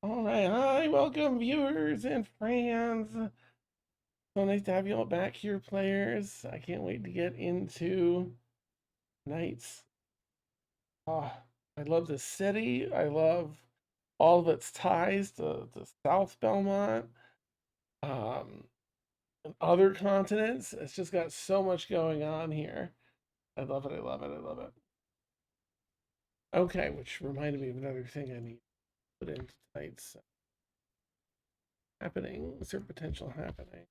All right, hi, welcome viewers and friends. So nice to have you all back here, players. I can't wait to get into tonight's. Oh, I love the city. I love all of its ties to South Belmont, um, and other continents. It's just got so much going on here. I love it. I love it. I love it. Okay, which reminded me of another thing I need to put into tonight's happenings or potential happening.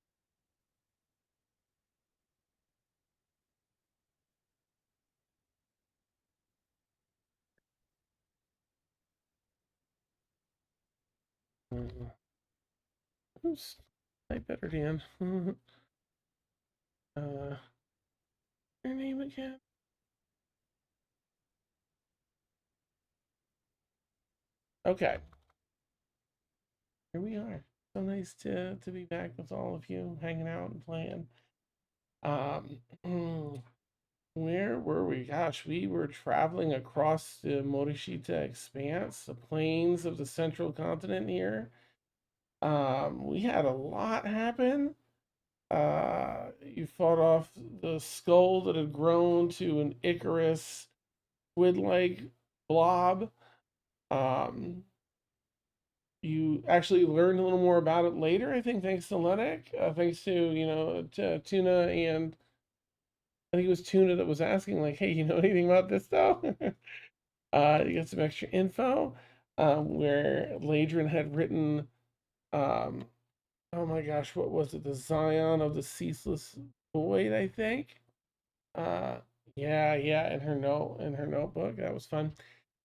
Mm. Oops, type better, Dan. Your name again? Okay, here we are. So nice to be back with all of you, hanging out and playing. Um, where were we? Gosh, we were traveling across the Morishita Expanse, the plains of the central continent here. We had a lot happen. You fought off the skull that had grown to an Icarus squid-like blob. Um, you actually learned a little more about it later, I think, thanks to Lennox, thanks to, to Tuna, and I think it was Tuna that was asking, like, hey, you know anything about this, though? You get some extra info, where Ladrin had written, um, oh my gosh, what was it? The Zion of the Ceaseless Void, I think. Uh, yeah, in her notebook. That was fun.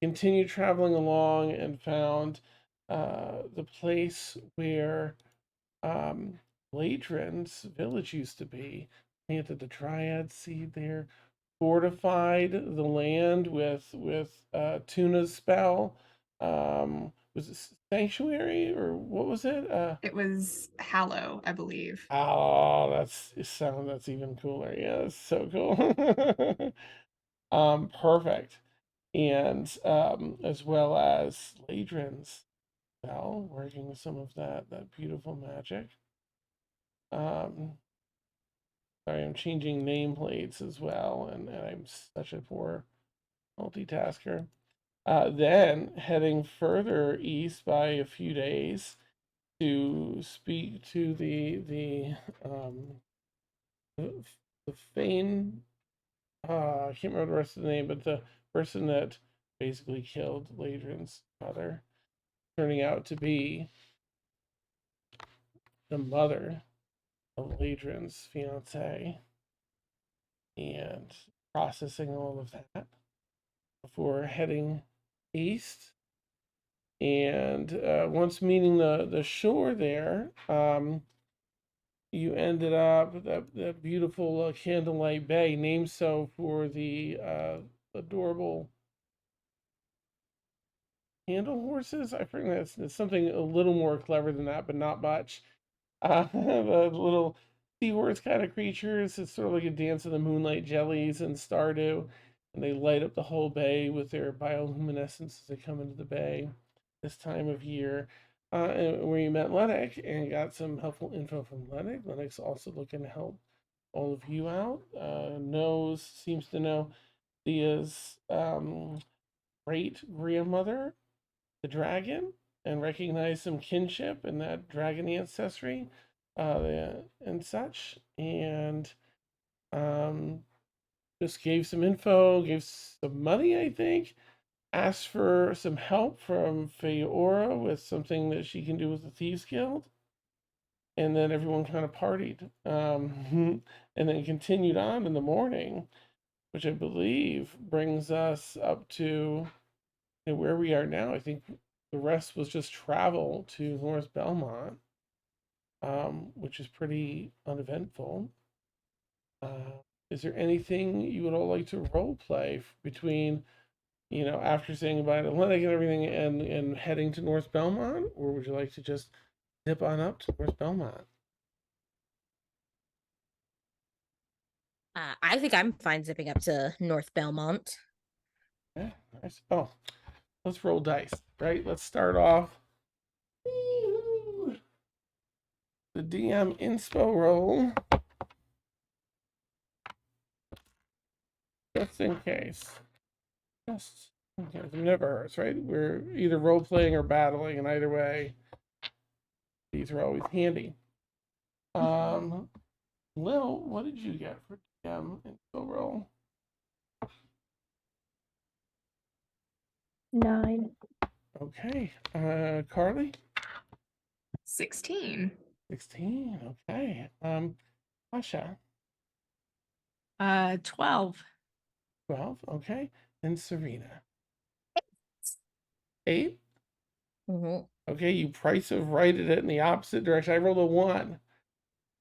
Continued traveling along and found the place where Ladrin's village used to be. Planted the Dryad seed there. Fortified the land with Tuna's spell. Was it Sanctuary or what was it? It was Hallow, I believe. Oh, that's even cooler. Yeah, that's so cool. Perfect. And as well as Ladrin's spell, working with some of that beautiful magic. Um, Sorry, I'm changing nameplates as well, and I'm such a poor multitasker. Then heading further east by a few days to speak to the, the Fane. I can't remember the rest of the name, but the person that basically killed Ladrin's mother, turning out to be the mother of Ladrin's fiance, and processing all of that before heading east. And once meeting the shore there, you ended up that beautiful Candlelight Bay, named so for the adorable candle horses. I think that's something a little more clever than that, but not much. The little seahorse kind of creatures. It's sort of like a dance of the moonlight jellies in Stardew, and they light up the whole bay with their bioluminescence as they come into the bay this time of year. And where you met Lennox and got some helpful info from Lennox. Lennox also looking to help all of you out. Seems to know Thea's great grandmother, the dragon, and recognize some kinship in that dragon ancestry, and such. And um, just gave some info, gave some money, I think. Asked for some help from Feora with something that she can do with the Thieves Guild. And then everyone kind of partied. And then continued on in the morning, which I believe brings us up to where we are now. I think the rest was just travel to North Belmont, which is pretty uneventful. Is there anything you would all like to role play between, after saying goodbye to Atlantic and everything, and heading to North Belmont, or would you like to just zip on up to North Belmont? I think I'm fine zipping up to North Belmont. Yeah, nice. Oh, let's roll dice, right? Let's start off. Woo. The DM inspo roll. Just in case. Just in case. It never hurts, right? We're either role playing or battling, and either way, these are always handy. Lil, what did you get for DM info roll? 9. Okay. Carly? 16. 16. Okay. Asha? 12. 12. Okay. And Serena? 8. Okay, you price of righted it in the opposite direction. I rolled a 1.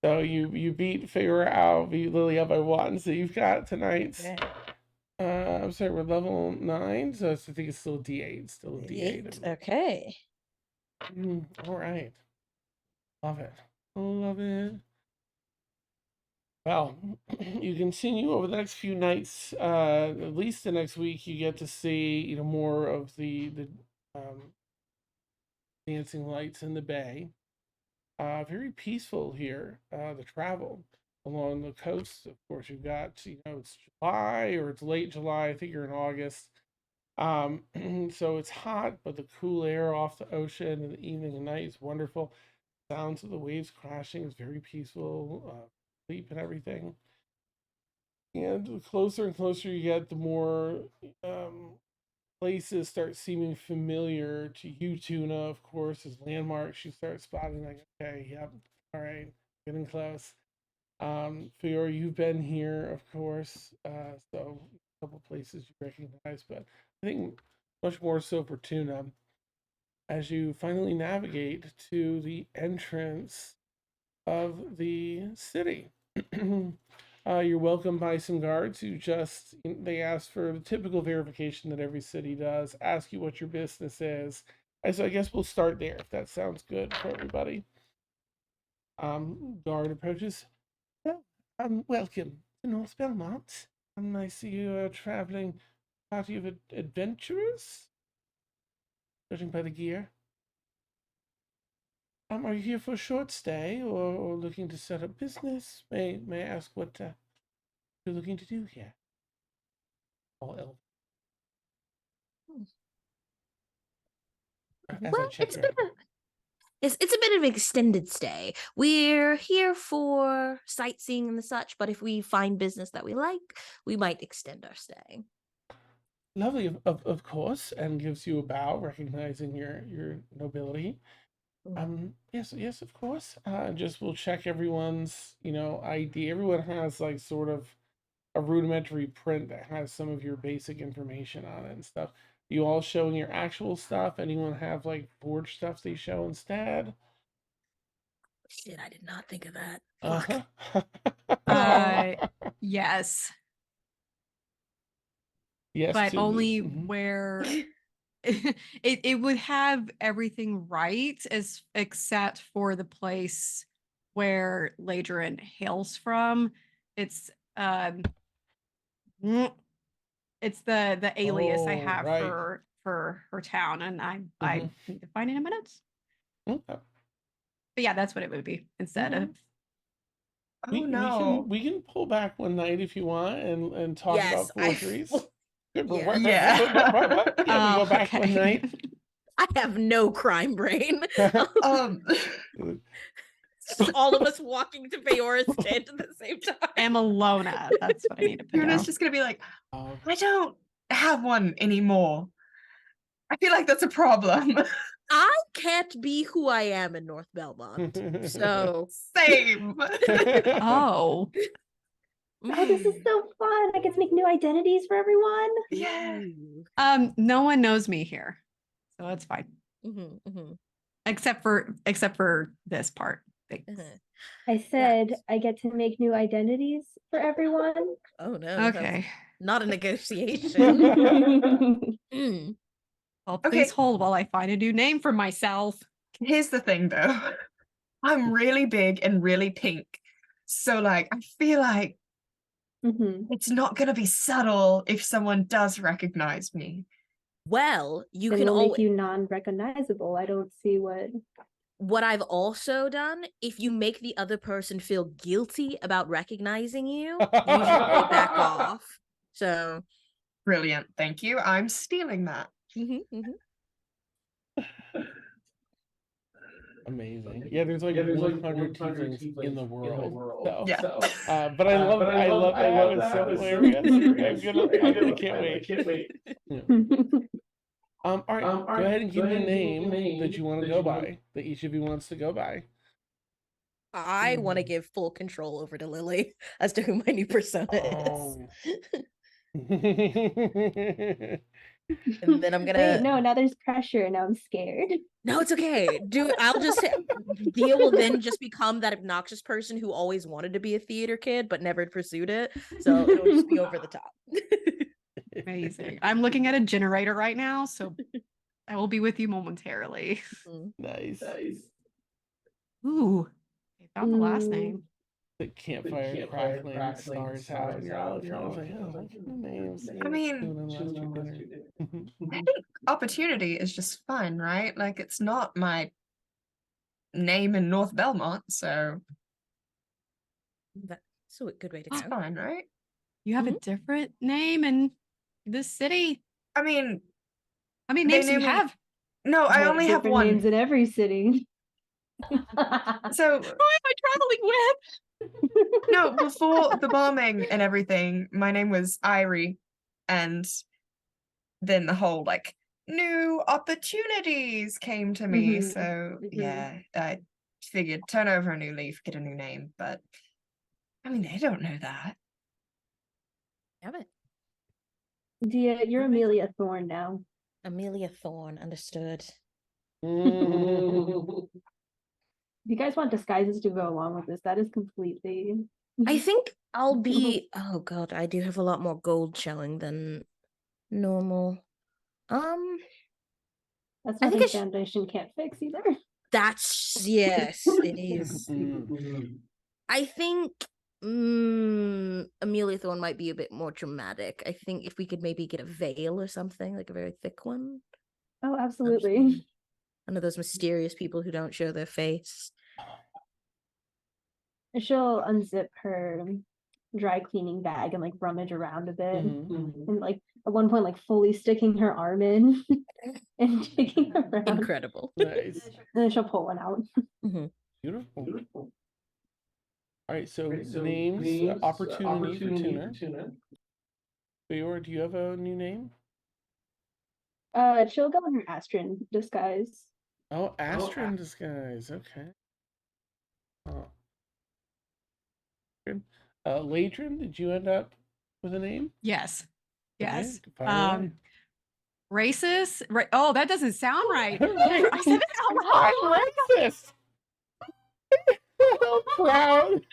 So you beat Figure out, beat Lily up by 1. So you've got tonight's. Okay. I'm sorry, we're level 9, so I think it's still D8. Still a Eight. D8. Okay. All right. Love it. Love it. Well, you continue over the next few nights. At least the next week, you get to see more of the dancing lights in the bay. Very peaceful here. The travel along the coast. Of course, you've got it's July or it's late July. I think you're in August. So it's hot, but the cool air off the ocean in the evening and night is wonderful. Sounds of the waves crashing is very peaceful. Sleep and everything. And the closer and closer you get, the more places start seeming familiar to you, Tuna, of course, as landmarks. You start spotting, like, okay, yep, all right, getting close. Fiora, you've been here, of course, so a couple places you recognize, but I think much more so for Tuna as you finally navigate to the entrance of the city. You're welcomed by some guards who they ask for the typical verification that every city does, ask you what your business is. And so I guess we'll start there if that sounds good for everybody. Guard approaches. Well, welcome to North Belmont. I see you are traveling party of adventurers, judging by the gear. Are you here for a short stay or looking to set up business? May I ask what you're looking to do here? All elf. As I Well, check your it's a bit of an extended stay. We're here for sightseeing and the such, but if we find business that we like, we might extend our stay. lovely, of course, and gives you a bow, recognizing your nobility. Yes, of course. Just we'll check everyone's ID. Everyone has like sort of a rudimentary print that has some of your basic information on it and stuff. You all showing your actual stuff? Anyone have like forged stuff they show instead? Shit, I did not think of that. Yes. Yes, But to only mhm. where it would have everything right except for the place where Ladrin hails from. It's it's the alias I Oh, have right. for her town, and I Mhm. need to find it in my notes. Okay. But yeah, that's what it would be instead of. Oh We no. we can pull back one night if you want and talk Yes, about forgeries. yeah. Yeah. Yeah, we go Oh, back one okay. night. I have no crime brain. Um All of us walking to Feora's tent at the same time. Amalona. That's what I need to put Luna's down. just gonna be like, Oh, I don't have one anymore. I feel like that's a problem. I can't be who I am in North Belmont. So Same. Oh. Oh, this is so fun. I get to make new identities for everyone. Yeah. Ooh. No one knows me here. So that's fine. Mhm. Except for this part. Thanks. I said I get to make new identities for everyone. Oh no. Okay. Not a negotiation. Mm. Well, Okay. please hold while I find a new name for myself. Here's the thing though. I'm really big and really pink. So like I feel like Mhm. it's not gonna be subtle if someone does recognize me. Well, you Then can we'll make always. you non-recognizable. I don't see What I've also done, if you make the other person feel guilty about recognizing you, usually they back off. So, Brilliant. Thank you. I'm stealing that. Amazing. Yeah, there's like 100 tieflings in the world. So, Yeah. but I love that. It's so hilarious. I can't wait. Yeah. All right, go ahead and give me a name that you want to go by, that each of you wants to go by. I want to give full control over to Lily as to who my new persona is. And then I'm gonna. Wait, no, now there's pressure. Now I'm scared. No, it's okay. I'll just Dia will then just become that obnoxious person who always wanted to be a theater kid but never pursued it. So it'll just be over the top. Amazing. I'm looking at a generator right now, so I will be with you momentarily. Nice. Ooh, I found the last name. The campfire crackling, stars out, and you're all looking. I was like, oh, look at the names. I mean, I think opportunity is just fun, right? Like, it's not my name in North Belmont, so That's a good way to it's go. fine, right? You have a different name in this city. I mean, how many names do you have? No, I only have different one. names in every city. So who am I traveling with? No, before the bombing and everything, my name was Irie, and then the whole like new opportunities came to me. So yeah, I figured turn over a new leaf, get a new name. But I mean, they don't know that. Have it. Dia, you're Amelia Thorne now. Amelia Thorne, understood. If you guys want disguises to go along with this, that is completely. I think I'll be. Oh god, I do have a lot more gold showing than normal. That's I think nothing Foundation can't fix either. That's yes, it is. I think Amelia Thorne might be a bit more dramatic. I think if we could maybe get a veil or something, like a very thick one. Oh, absolutely. One of those mysterious people who don't show their face. She'll unzip her dry cleaning bag and like rummage around a bit, and like at one point like fully sticking her arm in and digging around. Incredible. Nice. And then she'll pull one out. Beautiful. All right, so names, opportunity for Tuna. Feyor, do you have a new name? She'll go in her Astron disguise. Oh, Astron disguise. Okay. Oh. Good. Ladrin, did you end up with a name? Yes. Yes. Okay, Racist. Oh, that doesn't sound right. Right. I said it out loud. I'm racist. I'm proud.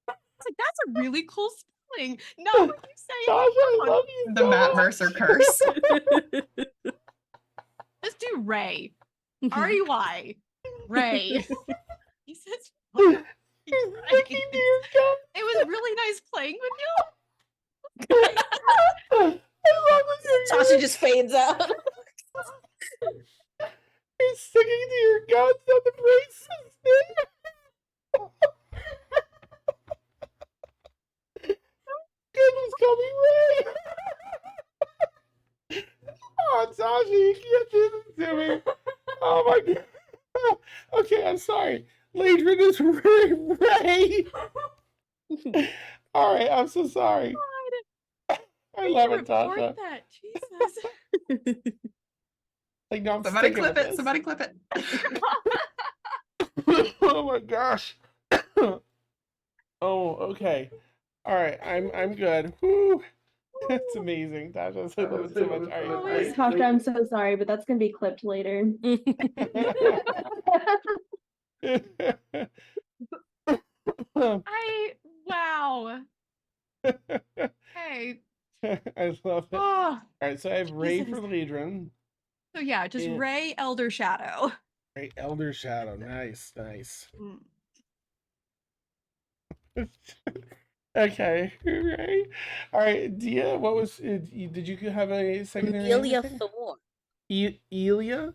Like, that's a really cool spelling. No, what you say? Sasha, I love you. The Matt Mercer curse. Let's do Ray. R-E-Y. Ray. He says. It was really nice playing with you. I love it. Sasha just fades out. You're sticking to your guns on the racist name. Goodness, call me Ray. Oh, Sasha, you can't do this to me. Oh my god. Okay, I'm sorry. Ladrin is Ray. All right, I'm so sorry. I love it, Tasha. That. Jesus. Like, no, I'm Somebody sticking clip with it. this. Somebody clip it. Oh my gosh. Oh, okay. All right, I'm good. Whew. That's amazing, Tasha. I love it so much. All right, Tasha, I'm so sorry, but that's gonna be clipped later. Wow. Hey. I love it. Oh, All right, so I have Ray Jesus. for Ladrin. so yeah, just Yeah. Ray Elder Shadow. Ray Elder Shadow. Nice, nice. Okay, right. All right, Dia, what was did you have a secondary name, I Amelia think? Thorne. Elia?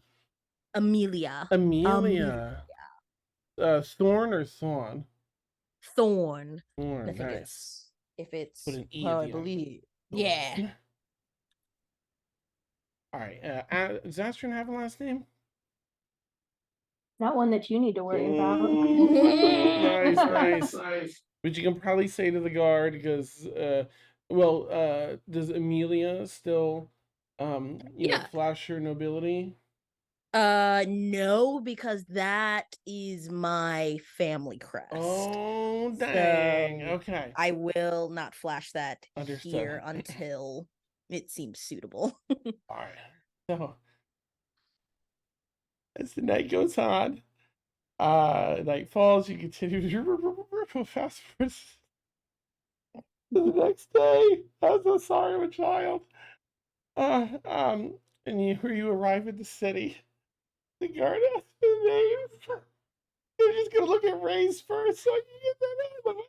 Amelia. Amelia. Thorn or Thorn? Thorne. And I Thorn, think nice. if Put it's an E at well, I the end. believe. Yeah. Thorn. All right, does Astrid have a last name? Not one that you need to worry about. Ooh, nice. But you can probably say to the guard because, does Amelia still, Yeah. flash her nobility? No, because that is my family crest. Oh, dang. So Okay. I will not flash that Understood. here until it seems suitable. All right. So, as the night goes on, night falls, you continue to fast forward to the next day. I'm so sorry, I'm a child. Uh, um, you arrive at the city. The guard asks the names. They're just gonna look at Ray's first so I can get that out of the way.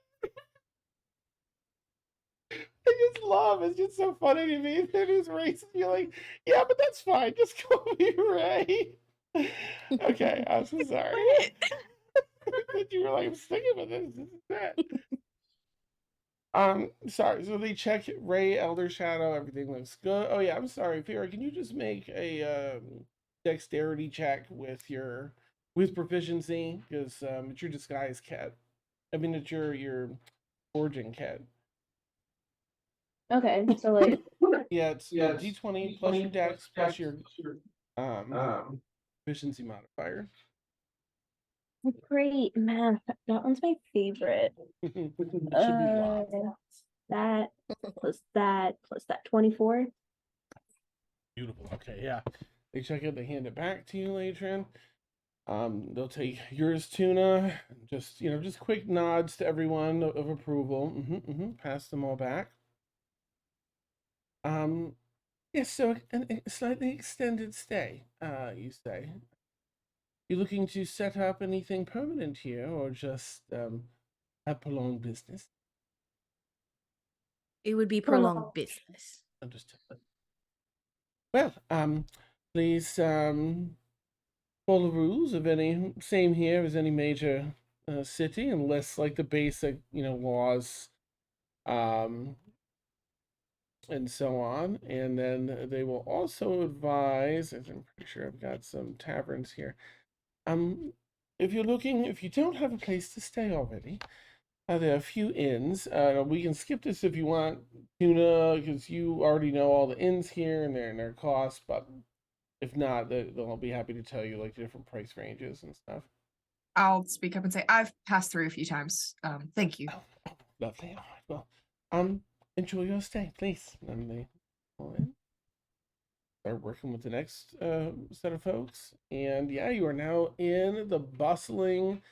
I just love it's just so funny to me. They're just Ray's and you're like, yeah, but that's fine. Just call me Ray. Okay, I'm so sorry. But you were like, I'm sticking with this. This is it. Sorry. So they check Ray, Elder Shadow. Everything looks good. Oh yeah, I'm sorry, Fira. Can you just make a dexterity check with proficiency because it's your disguise kit. I mean, it's your forging kit. Okay, so like Yeah, it's D20 plus your dex plus your proficiency modifier. great math. That one's my favorite. It should be blocked. That plus that 24. Beautiful. Okay, yeah. They check it. They hand it back to you, Latrin. They'll take yours, Tuna. Just quick nods to everyone of approval. Pass them all back. Yes. So a slightly extended stay. You say. You looking to set up anything permanent here, or just have prolonged business? It would be prolonged business. Understood. Well, please follow the rules of any same here as any major city, unless like the basic laws and so on. And then they will also advise, as I'm pretty sure I've got some taverns here. If you don't have a place to stay already, there are a few inns. We can skip this if you want, Tuna, because you already know all the inns here and their costs. But if not, they'll be happy to tell you like the different price ranges and stuff. I'll speak up and say I've passed through a few times. Thank you. Oh, lovely. All right. Well, enjoy your stay, please. And they go in, start working with the next set of folks. And yeah, you are now in the bustling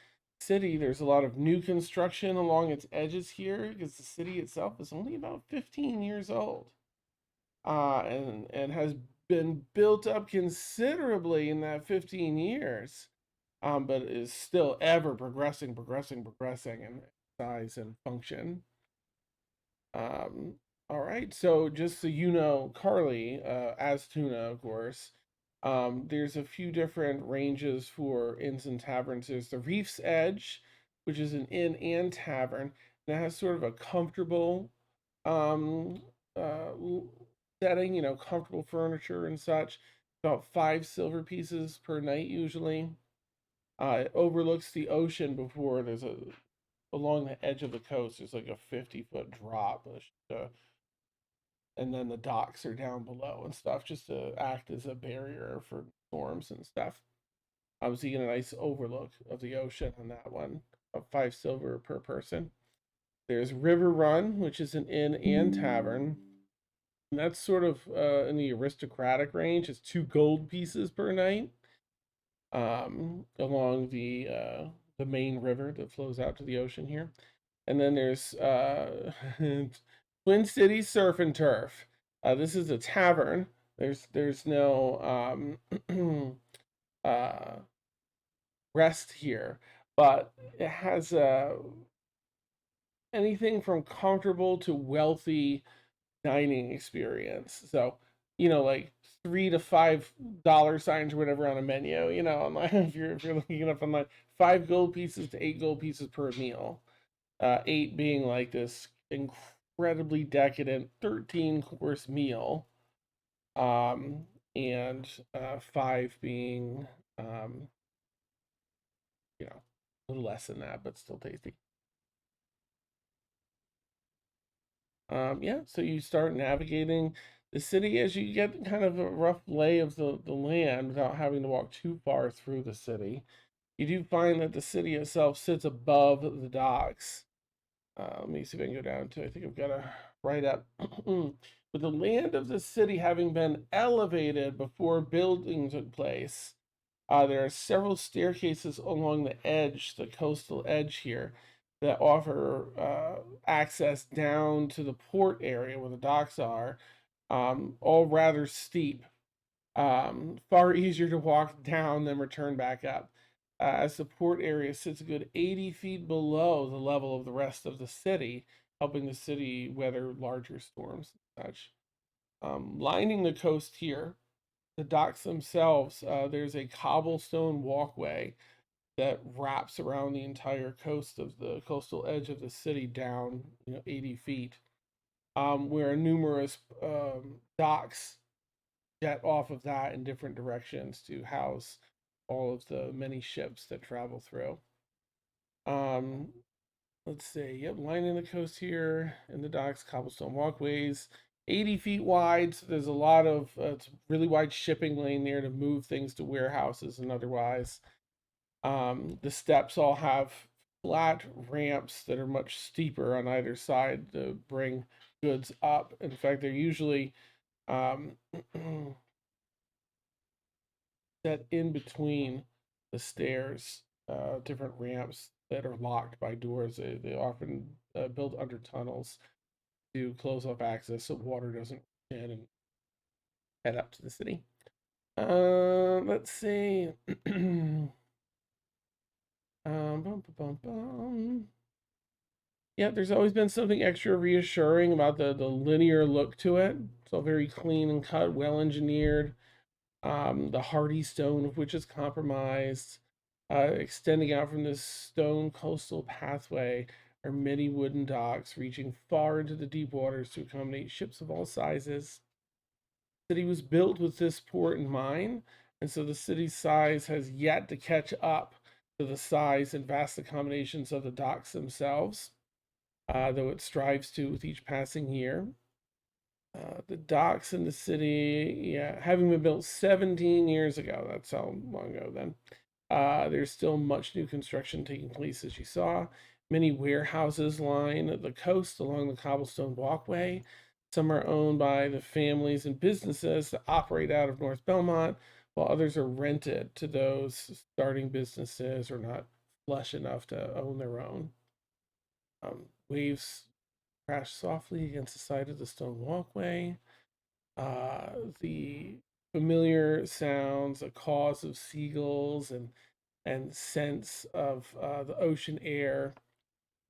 city. There's a lot of new construction along its edges here because the city itself is only about 15 years old. And has been built up considerably in that 15 years. But is still ever progressing in size and function. All right. So just so you know, Carly, as Tuna, of course, there's a few different ranges for inns and taverns. There's the Reef's Edge, which is an inn and tavern that has sort of a comfortable setting, comfortable furniture and such. About 5 silver pieces per night usually. It overlooks the ocean before along the edge of the coast. There's like a 50-foot drop, and then the docks are down below and stuff, just to act as a barrier for storms and stuff. So you get a nice overlook of the ocean on that one. 5 silver per person. There's River Run, which is an inn and tavern. And that's sort of in the aristocratic range. It's 2 gold pieces per night. Along the main river that flows out to the ocean here. And then there's Twin Cities Surf and Turf. This is a tavern. There's no rest here, but it has anything from comfortable to wealthy dining experience. So, like $3 to $5 signs or whatever on a menu, online, if you're looking it up online, 5 gold pieces to 8 gold pieces per meal. 8 being like this incredibly decadent 13-course meal. And 5 being a little less than that, but still tasty. Yeah, so you start navigating the city as you get kind of a rough lay of the land without having to walk too far through the city. You do find that the city itself sits above the docks. Let me see if I can go down to, I think I've got to write up. With the land of the city having been elevated before building took place, there are several staircases along the coastal edge here, that offer access down to the port area where the docks are, all rather steep. Far easier to walk down than return back up, as the port area sits a good 80 feet below the level of the rest of the city, helping the city weather larger storms and such. Lining the coast here, the docks themselves, there's a cobblestone walkway that wraps around the entire coast of the coastal edge of the city down, 80 feet, where numerous docks jet off of that in different directions to house all of the many ships that travel through. Um, let's see. Yep, lining the coast here in the docks, cobblestone walkways, 80 feet wide. So there's a lot of it's really wide shipping lane there to move things to warehouses and otherwise. The steps all have flat ramps that are much steeper on either side to bring goods up. In fact, they're usually set in between the stairs, different ramps that are locked by doors. They often build under tunnels to close off access so water doesn't in and head up to the city. Let's see. Bum, bum, bum. Yeah, there's always been something extra reassuring about the linear look to it. It's all very clean and cut, well engineered. The hardy stone of which is compromised, extending out from this stone coastal pathway are many wooden docks reaching far into the deep waters to accommodate ships of all sizes. The city was built with this port in mind, and so the city's size has yet to catch up to the size and vast accommodations of the docks themselves, though it strives to with each passing year. The docks in the city, yeah, having been built 17 years ago, that's how long ago then. There's still much new construction taking place, as you saw. Many warehouses line the coast along the cobblestone walkway. Some are owned by the families and businesses that operate out of North Belmont, while others are rented to those starting businesses or not flush enough to own their own. Waves crash softly against the side of the stone walkway. The familiar sounds, a cause of seagulls and sense of the ocean air,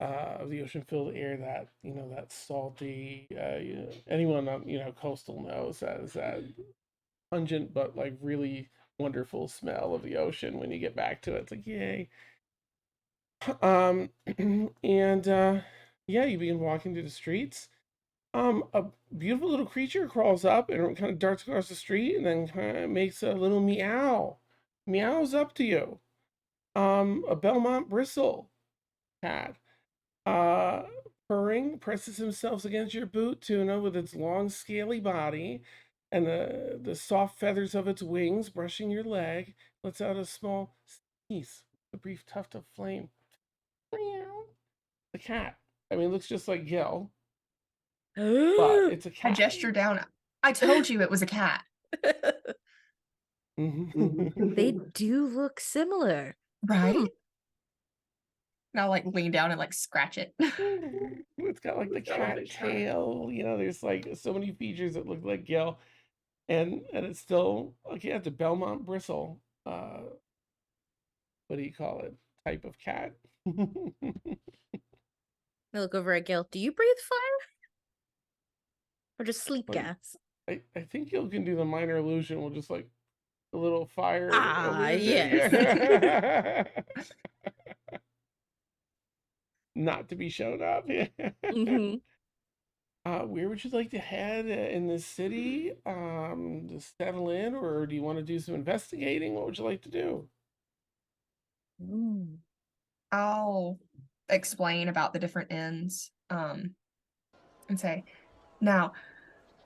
of the ocean filled air, that that salty. Anyone on coastal knows that is that pungent but like really wonderful smell of the ocean when you get back to it. It's like yay. And yeah, you begin walking through the streets. A beautiful little creature crawls up and kind of darts across the street and then kind of makes a little meow. Meows up to you. A Belmont bristle cat. Uh, Purring, presses himself against your boot, Tuna, with its long, scaly body and the soft feathers of its wings brushing your leg, lets out a small sneeze, a brief tuft of flame. Meow. The cat. I mean, it looks just like Gil, but it's a I cat. gesture down. I told you it was a cat. They do look similar. Right? And I'll like lean down and like scratch it. It's got like the cat tail. There's like so many features that look like Gil, and it's still okay. It's a Belmont bristle. What do you call it? Type of cat. I look over at Gil. Do you breathe fire? Or just sleep Wait. gas? I think Gil can do the minor illusion. We'll just like a little fire Ah, illusion. yes. Yeah. Not to be shown up. Yeah. Mm-hmm. Where would you like to head in the city? To settle in, or do you want to do some investigating? What would you like to do? I'll explain about the different inns, and say, now,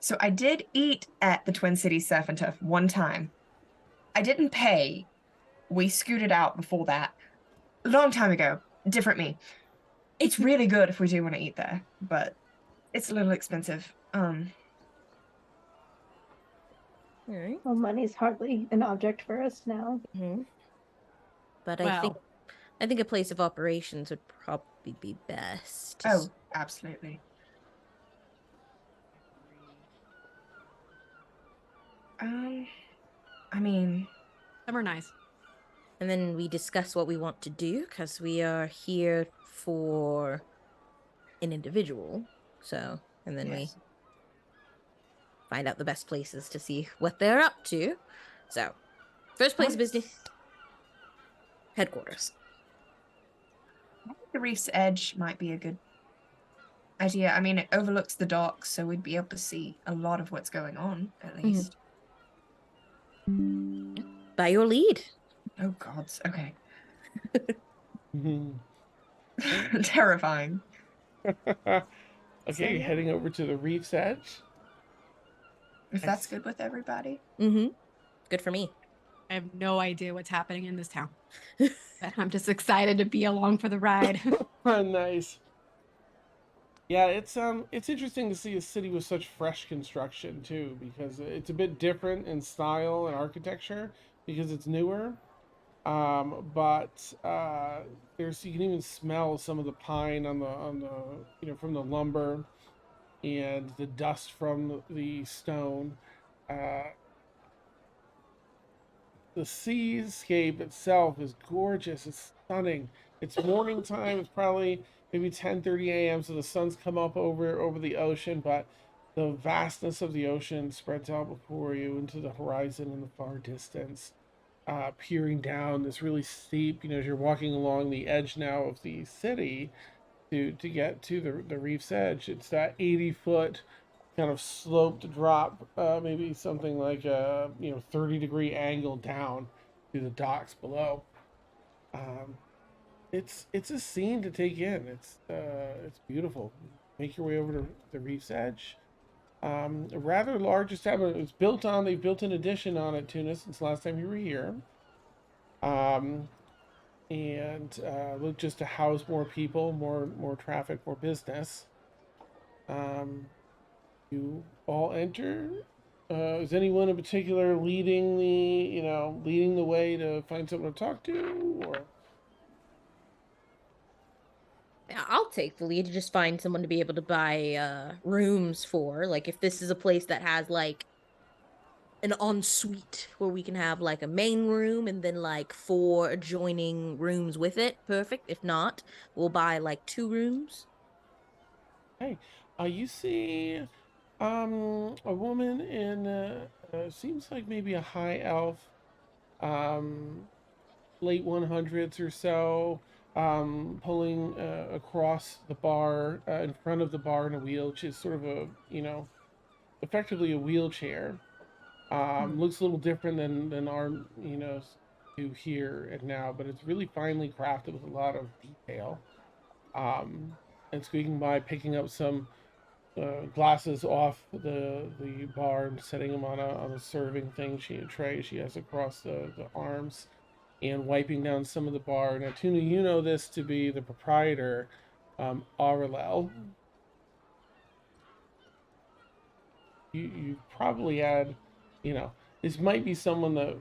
so I did eat at the Twin Cities Surf and Turf one time. I didn't pay. We scooted out before that. A long time ago. Different me. It's really good if we do want to eat there, but it's a little expensive. All right. Well, money's hardly an object for us now. Mm-hmm. But Well, I think a place of operations would probably be best. Oh, absolutely. I mean, some are nice. And then we discuss what we want to do, because we are here for an individual. So, and then we yes. find out the best places to see what they're up to. So, first place of business, headquarters. I think the Reef's Edge might be a good idea. I mean, it overlooks the docks, so we'd be able to see a lot of what's going on, at least. By your lead. Oh, gods. Okay. Mhm. Terrifying. Okay, So, you're yeah. heading over to the Reef's Edge. If that's good with everybody. Mm-hmm. Good for me. I have no idea what's happening in this town. But I'm just excited to be along for the ride. Nice. Yeah, it's interesting to see a city with such fresh construction too, because it's a bit different in style and architecture because it's newer. But there's you can even smell some of the pine on the from the lumber and the dust from the stone. Uh, the seascape itself is gorgeous. It's stunning. It's morning time. It's probably maybe 10:30 a.m. So the sun's come up over the ocean, but the vastness of the ocean spreads out before you into the horizon in the far distance. Peering down this really steep, as you're walking along the edge now of the city to get to the reef's edge. It's that 80-foot kind of sloped drop, maybe something like a 30-degree angle down to the docks below. Um, it's a scene to take in. It's beautiful. Make your way over to the reef's edge. A rather large establishment. It's built on. They've built an addition on it, Tuna, since last time you were here. And look, just to house more people, more traffic, more business. You all enter. Is anyone in particular leading the way to find someone to talk to, or? I'll take the lead to just find someone to be able to buy rooms for. Like, if this is a place that has like an ensuite where we can have like a main room and then like 4 adjoining rooms with it, perfect. If not, we'll buy like 2 rooms. Hey, you see, a woman in seems like maybe a high elf, late 100s or so, pulling across the bar in front of the bar in a wheel, which is sort of effectively a wheelchair. Looks a little different than our do here and now, but it's really finely crafted with a lot of detail. And squeaking by, picking up some glasses off the bar and setting them on a serving tray she has across the arms, and wiping down some of the bar. Now, Tuna, you know this to be the proprietor, Aurelel. You probably had, this might be someone that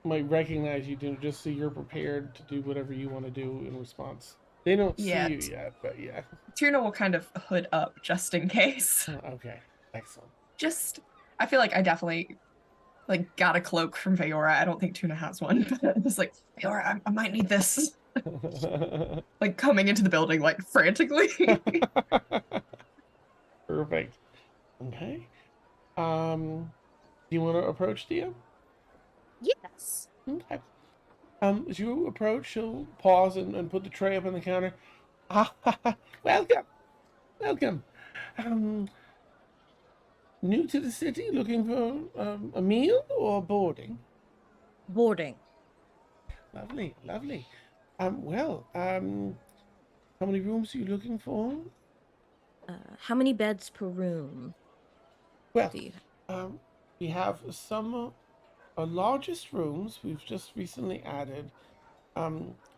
might recognize you, just so you're prepared to do whatever you want to do in response. They don't see you yet, but yeah. Tuna will kind of hood up just in case. Okay, excellent. I feel like I definitely got a cloak from Feora. I don't think Tuna has one, but it's like, Feora, I might need this. Like coming into the building like frantically. Perfect. Okay. Do you want to approach Dia? Yes. Okay. As you approach, she'll pause and put the tray up on the counter. Ah, welcome, welcome. Um, New to the city, looking for a meal or boarding? Boarding. Lovely, lovely. How many rooms are you looking for? How many beds per room Well, do you um, we have some largest rooms. We've just recently added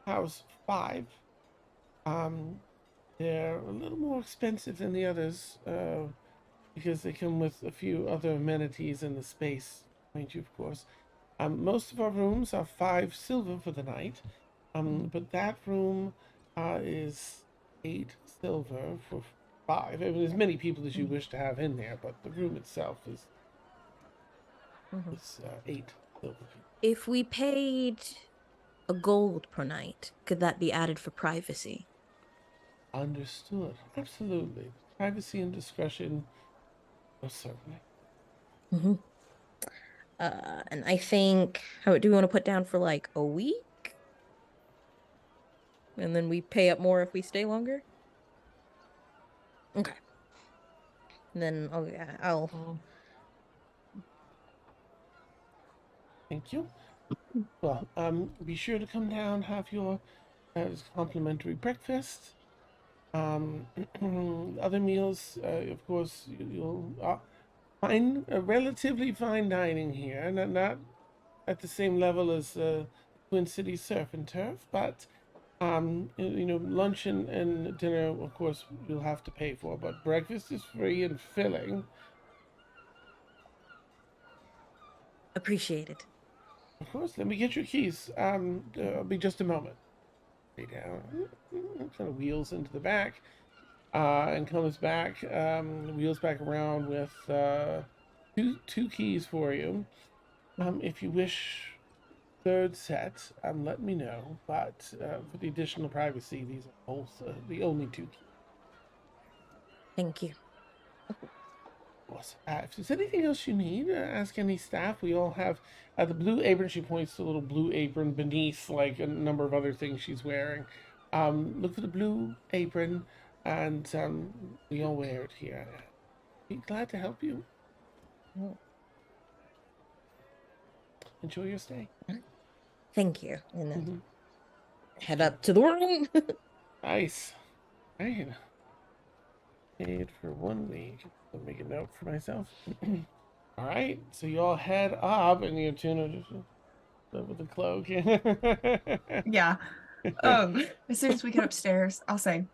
house 5. Um, they're a little more expensive than the others because they come with a few other amenities in the space, mind you, of course. Most of our rooms are 5 silver for the night, but that room is 8 silver for 5. I mean, as many people as you wish to have in there, but the room itself is Mhm. 8 silver. If we paid a gold per night, could that be added for privacy? Understood. Absolutely. Privacy and discretion, most certainly. Mm-hmm. And I think, how do we want to put down for like a week? And then we pay up more if we stay longer? Okay. And then, oh yeah, I'll. Thank you. Well, be sure to come down, have your complimentary breakfast. Other meals, of course, you'll find a relatively fine dining here, not at the same level as Twin Cities Surf and Turf, but lunch and dinner, of course, you'll have to pay for, but breakfast is free and filling. Appreciate it. Of course, let me get your keys. I'll be just a moment. Lay down, kind of wheels into the back, and comes back, wheels back around with two keys for you. If you wish third set, let me know. But for the additional privacy, these are both the only 2 keys. Thank you. Of course. If there's anything else you need, ask any staff. We all have the blue apron. She points to a little blue apron beneath, like a number of other things she's wearing. Look for the blue apron, and we all wear it here. Be glad to help you. Oh, Enjoy your stay. thank you. And then Mhm. head up to the room. Nice. Right. Paid for 1 week. I'll make a note for myself. All right. So you all head up, and you Tuna just with the cloak. Yeah. As soon as we get upstairs, I'll say,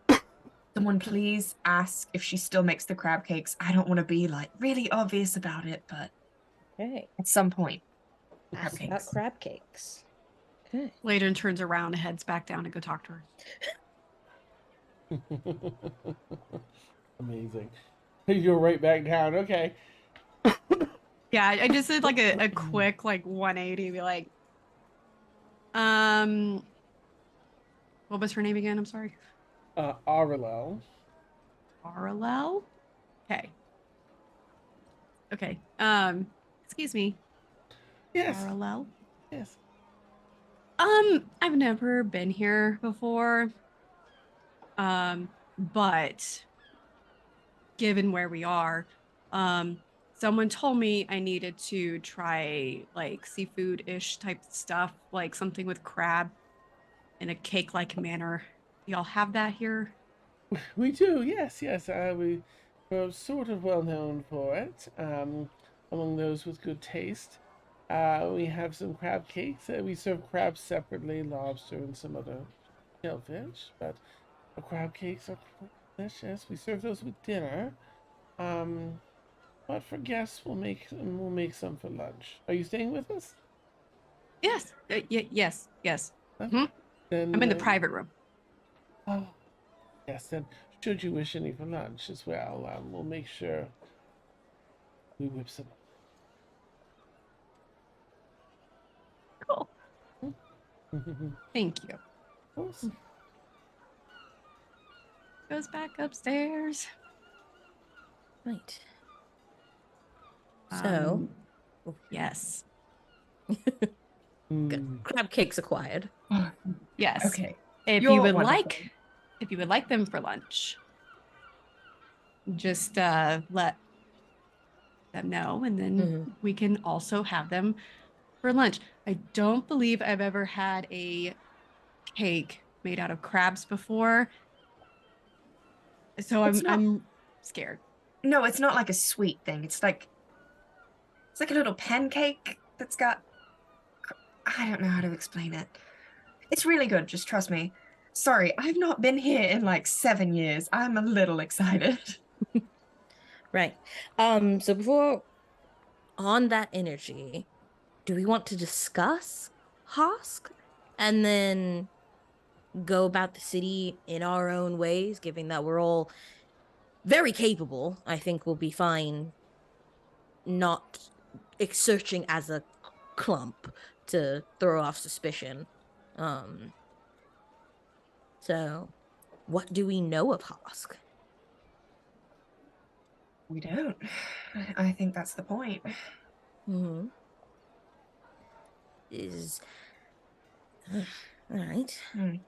someone please ask if she still makes the crab cakes. I don't want to be like really obvious about it, but Okay. at some point, crab Ask about cakes. crab cakes. Okay. Layden turns around and heads back down to go talk to her. Amazing. You go right back down. Okay. Yeah, I just did like a quick like 180, be like, what was her name again? I'm sorry. Arlo. Parallel? Okay. Okay. Excuse me. Yes. Parallel? Yes. I've never been here before. But given where we are, someone told me I needed to try like seafood-ish type stuff, like something with crab in a cake-like manner. Y'all have that here? We do. Yes. Yes. We're sort of well known for it. Among those with good taste. We have some crab cakes. We serve crabs separately, lobster, and some other shellfish. But our crab cakes are quite delicious. We serve those with dinner. Um, but for guests, we'll make some for lunch. Are you staying with us? Yes. Yes. Yes. Okay. Hmm? Then I'm in the private room. oh, yes. Then should you wish any for lunch as well, we'll make sure we whip some. Cool. Up. Thank you. Close. Goes back upstairs. Right. So, Yes. crab cakes acquired. Yes. Okay. If You're you would wonderful. like them for lunch, just let them know, and then we can also have them for lunch. I don't believe I've ever had a cake made out of crabs before, so I'm scared. No, it's not like a sweet thing. It's like a little pancake that's got. I don't know how to explain it. It's really good. Just trust me. Sorry, I've not been here in like 7 years. I'm a little excited. Right. So before on that energy, do we want to discuss Hosk and then go about the city in our own ways, given that we're all very capable? I think we'll be fine not searching as a clump to throw off suspicion. So what do we know of Hosk? We don't. I think that's the point. Is all right. I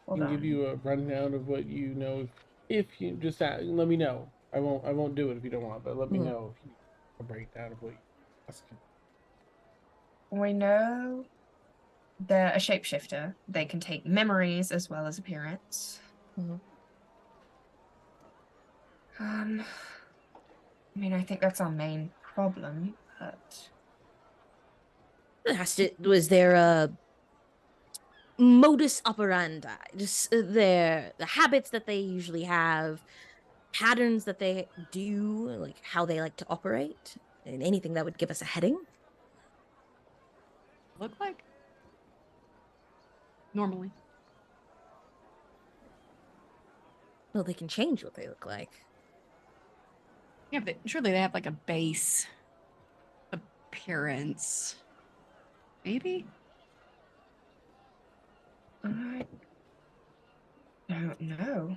can give you a rundown of what you know. If you just let me know. I won't do it if you don't want, but let me know if you need a breakdown of what you ask. We know they're a shapeshifter. They can take memories as well as appearance. I mean, I think that's our main problem, but Was there a modus operandi? Just the habits that they usually have, patterns that they do, like how they like to operate, and anything that would give us a heading? Look like normally. Well, they can change what they look like. Yeah, but surely they have like a base appearance. Maybe? I don't know.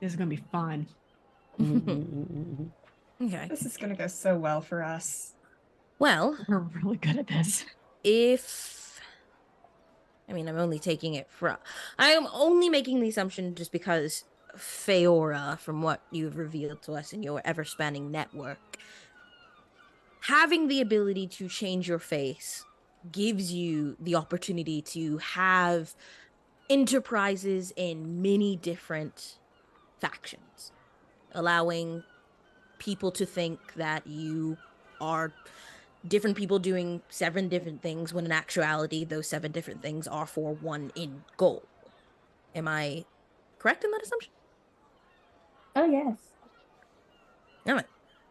This is gonna be fun. Okay. This is gonna go so well for us. Well, we're really good at this. I'm only taking it from. I am only making the assumption just because Feora, from what you've revealed to us in your ever-spanning network, having the ability to change your face gives you the opportunity to have enterprises in many different factions, allowing people to think that you are different people doing 7 different things when in actuality those 7 different things are for one end goal. Am I correct in that assumption? Oh, yes. All right.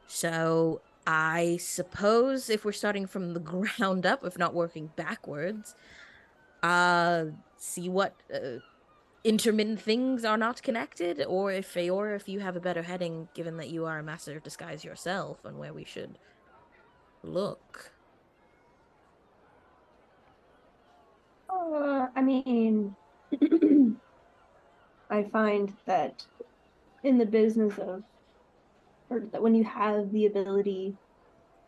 So I suppose if we're starting from the ground up, if not working backwards, see what intermittent things are not connected, or if you have a better heading, given that you are a master of disguise yourself, on where we should look. I mean, I find that in the business of, or that when you have the ability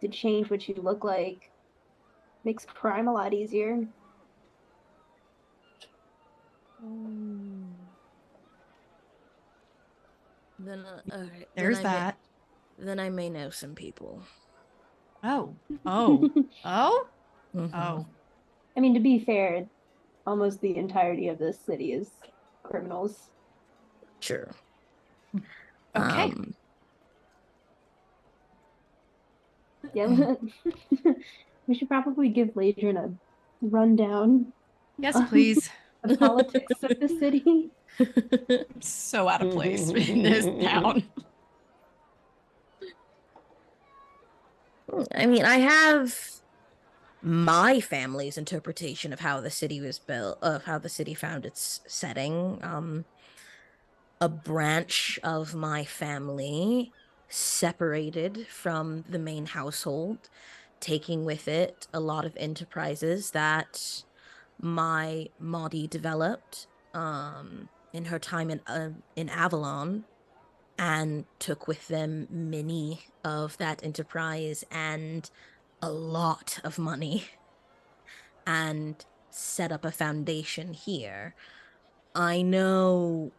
to change what you look like, makes crime a lot easier. Then, okay. There's that. Then I may know some people. Oh. I mean, to be fair, almost the entirety of this city is criminals. Sure. Okay. Yeah, we should probably give Ladrin a rundown. Yes, please. The politics of the city. I'm so out of place in this town. I have my family's interpretation of how the city was built, of how the city found its setting. A branch of my family separated from the main household, taking with it a lot of enterprises that my Maudie developed in her time in Avalon, and took with them many of that enterprise and a lot of money, and set up a foundation here. I know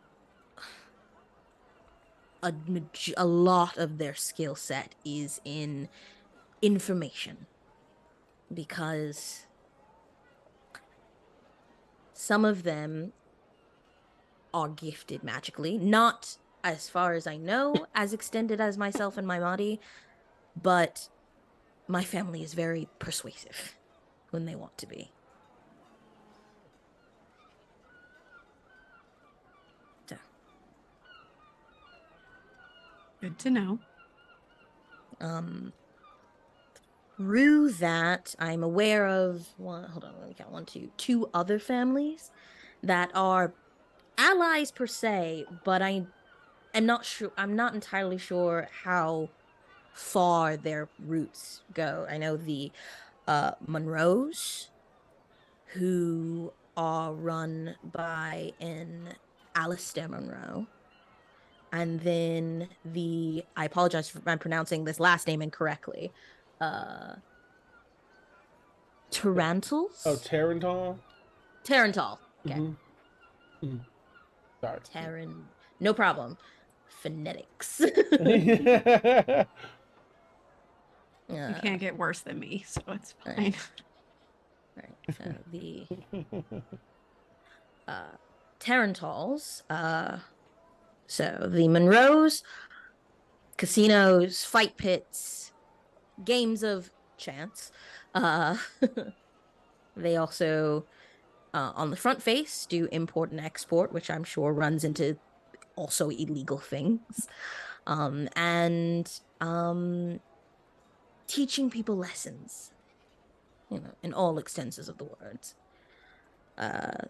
a lot of their skill set is in information, because some of them are gifted magically, not, as far as I know, as extended as myself and my body, but my family is very persuasive when they want to be. So. Good to know. Through that, I'm aware of two other families that are allies per se, but I am not sure. I'm not entirely sure how far their roots go. I know the Monroes, who are run by an Alistair Monroe. And then I apologize if I'm pronouncing this last name incorrectly. Tarantals? Oh, Tarantal? Tarantal. Okay. Mm-hmm. Mm. Sorry. No problem. Phonetics. You can't get worse than me, so it's fine. Right. So the Tarantals, so the Monroes, casinos, fight pits, games of chance. They also, on the front face, do import and export, which I'm sure runs into also illegal things. And teaching people lessons, in all extenses of the words. The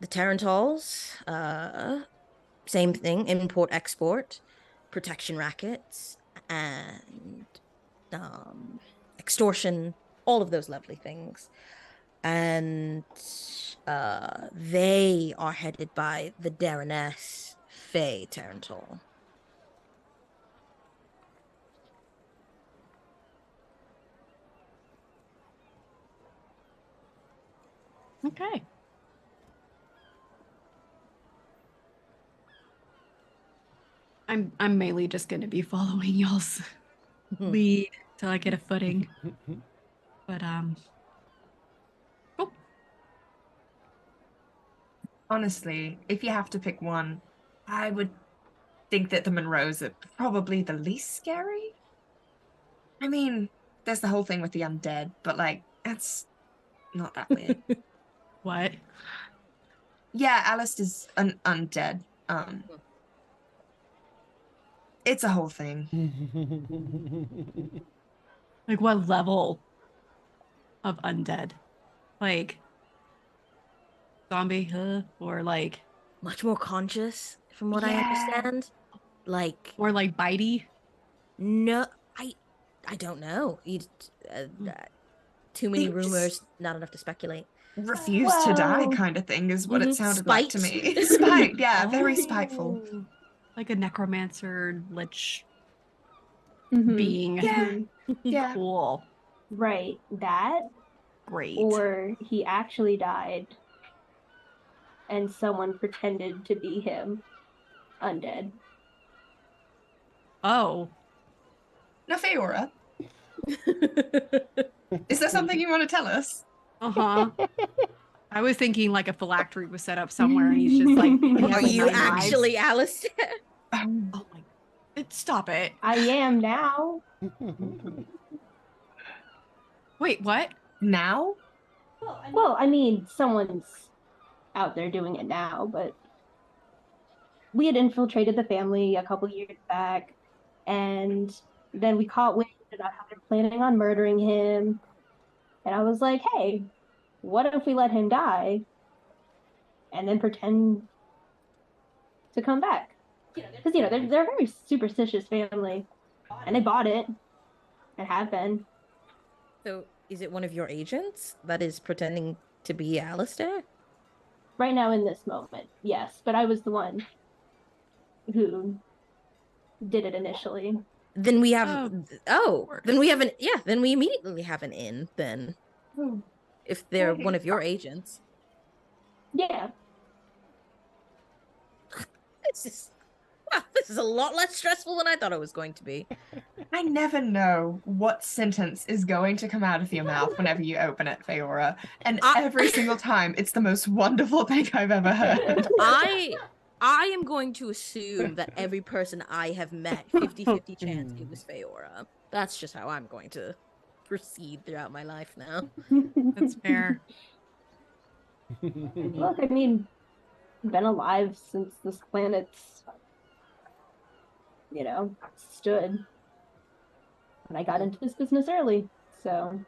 Tarantals, same thing, import, export, protection rackets, and extortion, all of those lovely things. And they are headed by the Baroness Faye Tarantal. Okay. I'm mainly just going to be following y'all's lead till I get a footing. But oh. Honestly, if you have to pick one, I would think that the Monroes are probably the least scary. I mean, there's the whole thing with the undead, but like, that's not that weird. What? Yeah, Alice is an undead. It's a whole thing. Like what level of undead? Like zombie, or like much more conscious, from what I Yeah. understand. Like, or like bitey? no, I don't know. Too many They just rumors, not enough to speculate. refuse to die, Well, kind of thing, is what it sounded like to me. Spite. Spite, yeah, very spiteful. Oh, like a necromancer lich Mhm, being. Yeah, yeah. Cool. right. That, Great. or he actually died and someone pretended to be him, undead. Oh. Now, Feora, is there something you want to tell us? Uh-huh. I was thinking like a phylactery was set up somewhere and he's just like, he Are has you 9 lives. actually Alistair? Oh my, stop it. I am now. Wait, what? Now? Well, I mean, someone's out there doing it now, but we had infiltrated the family a couple years back, and then we caught wind about how they're planning on murdering him. And I was like, hey, what if we let him die and then pretend to come back? Because, they're a very superstitious family. And I bought it. I have been. So, is it one of your agents that is pretending to be Alistair? Right now in this moment, yes. But I was the one who did it initially. Then we have then we course. have an then we immediately have an in then if they're one of your agents. Yeah. This is a lot less stressful than I thought it was going to be. I never know what sentence is going to come out of your mouth whenever you open it, Feora. And every single time, it's the most wonderful thing I've ever heard. I am going to assume that every person I have met, 50-50 chance it was Feora. That's just how I'm going to proceed throughout my life now. That's fair. Look, I mean, I've been alive since this planet's, stood. And I got into this business early, so.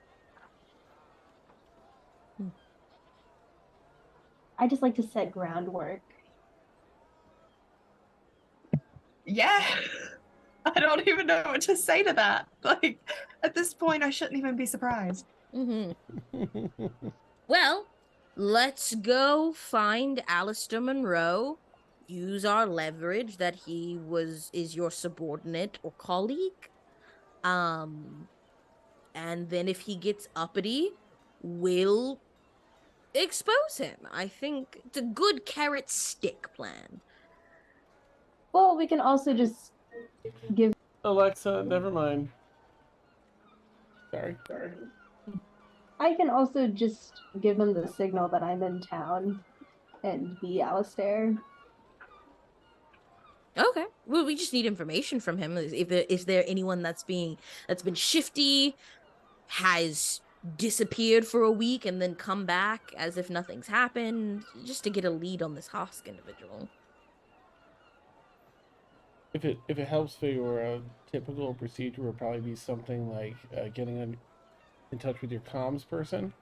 I just like to set groundwork. Yeah. I don't even know what to say to that. Like, at this point, I shouldn't even be surprised. Well, let's go find Alistair Monroe, use our leverage that he is your subordinate or colleague. And then if he gets uppity, we'll expose him. I think it's a good carrot stick plan. Well, we can also just give Alexa, never mind. Sorry. I can also just give them the signal that I'm in town and be Alistair. Okay. Well, we just need information from him. Is there anyone that's been shifty, has disappeared for a week and then come back as if nothing's happened, just to get a lead on this Hosk individual. If it helps for a typical procedure would probably be something like getting in touch with your comms person,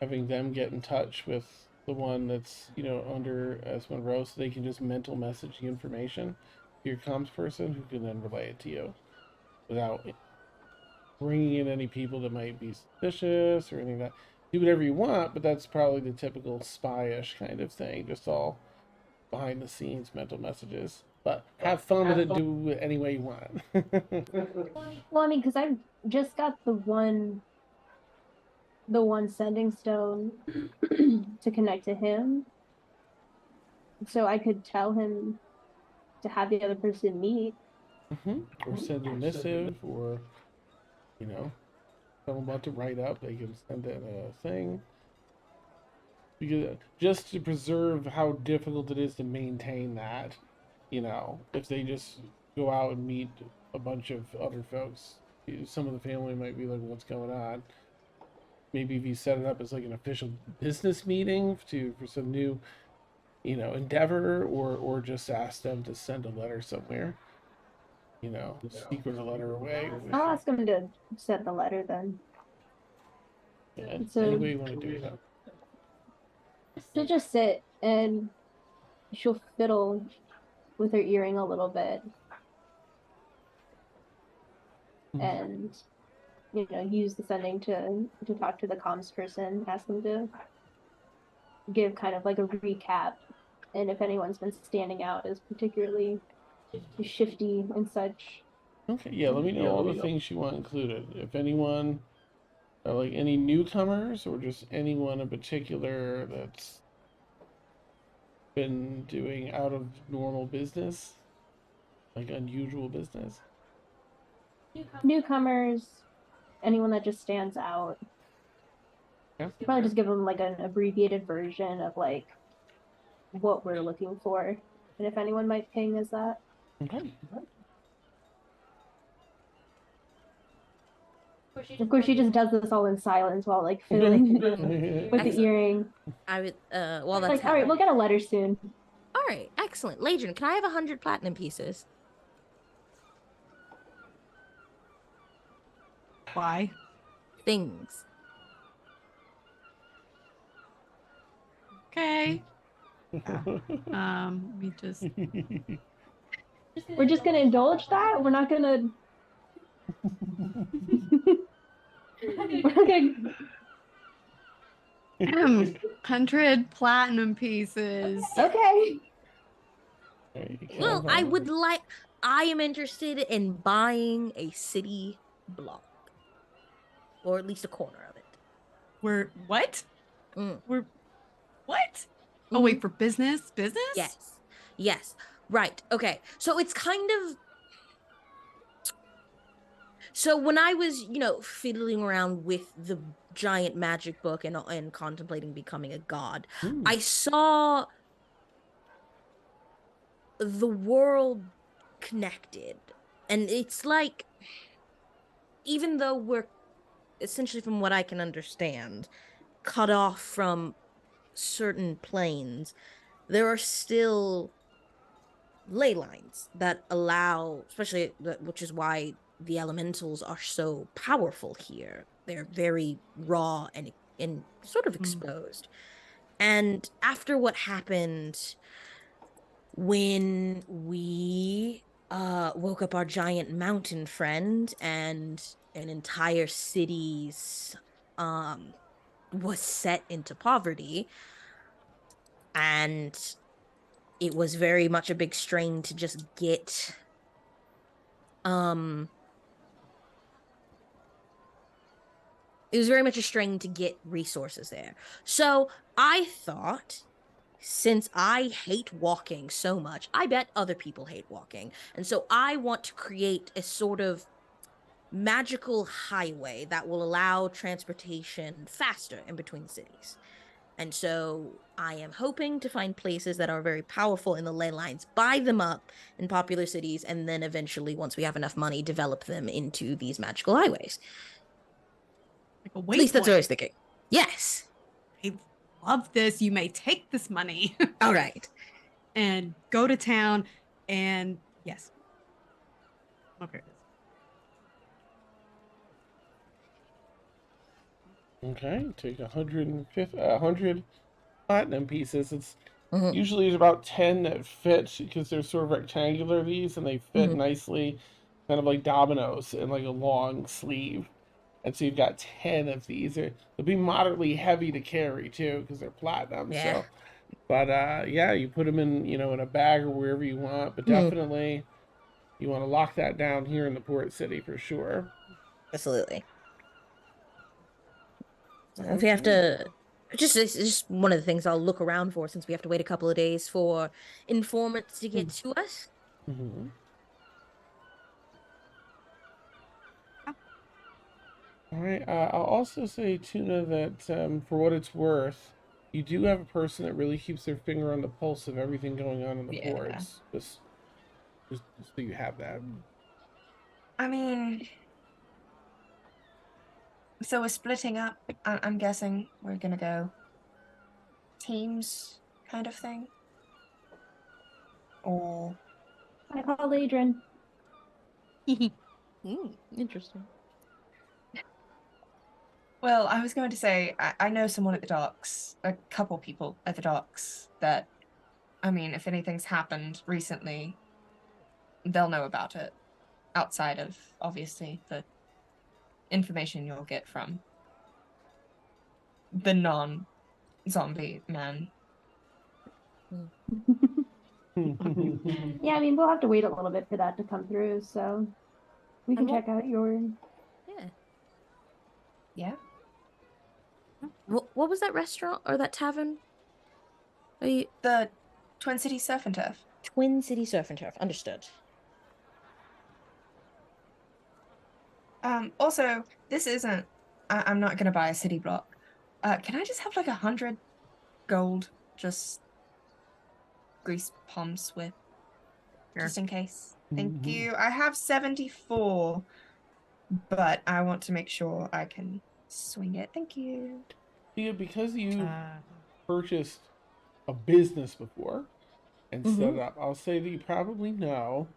having them get in touch with the one that's under as Monroe, so they can just mental message the information to your comms person, who can then relay it to you without bringing in any people that might be suspicious or anything like that. Do whatever you want, but that's probably the typical spy-ish kind of thing, just all behind the scenes mental messages. But have fun with it, do it any way you want. Well, I mean, because I've just got the one sending stone to connect to him. So I could tell him to have the other person meet. Or send a missive, or tell them about to write up, they can send in a thing. Because just to preserve how difficult it is to maintain that, if they just go out and meet a bunch of other folks, some of the family might be like, what's going on? Maybe if you set it up as like an official business meeting for some new, endeavor, or just ask them to send a letter somewhere, secret a letter away. I'll ask him to send the letter then. Yeah, So, any way you want to do that. So just sit and she'll fiddle with her earring a little bit. And use the sending to talk to the comms person, ask them to give kind of like a recap, and if anyone's been standing out as particularly shifty and such. Okay, yeah, let me know all the things you want included. If anyone, like any newcomers, or just anyone in particular that's been doing out of normal business, like unusual business. Newcomers, anyone that just stands out. Yeah. Probably just give them like an abbreviated version of like what we're looking for, and if anyone might ping as that. Okay. Of course, she just does this all in silence while like fiddling with the earring. I would well, that's like, all right, we'll get a letter soon. All right, excellent. Ladron, can I have 100 platinum pieces? Why? Things. Okay. We just We're just gonna indulge that. We're not gonna Okay. 100 platinum pieces. Okay. There you Well, go. I am interested in buying a city block, or at least a corner of it. What? Mm. We're what? Oh Mhm. wait, for business? Business? Yes. Yes. Right. Okay. So it's kind of so when I was, fiddling around with the giant magic book and contemplating becoming a god, Hmm. I saw the world connected. And it's like even though we're essentially from what I can understand, cut off from certain planes, there are still ley lines that allow, especially which is why the elementals are so powerful here. They're very raw and sort of Mm. exposed. And after what happened when we woke up our giant mountain friend and an entire city's um was set into poverty, and it was very much a big strain to just get um it was very much a strain to get resources there. So I thought, since I hate walking so much, I bet other people hate walking. And so I want to create a sort of magical highway that will allow transportation faster in between cities. And so I am hoping to find places that are very powerful in the ley lines, buy them up in popular cities, and then eventually, once we have enough money, develop them into these magical highways. Like a At least that's what I waypoint. was thinking. Yes. I love this. You may take this money All right. and go to town and yes. Okay. Okay, take 150, 100 platinum pieces. It's Mm-hmm. usually about 10 that fit because they're sort of rectangular, these, and they fit Mm-hmm. nicely, kind of like dominoes in like a long sleeve. And so you've got 10 of these. They'll be moderately heavy to carry too because they're platinum. Yeah. So, but yeah, you put them in, in a bag or wherever you want. But Mm-hmm. definitely, you want to lock that down here in the port city for sure. Absolutely. So if we have Okay. to, it's just one of the things I'll look around for, since we have to wait a couple of days for informants to get to us. Mm-hmm. All right. I'll also say, Tuna, that for what it's worth, you do have a person that really keeps their finger on the pulse of everything going on in the Yeah. ports. Just so you have that. I mean, so we're splitting up. I'm guessing we're gonna go teams kind of thing. Or I called Adrian. Interesting. well, I was going to say I know someone at the docks, a couple people at the docks that, I mean, if anything's happened recently, they'll know about it outside of obviously the information you'll get from the non-zombie man. Yeah, I mean, we'll have to wait a little bit for that to come through, so we can And check out your. yeah. Yeah. What was that restaurant or that tavern? Are you The Twin Cities Surf and Turf. Twin City Surf and Turf? Understood. Also, this isn't I'm not gonna buy a city block. Can I just have like 100 gold just grease palms with Sure. just in case? Thank you. I have 74, but I want to make sure I can swing it. Thank you. Yeah, because you Uh, purchased a business before and set Mm-hmm. it up, I'll say that you probably know,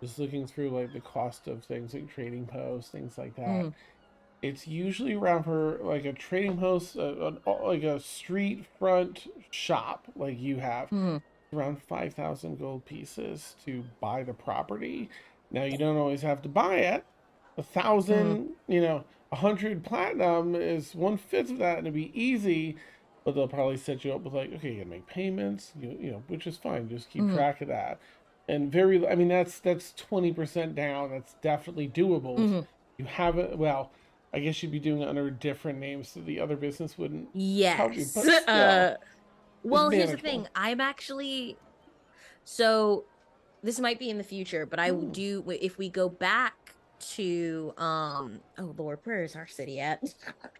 just looking through like the cost of things like trading posts, things like that. Mm-hmm. It's usually around for like a trading post, like a street front shop, like you have, Mm-hmm. around 5,000 gold pieces to buy the property. Now you don't always have to buy it, 1,000, 100 platinum is 1/5 of that, and it'd be easy. But they'll probably set you up with like, okay, you gotta make payments, which is fine. Just keep track of that. And I mean, that's 20% down. That's definitely doable. If you haven't, well, I guess you'd be doing it under different names, so the other business wouldn't help you. Yes. But still, it's Well, here's the manageable. thing. I'm actually so this might be in the future, but I Ooh. do if we go back to oh Lord, where is our city at?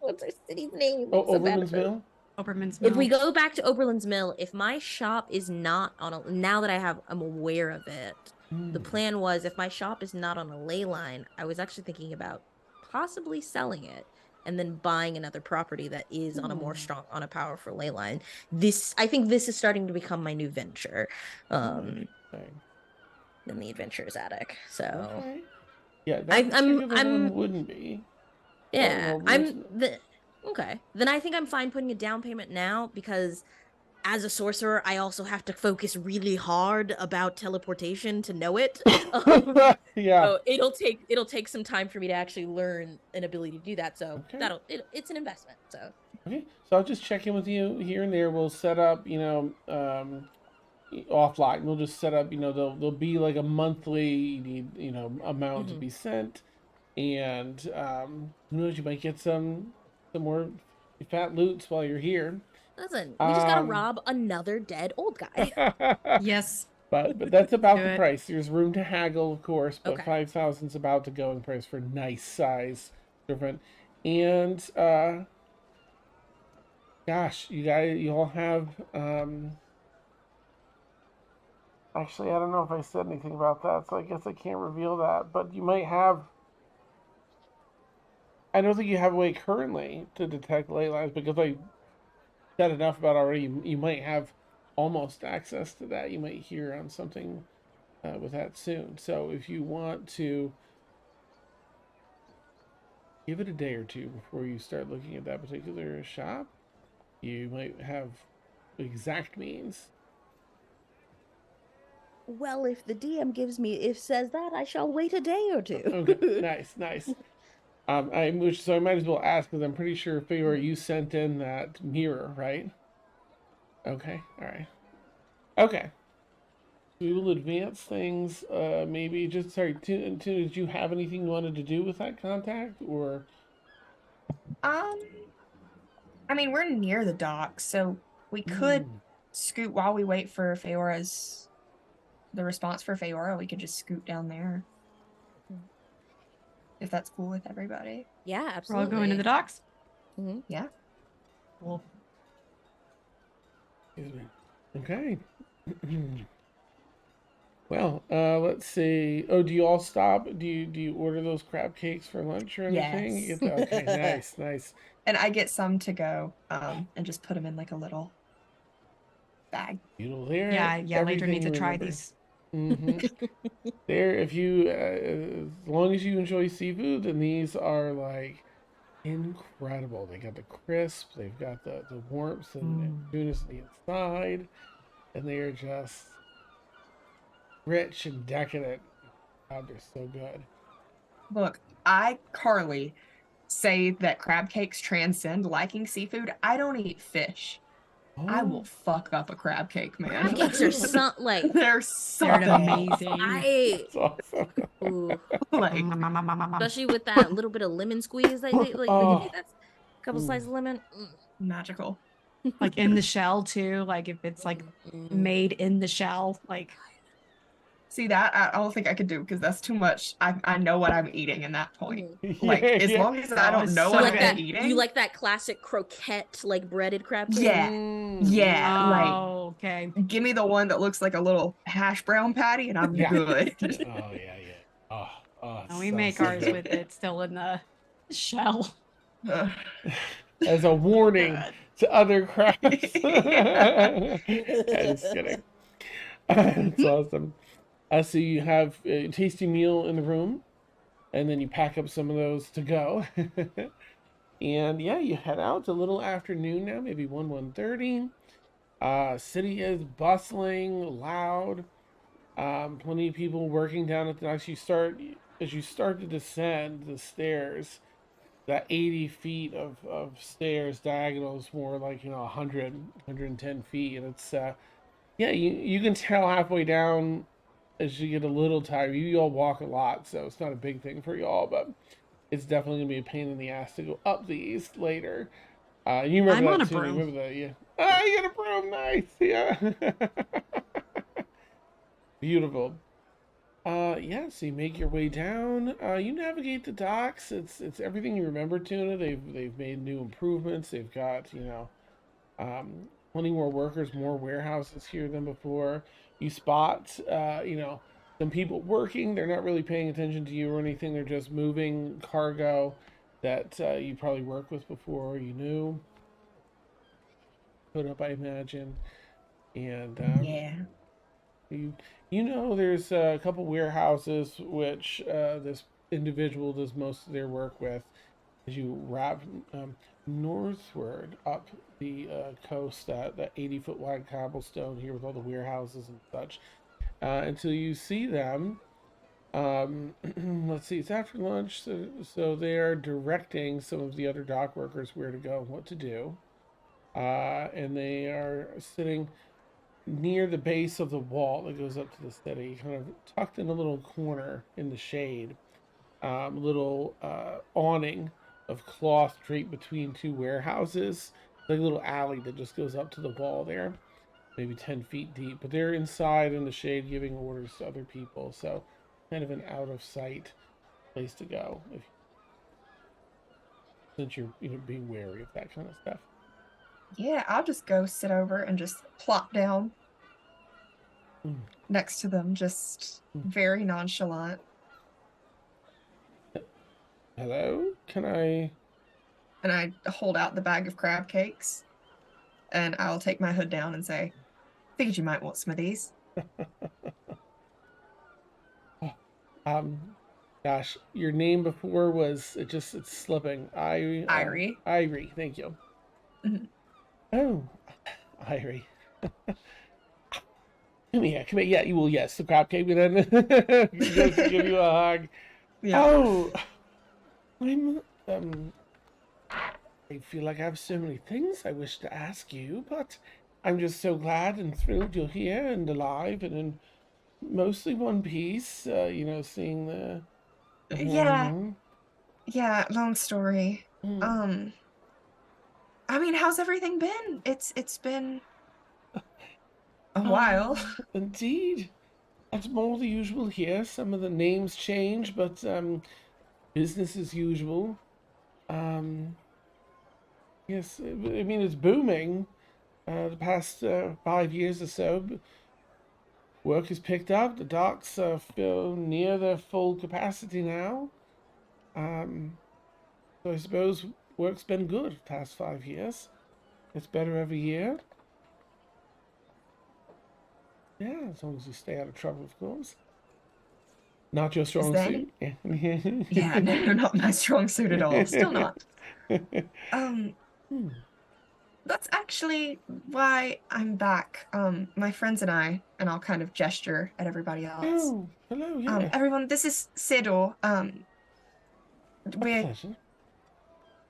What's our city's name? Oh, I'm so bad at Overman's this. Mill. Oberman's If we Mill. go back to Oberlin's Mill, if my shop is not on a now that I'm aware of it, the plan was if my shop is not on a ley line, I was actually thinking about possibly selling it and then buying another property that is on a more strong on a powerful ley line. I think this is starting to become my new venture. Okay. Than the Adventurer's Attic. So Okay. Yeah, that particular one wouldn't be. yeah, Overman's Mill. Okay. Then I think I'm fine putting a down payment now because as a sorcerer, I also have to focus really hard about teleportation to know it. Yeah. So it'll take some time for me to actually learn an ability to do that. So Okay. It's an investment. So Okay. So I'll just check in with you here and there. We'll set up, offline. We'll just set up, there'll be like a monthly, amount to be sent, and who knows, you might get some more fat loots while you're here. listen, we just gotta rob another dead old guy. Yes. But that's about Do the it. price. There's room to haggle, of course, but Okay. 5,000's about the going price for nice size servant. And gosh, you all have actually, I don't know if I said anything about that, so I guess I can't reveal that. But you might have. I don't think you have a way currently to detect ley lines because I said enough about already. You might have almost access to that. You might hear on something with that soon. So if you want to give it a day or two before you start looking at that particular shop, you might have exact means. Well, if the DM says that, I shall wait a day or two. Okay, nice. So I might as well ask because I'm pretty sure, Figure, you sent in that mirror, right? Okay, all right. Okay. We will advance things. Maybe just sorry. Did you have anything you wanted to do with that contact, or? I mean, we're near the dock, so we could scoot while we wait for the response for Feora. We could just scoot down there. If that's cool with everybody. Yeah, We're all absolutely. going to the docks. Yeah. Cool. Okay. Well, let's see. Oh, do you all stop? Do you order those crab cakes for lunch or anything? Yes. You get the, okay, nice. And I get some to go, and just put them in like a little bag. There. Yeah. Later need to try these. There, if you, as long as you enjoy seafood, then these are like incredible. They got the crisp, they've got the warmth and goodness on the inside, and they are just rich and decadent. God, they're so good. Look, Carly, say that crab cakes transcend liking seafood. I don't eat fish. I will fuck up a crab cake, man. Crab cakes are like they're amazing. That's awesome. Ooh. Like, especially with that little bit of lemon squeeze that they give you. That's a couple slices of lemon. magical. Like in the shell too. Like if it's like made in the shell, like. See that? I don't think I could do because that's too much. I know what I'm eating in that point. Like as long as I don't know what I'm eating. You like that classic croquette, like breaded crab cake? Yeah. Like, okay. Give me the one that looks like a little hash brown patty, and I'm good. Oh yeah. We make ours with it still in the shell. As a warning to other crabs. Just kidding. That's awesome. So you have a tasty meal in the room, and then you pack up some of those to go. And yeah, you head out. It's a little afternoon now, maybe 1:30. City is bustling, loud. Plenty of people working down at the docks. You start as you start to descend the stairs, that 80 feet of stairs diagonal is more like, 100, 110 feet. And it's, yeah, you can tell halfway down as you get a little tired. You all walk a lot, so it's not a big thing for y'all, but it's definitely gonna be a pain in the ass to go up these later. You remember I'm on that a too. You broom. remember that, yeah. Ah, you got a broom, nice, yeah. Beautiful. Yeah, so you make your way down. You navigate the docks. It's everything you remember, Tuna. They've made new improvements. They've got, plenty more workers, more warehouses here than before. You spot, some people working. They're not really paying attention to you or anything. They're just moving cargo that you probably worked with before. You knew. Put up, I imagine. And Yeah. you you know there's a couple warehouses which this individual does most of their work with. As you wrap northward up the coast, that 80-foot wide cobblestone here with all the warehouses and such, until you see them. Let's see, it's after lunch, so they are directing some of the other dock workers where to go and what to do. And they are sitting near the base of the wall that goes up to the city, kind of tucked in a little corner in the shade. Little awning of cloth draped between two warehouses, like a little alley that just goes up to the wall there, maybe 10 feet deep. But they're inside in the shade giving orders to other people, so kind of an out of sight place to go if since you're being wary of that kind of stuff. Yeah, I'll just go sit over and just plop down Mm. next to them, just very nonchalant. Hello? Can I? And I hold out the bag of crab cakes and I'll take my hood down and say, figured you might want some of these. um, Gosh, your name before was it's slipping. Irie. Irie, thank you. Mhm. Oh, Irie. Come here, come here. Yeah, you will. Yes, the crab cake. Then goes to give you a hug. Yeah. Oh, I'm I feel like I have so many things I wish to ask you, but I'm just so glad and thrilled you're here and alive and in mostly one piece. Seeing the. Yeah. Mhm. Yeah, long story. Mm. Um, I mean, how's everything been? It's been a while. Indeed. It's more the usual here. Some of the names change, but business as usual. Um, yes, I mean it's booming. The past 5 years or so, work has picked up. The docks feel near their full capacity now. Um, so I suppose work's been good the past 5 years. It's better every year. Yeah, as long as you stay out of trouble, of course. Not your Is strong there any? suit. Yeah, no, not my strong suit at all. Still not. Um, Hmm. that's actually why I'm back. My friends and I'll kind of gesture at everybody else. Oh, hello, yeah. Everyone, this is Sidor. A We pleasure.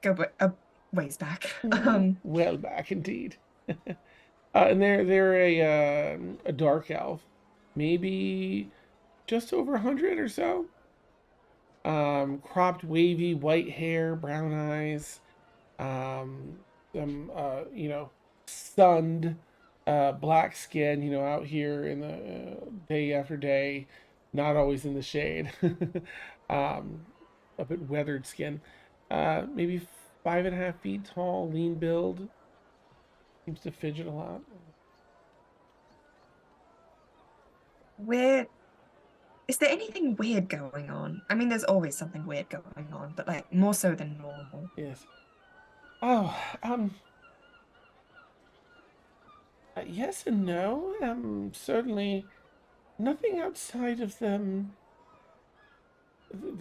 go a ways back. Well back indeed. And they're a dark elf, maybe just over 100 or so. Cropped, wavy, white hair, brown eyes. Some sunned, black skin. Out here in the day after day, not always in the shade. um, a bit weathered skin. Maybe 5.5 feet tall, lean build. Seems to fidget a lot. Where is there anything weird going on? I mean, there's always something weird going on, but like more so than normal. Yes. Oh, yes and no. Certainly nothing outside of the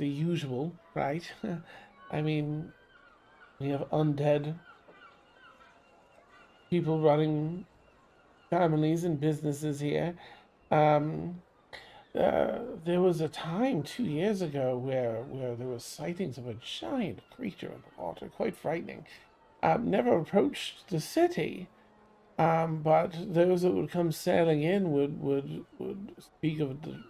usual, right? I mean, we have undead people running families and businesses here. Um, there was a time 2 years ago where there was sightings of a giant creature in the water, quite frightening. Never approached the city, but those that would come sailing in would speak of the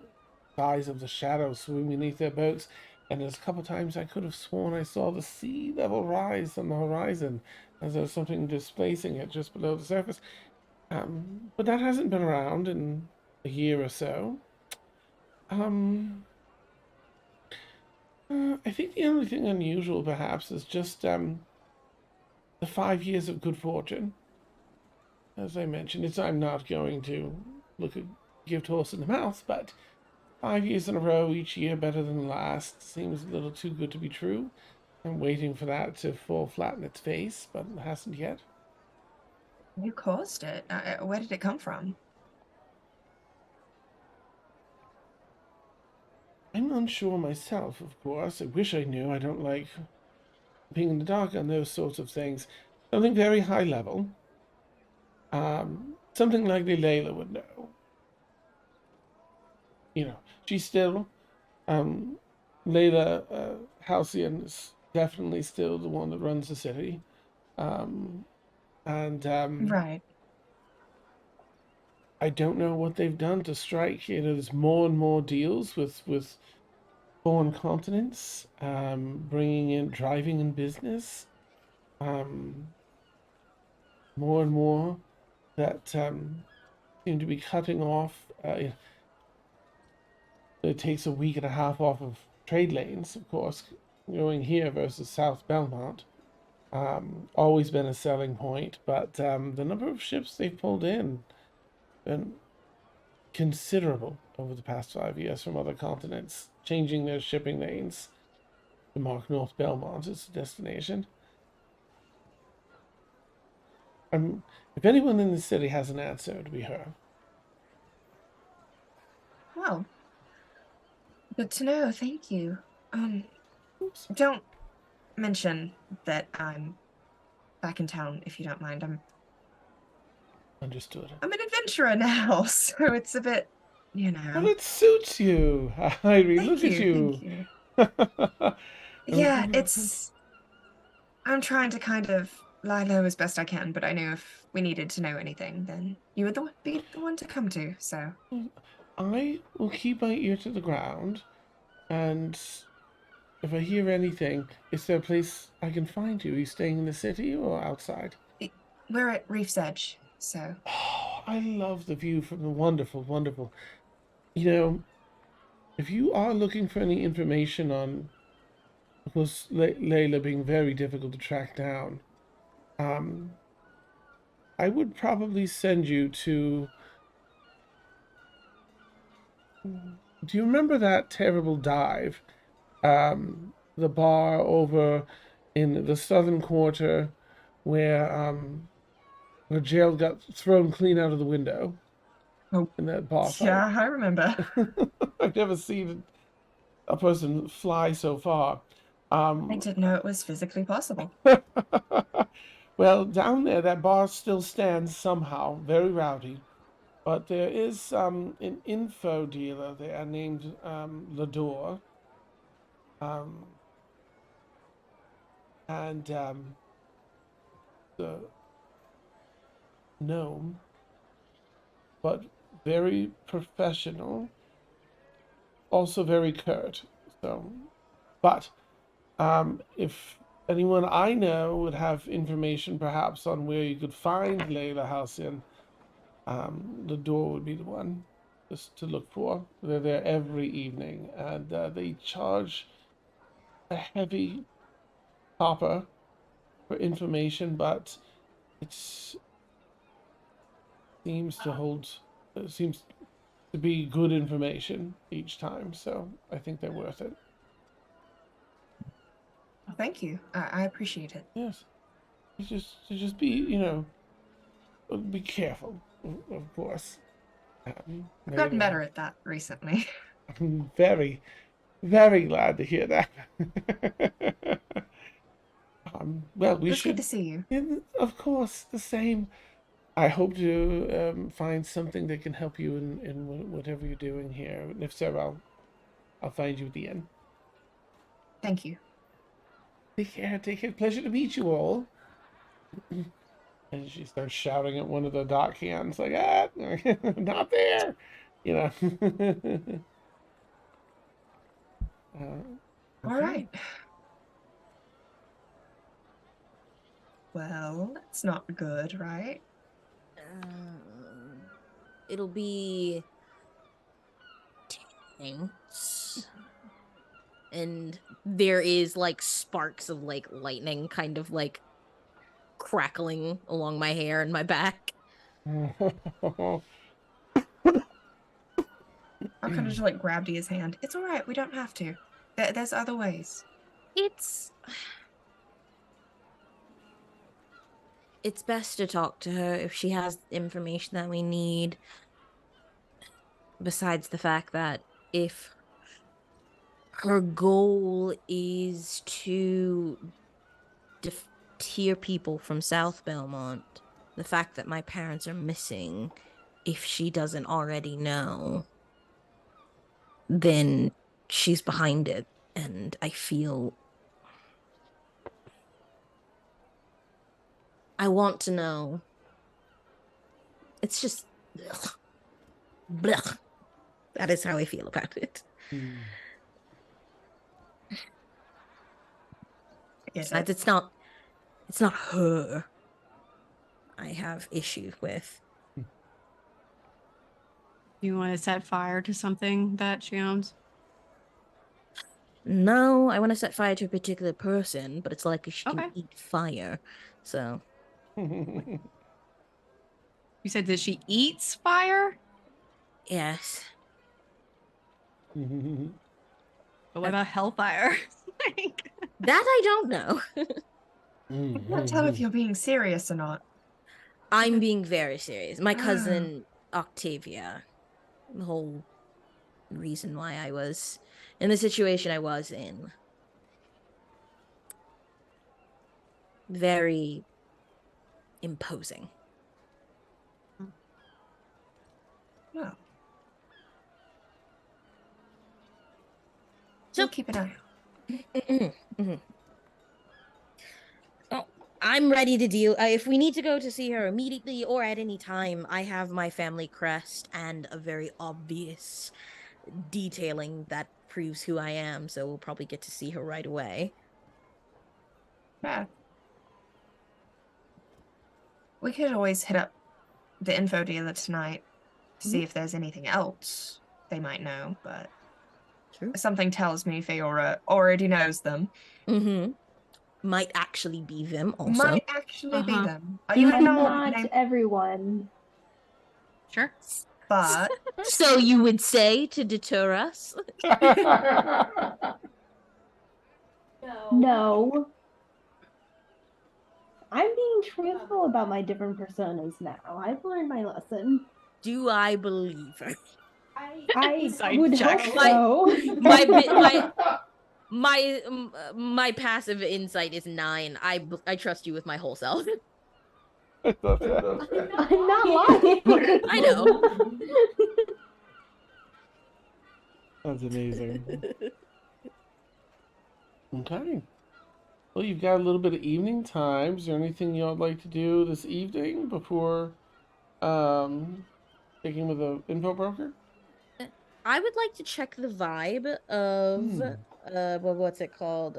size of the shadows swimming beneath their boats. And there's a couple times I could have sworn I saw the sea level rise on the horizon as there was something displacing it just below the surface. But that hasn't been around in a year or so. Um, I think the only thing unusual, perhaps, is just the 5 years of good fortune. As I mentioned, I'm not going to look a gift horse in the mouth, but 5 years in a row, each year better than the last, seems a little too good to be true. I'm waiting for that to fall flat in its face, but it hasn't yet. You caused it. Where did it come from? I'm unsure myself, of course. I wish I knew. I don't like being in the dark on those sorts of things. Something very high level. Something like the Layla would know. You know, she's still, um, Layla Halcyon is definitely still the one that runs the city. Um, and Right. I don't know what they've done to strike. There's more and more deals with foreign continents, bringing in driving in business, more and more that seem to be cutting off. It takes a week and a half off of trade lanes, of course, going here versus South Belmont. Always been a selling point, but the number of ships they've pulled in been considerable over the past 5 years from other continents, changing their shipping lanes to mark North Belmont as a destination. If anyone in the city has an answer, it would be her. Well, good to know. Thank you. Oops. Don't mention that I'm back in town if you don't mind. Understood. I'm an adventurer now, so it's a bit, Well, it suits you, Irie. Look at Thank you. you. Yeah, I'm trying to kind of lie low as best I can, but I knew if we needed to know anything, then you would be the one to come to, so. I will keep my ear to the ground, and if I hear anything, is there a place I can find you? Are you staying in the city or outside? We're at Reef's Edge, so. Oh, I love the view from the wonderful, wonderful. You know, if you are looking for any information on, of course, Layla being very difficult to track down, um, I would probably send you to. Do you remember that terrible dive? The bar over in the southern quarter where Gerald got thrown clean out of the window Oh, in that bar fight. yeah, I remember. I've never seen a person fly so far. I Um, didn't know it was physically possible. well, down there, that bar still stands somehow, very rowdy. But there is an info dealer there named Lador. Um, and the gnome, but very professional, also very curt. So, but if anyone I know would have information perhaps on where you could find Layla Halcyon, the door would be the one just to look for. They're there every evening, and they charge a heavy copper for information, but it seems to be good information each time. So I think they're worth it. Well, thank you. I appreciate it. Yes, to just be be careful, of course. I've gotten Later. better at that recently. I'm very, very glad to hear that. Well, we It was good should. to see you. Of course, the same. I hope to find something that can help you in whatever you're doing here. And if so, I'll find you at the end. Thank you. Take care. Take care. Pleasure to meet you all. And she starts shouting at one of the dock hands, like, ah, not there. You know. All Okay. right. Well, that's not good, right? It'll be tense. And there is like sparks of like lightning kind of like crackling along my hair and my back. I'll kind of just like grab Dia's hand. It's all right. We don't have to. There's other ways. It's best to talk to her if she has information that we need. Besides the fact that if her goal is to deter people from South Belmont, the fact that my parents are missing, if she doesn't already know, then she's behind it. And I feel I want to know. It's just ugh. Blech. That is how I feel about it. Besides, it's not her I have issue with. You want to set fire to something that she owns? No, I want to set fire to a particular person, but it's likely she Okay. can eat fire. So You said that she eats fire? yes. But what about hellfire? Like, That I don't know. I can't tell if you're being serious or not. I'm being very serious. My cousin Octavia, the whole reason why I was in the situation I was in. Very imposing. No. So We'll keep an eye out. Oh, I'm ready to deal. If we need to go to see her immediately or at any time, I have my family crest and a very obvious detailing that proves who I am, so we'll probably get to see her right away. Yeah. We could always hit up the info dealer tonight to see if there's anything else they might know, but True. something tells me Feora already knows them. Might actually be them also. Might actually be them. You don't know not everyone. sure. But So you would say to deter us? No. I'm being truthful about my different personas now. I've learned my lesson. Do I believe her? I Side would check. hope so. My passive insight is 9. I trust you with my whole self. I'm not lying. I know. That's amazing. Okay. Well, you've got a little bit of evening time. Is there anything y'all would like to do this evening before taking with the info broker? I would like to check the vibe of what's it called?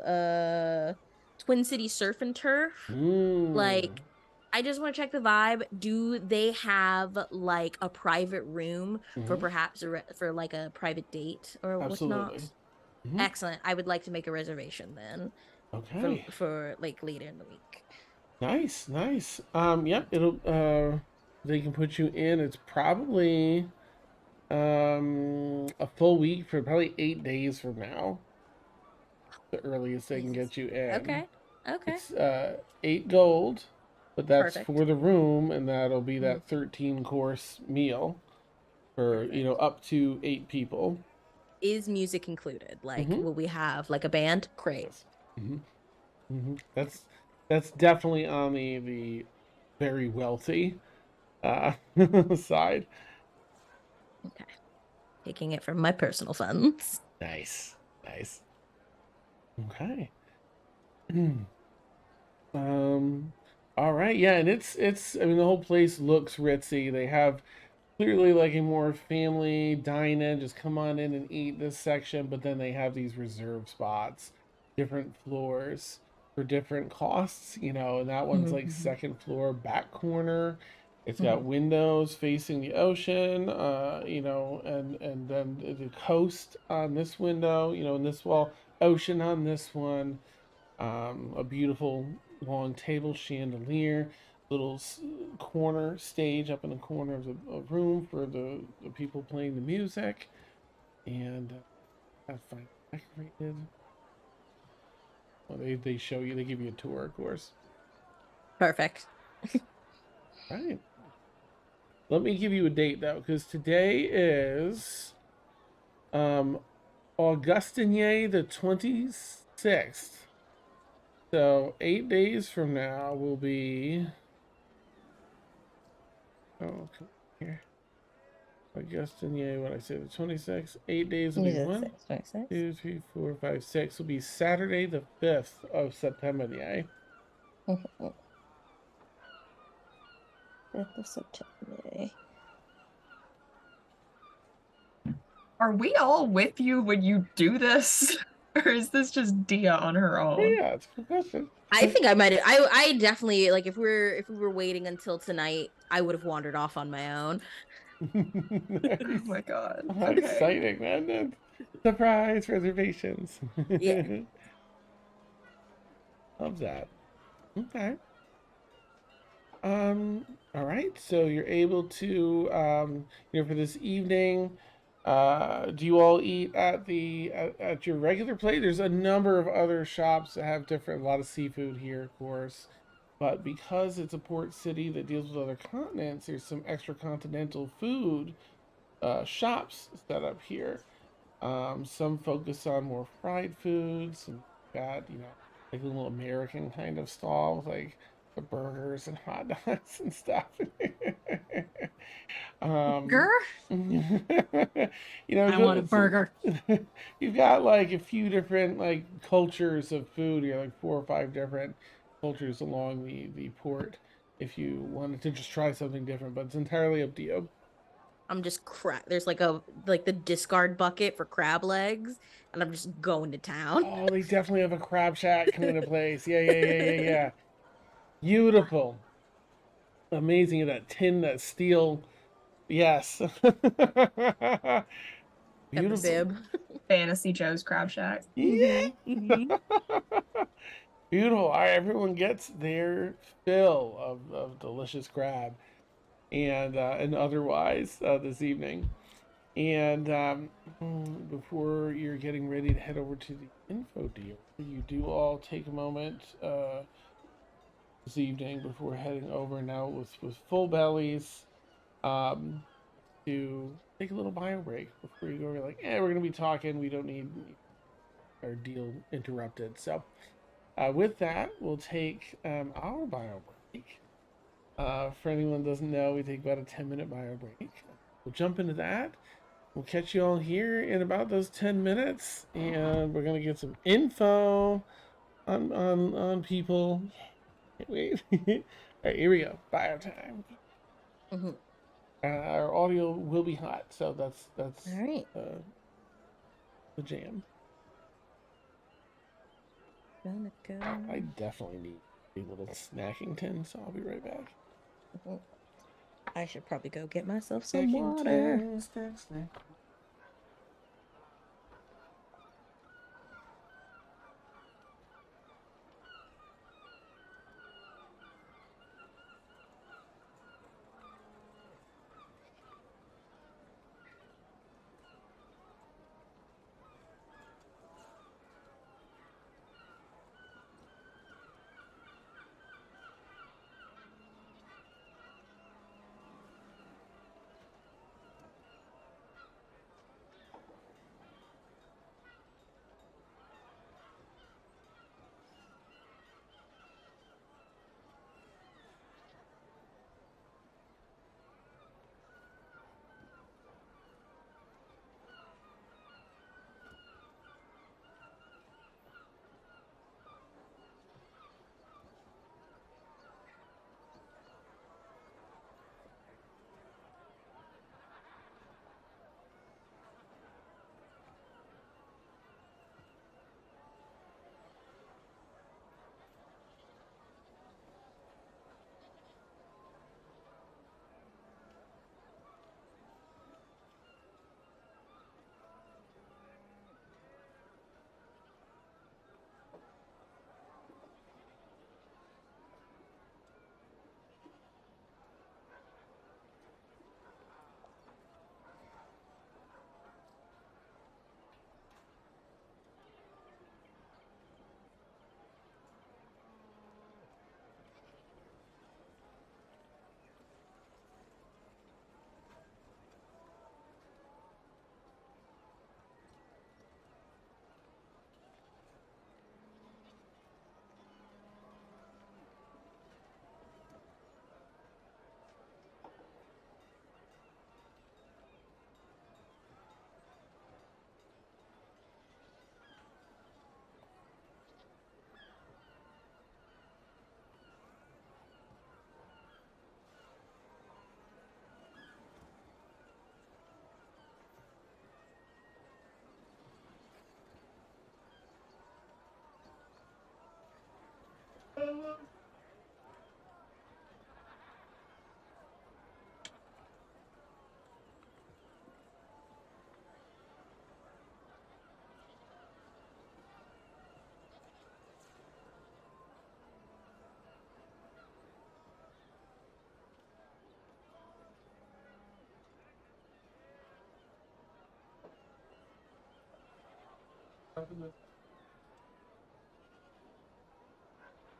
Twin City Surf and Turf. Like, I just want to check the vibe. Do they have like a private room for perhaps for like a private date or whatnot? Excellent. I would like to make a reservation then. Okay. For like later in the week. Nice. Yep, it'll they can put you in. It's probably a full week for probably 8 days from now. The earliest they can get you in. Okay. It's 8 gold, but that's Perfect. for the room, and that'll be that 13-course meal for up to 8 people. Is music included? Like, will we have like a band? Great. That's definitely on the very wealthy uh, side. Okay. Taking it from my personal funds. Nice, nice. Okay. All right, yeah, and it's. I mean, the whole place looks ritzy. They have clearly like a more family dine-in, just come on in and eat this section, but then they have these reserved spots, different floors for different costs, and that one's like Mm-hmm. second floor back corner. It's got Mm-hmm. windows facing the ocean, and then the coast on this window, and this wall, ocean on this one. A beautiful long table chandelier, little corner stage up in the corner of the room for the people playing the music, and have fine decorated. Well, they show you, they give you a tour, of course. Perfect. Right. Let me give you a date though, because today is um Augustinier the 26th. So 8 days from now will be. Oh, come here. Augustinier, what I say, the 26th. 8 days will You be did one, 626. 2, 3, 4, 5, 6. Will be Saturday the 5th of September. Yeah. 5th of September. Are we all with you when you do this? Or is this just Dia on her own? Yeah, it's a good question. I think I might. I definitely like if we were waiting until tonight, I would have wandered off on my own. Oh Nice. my god. How Okay. exciting, man. Surprise reservations. Yeah. Love that. Okay. all right. So you're able to, for this evening, do you all eat at your regular plate? There's a number of other shops that have a lot of seafood here, of course. But because it's a port city that deals with other continents, there's some extra continental food shops set up here. Some focus on more fried foods and got, like a little American kind of stall with like the burgers and hot dogs and stuff. Burger? um, I want a it's a, burger. you've got like a few different like cultures of food. Like 4 or 5 different cultures along the port. If you wanted to just try something different, but it's entirely up to you. I'm just There's like the discard bucket for crab legs, and I'm just going to town. Oh, they definitely have a crab shack kind of place. Yeah, yeah, yeah, yeah, yeah. Beautiful. Amazing. That tin, that steel. Yes. Got the Beautiful. bib. Fantasy Joe's Crab Shack. Yeah. Mm-hmm. Mm-hmm. Beautiful. All right, everyone gets their fill of delicious crab and otherwise this evening. And before you're getting ready to head over to the info deal, you do all take a moment this evening before heading over now with full bellies um, to take a little bio break before you go. You're like, we're gonna be talking. We don't need our deal interrupted. So with that, we'll take our bio break. For anyone who doesn't know, we take about a 10-minute bio break. We'll jump into that. We'll catch you all here in about those 10 minutes, and we're gonna get some info on people. Can't wait. All right, here we go. Bio time. Hmm. Our audio will be hot, so All right. the jam. Gonna go. I definitely need a little snacking tin, so I'll be right back. Mhm. I should probably go get myself some Snacking water. tin, snack.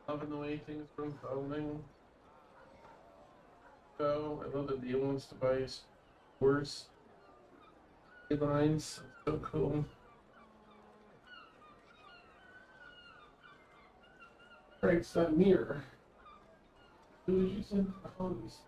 Loving the way things are unfolding. So I love that Neil wants to buy stores. Lines, so cool. Breaks that mirror. Who did you send the phones?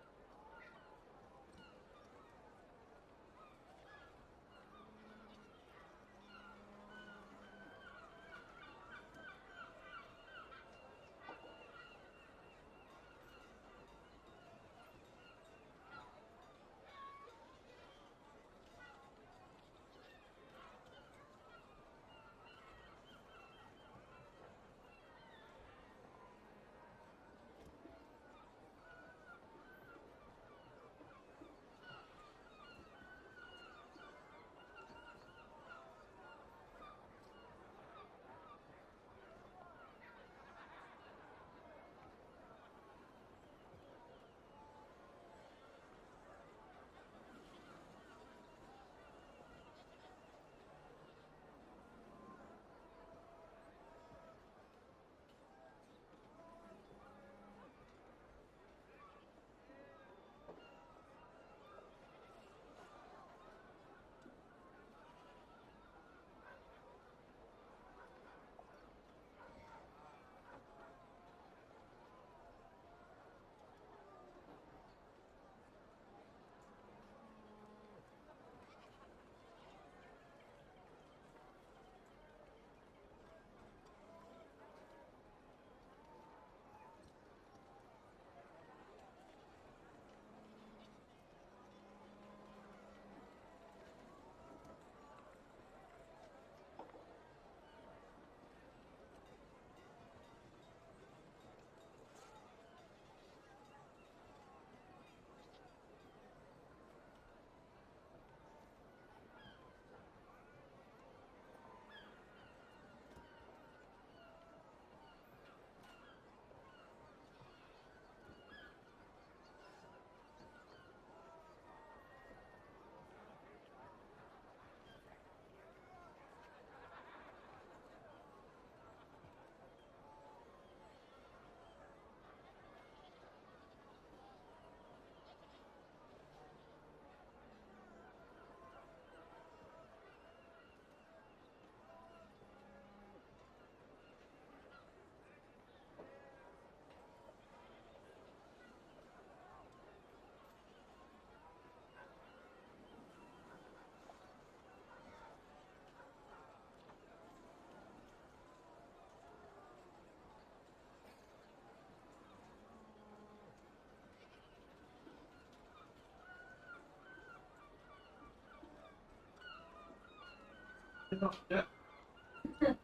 Yeah.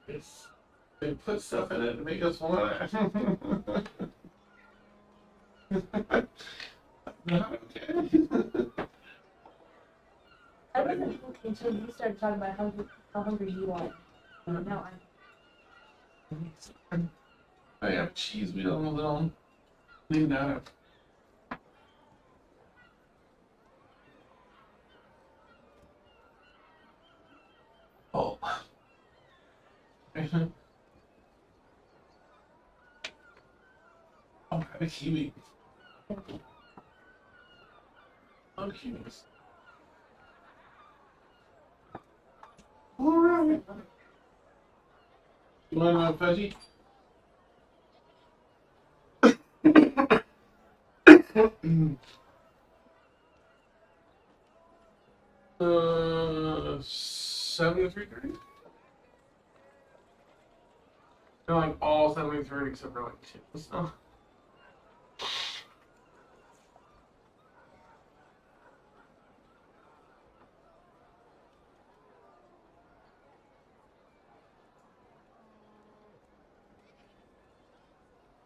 It's, they put stuff in it to make us want it. Not okay. I wasn't until you started talking about how hungry you are. Now I'm. I have cheese wheel on a little cleaned out. Oh. Oh, a kiwi. Oh, kiwis. Alright. You want a veggie? uh, 7 to 3:30? They're like all 7 to 3 except for like 2. So.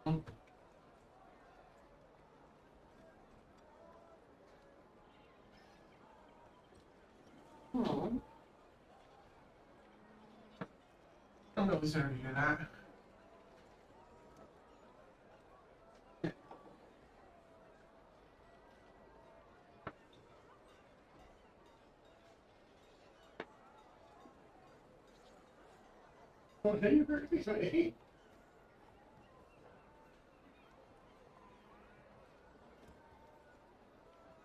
Oh. I don't know if it's already do that. What are you hurting me?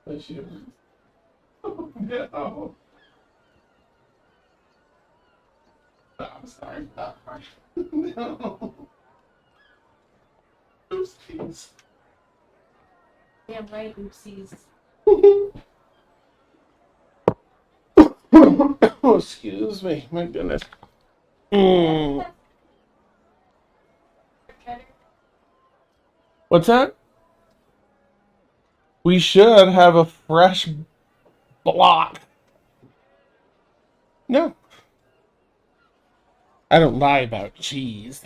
Bless you. Oh, no. Oh, I'm sorry. No. Oopsies. Damn right, oopsies. Oh, excuse me. My goodness. Mm. What's that? We should have a fresh block. No. I don't lie about cheese.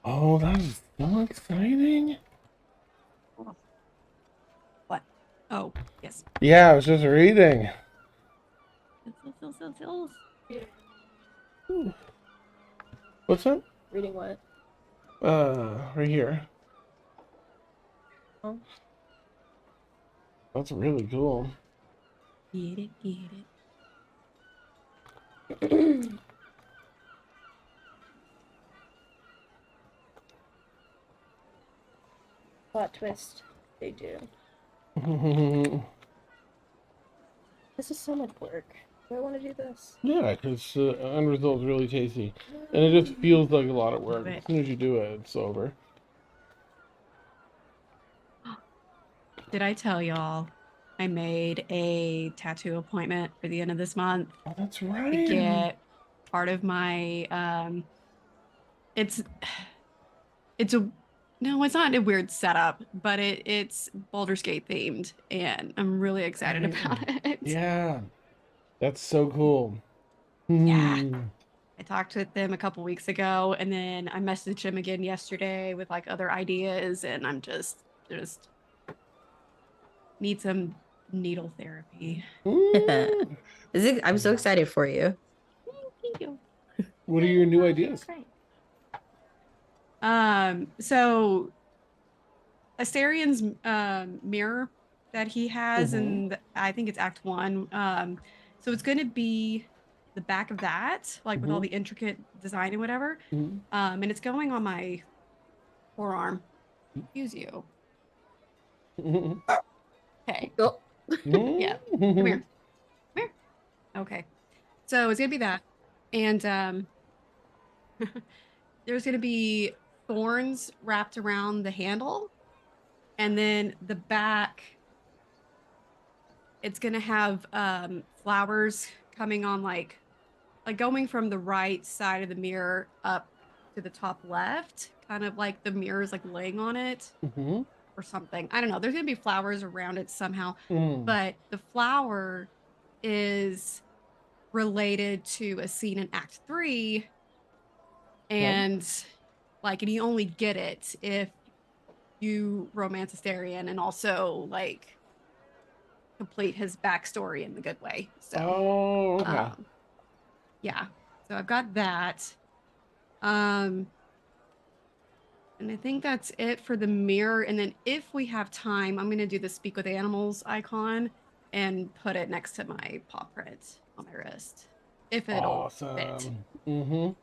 Oh, that is so exciting. What? Oh, yes. Yeah, I was just reading. What's that? Reading what? Right here. Oh. That's really cool. Get it, get it. Plot twist. They do. This is so much work. Do I want to do this? Yeah, because end result is really tasty. And it just feels like a lot of work. As soon as you do it, it's over. Did I tell y'all I made a tattoo appointment for the end of this month Oh, that's to right. get part of my it's a no, it's not a weird setup, but it's Baldur's Gate themed, and I'm really excited about it. Yeah. That's so cool. Yeah. Hmm. I talked with them a couple weeks ago, and then I messaged him again yesterday with like other ideas, and I'm just need some needle therapy. Mm. I'm so excited for you. Thank you. What are your new ideas? Great. So Asterian's mirror that he has, and I think it's Act 1. So it's going to be the back of that, like with all the intricate design and whatever. And it's going on my forearm. Excuse you. Okay. Oh. Yeah. Come here. Come here. Okay. So it's gonna be that, and there's gonna be thorns wrapped around the handle, and then the back. It's gonna have flowers coming on like going from the right side of the mirror up to the top left, kind of like the mirror is like laying on it or something. I don't know. There's gonna be flowers around it somehow, but the flower is related to a scene in Act 3, and and you only get it if you romance Asterion and also like complete his backstory in the good way. So, Okay. Yeah. So I've got that. And I think that's it for the mirror. And then if we have time, I'm gonna do the Speak with Animals icon and put it next to my paw print on my wrist, if it'll fit. Awesome.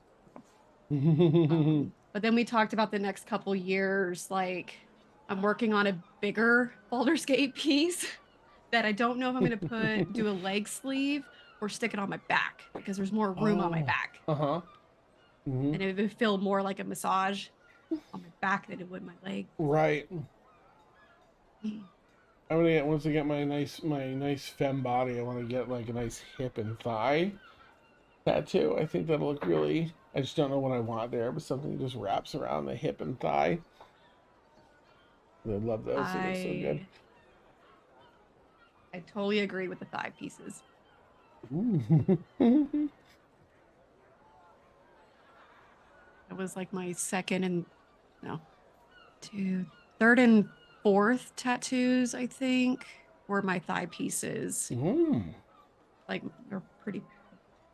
But then we talked about the next couple years. Like, I'm working on a bigger Baldur's Gate piece that I don't know if I'm gonna do a leg sleeve or stick it on my back because there's more room on my back. And it would feel more like a massage on my back than it would my leg. Right. I'm gonna get once I get my nice femme body. I want to get like a nice hip and thigh tattoo. I think that'll look really. I just don't know what I want there, but something that just wraps around the hip and thigh. I love those. They look so good. I totally agree with the thigh pieces. It was like my third and fourth tattoos, I think, were my thigh pieces. Like, they're pretty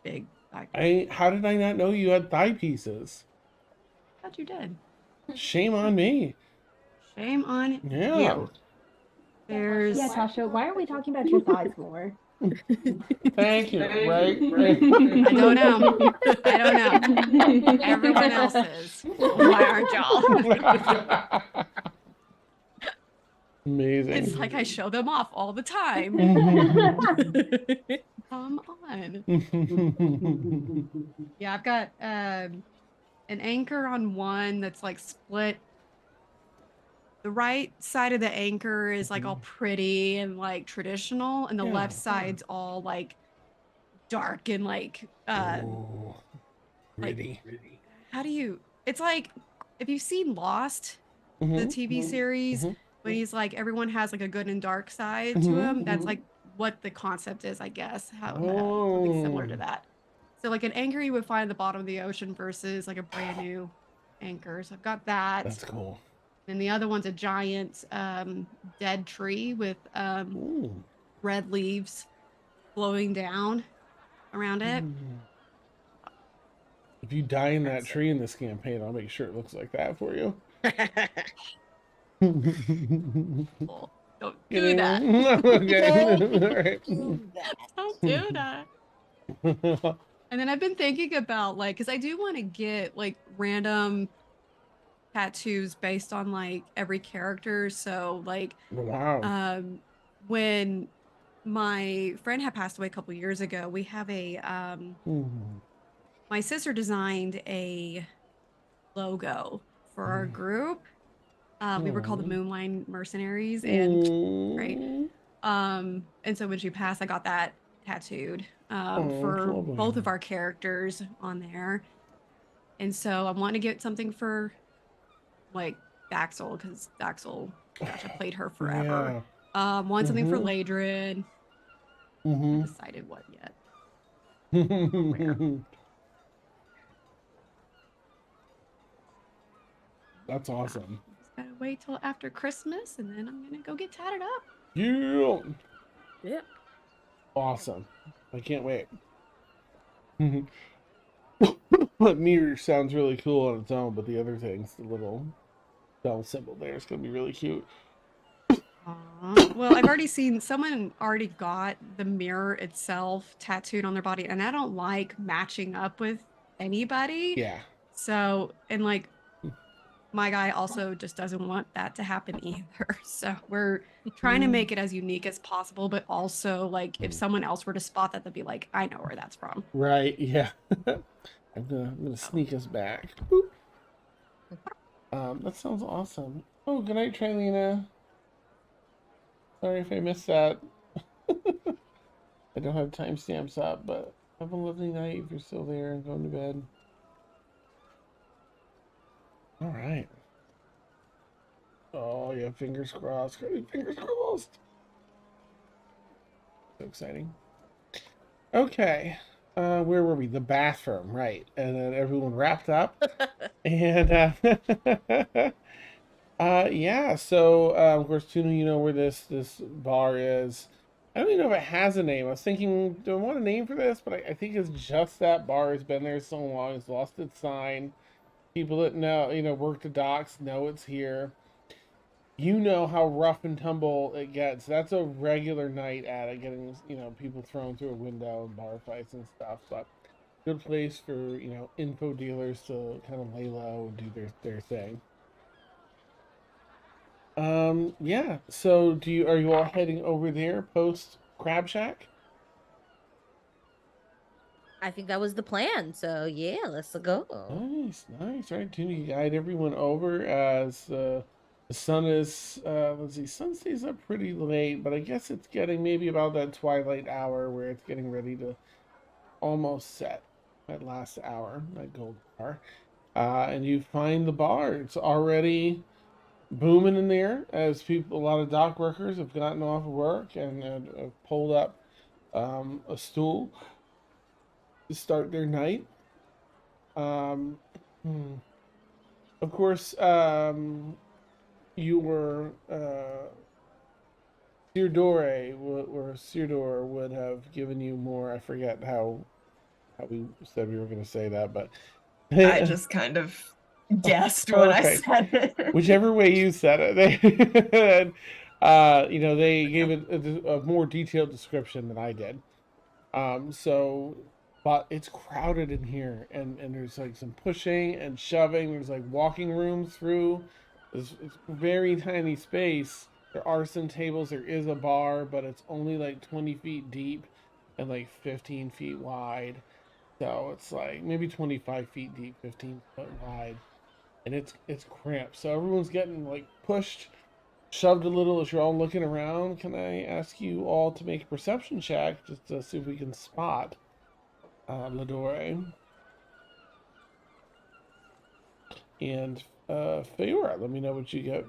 big thigh pieces. How did I not know you had thigh pieces? I thought you did. Shame on me. Shame on Yeah. you. There's Yeah, Tasha, why aren't we talking about your thighs more? Thank you. Right. I don't know. I don't know. Everyone else is. Why aren't y'all? Amazing. It's like I show them off all the time. Come on. Yeah, I've got an anchor on one that's like split. The right side of the anchor is like all pretty and like traditional, and the Yeah. left side's all like dark and like Ooh, like pretty. how do you? It's like if you've seen Lost, the Mhm, TV series, mhm. when he's like everyone has like a good and dark side to Mhm, him. That's mhm. like what the concept is, I guess. How something similar to Oh. that. So like an anchor you would find at the bottom of the ocean versus like a brand new anchor. So I've got that. That's cool. And the other one's a giant dead tree with Ooh. red leaves blowing down around it. If you die in that tree in this campaign, I'll make sure it looks like that for you. Oh, don't do that. Okay. Don't do that. And then I've been thinking about like, because I do want to get like random tattoos based on like every character. So like, Wow. when my friend had passed away a couple years ago, we have a Mhm. my sister designed a logo for our group. We were called the Moonline Mercenaries, and right. Mm. And so when she passed, I got that tattooed Oh, for both of lovely. our characters on there. And so I want to get something for like Daxel, because Daxel, gosh, I played her forever. Yeah. Want something for Mhm. Ladrin. Haven't decided what yet. Where. That's awesome. Just gotta wait till after Christmas, and then I'm gonna go get tatted up. Yeah. Yeah. Awesome. I can't wait. But mirror sounds really cool on its own, but the other things, the little bell symbol there, is gonna be really cute. Well, I've already seen someone already got the mirror itself tattooed on their body, and I don't like matching up with anybody. Yeah. So, and like my guy also just doesn't want that to happen either. So we're trying to make it as unique as possible, but also like if someone else were to spot that, they'd be like, I know where that's from. Right. Yeah. I'm gonna sneak us back. Boop. That sounds awesome. Oh, good night, Trilina. Sorry if I missed that. I don't have timestamps up, but have a lovely night if you're still there and going to bed. All right. Oh yeah, fingers crossed. Fingers crossed. So exciting. Okay. Where were we? The bathroom, right? And then everyone wrapped up, and yeah. So of course, Tuna, you know where this bar is. I don't even know if it has a name. I was thinking, do I want a name for this? But I think it's just that bar. It's been there so long. It's lost its sign. People that know, work the docks know it's here. You know how rough and tumble it gets. That's a regular night at it, getting, people thrown through a window and bar fights and stuff. But good place for, info dealers to kind of lay low and do their thing. Yeah. So are you all heading over there post Crab Shack? I think that was the plan. So yeah, let's go. Nice. All right, Tuna, you guide everyone over as the sun is, let's see, sun stays up pretty late, but I guess it's getting maybe about that twilight hour where it's getting ready to almost set, that last hour, that gold hour. And you find the bar. It's already booming in there as a lot of dock workers have gotten off of work and have pulled up a stool to start their night. Um, hmm. Of course, your Sirdor would have given you more. I forget how we said we were going to say that, but I just kind of guessed when I Perfect. said it. Whichever way you said it. They gave it a more detailed description than I did. So, but it's crowded in here, and there's like some pushing and shoving. There's like walking rooms through. It's a very tiny space. There are some tables. There is a bar, but it's only like 20 feet deep and like 15 feet wide. So it's like maybe 25 feet deep, 15 foot wide, and it's cramped. So everyone's getting like pushed, shoved a little as you're all looking around. Can I ask you all to make a perception check just to see if we can spot Ladore and Feora? Let me know what you get.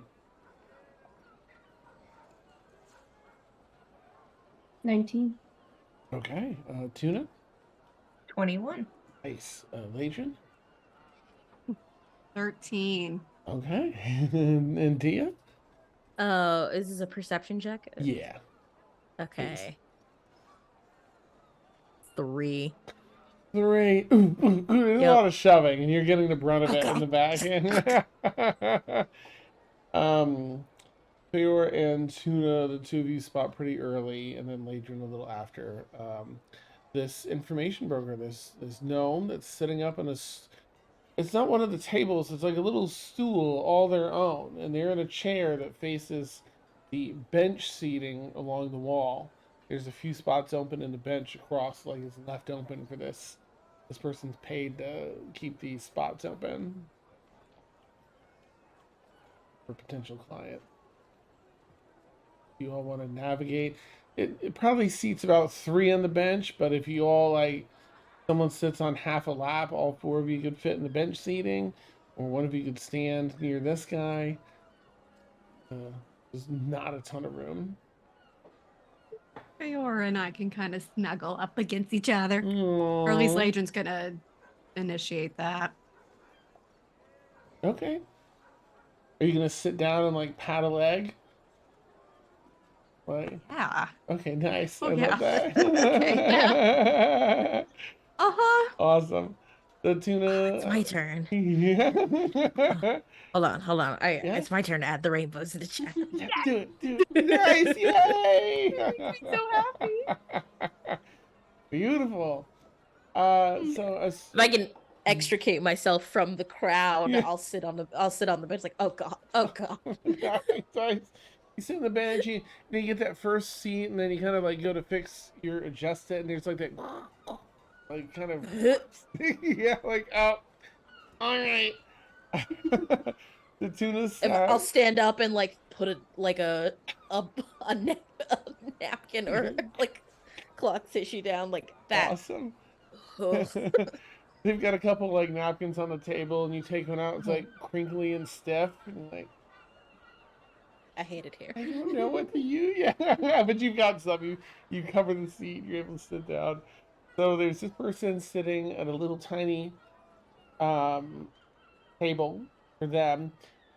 19. Okay, Tuna, 21. nice. Ladrin, 13. okay, and Dia, Oh, is this a perception check? yeah. Okay. 3. 3. Ooh, there's a Yep. lot of shoving, and you're getting the brunt of Oh, it in the back. Feor and Tuna, the two of you spot pretty early, and then Ladrin a little after. This information broker, this gnome that's sitting up in it's not one of the tables, it's like a little stool all their own, and they're in a chair that faces the bench seating along the wall. There's a few spots open in the bench across, like it's left open for this person's paid to keep these spots open for potential client. You all want to navigate. It probably seats about 3 on the bench, but if you all like someone sits on half a lap, all 4 of you could fit in the bench seating, or one of you could stand near this guy. There's not a ton of room. Feora and I can kind of snuggle up against each other. Or at least Aww. Ladrin's gonna initiate that. Okay. Are you gonna sit down and like pat a leg? Like, Yeah. okay, nice. Oh, I yeah. love that. Okay, yeah. Uh-huh. Awesome. The tuna. It's my turn. Yeah. Hold on. Yeah. It's my turn to add the rainbows in the chat. Yeah, do it. Nice, yay! Makes me so happy. Beautiful. So If I can extricate myself from the crowd, Yeah. I'll sit on the bench like, oh god. nice. You sit on the bench, you get that first seat, and then you kind of like go to adjust it, and there's like that, like kind of, yeah, like all right. The tuna's. I'll stand up and like put a napkin or like cloth tissue down like that. Awesome. Ugh. They've got a couple like napkins on the table, and you take one out. It's like crinkly and stiff, and like I hate it here. I don't know what to use. Yeah, but you've got some. You cover the seat. You're able to sit down. So there's this person sitting at a little tiny table for them.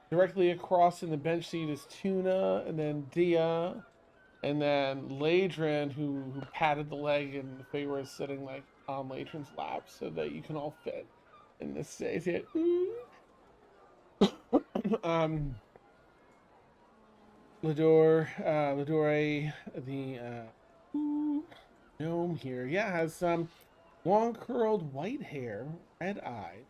Directly across in the bench seat is Tuna, and then Dia, and then Ladrin, who patted the leg, and Feyre is sitting like on Ladrin's lap, so that you can all fit in this space. Yeah. Ladore, the gnome here, yeah, has some long curled white hair, red eyes,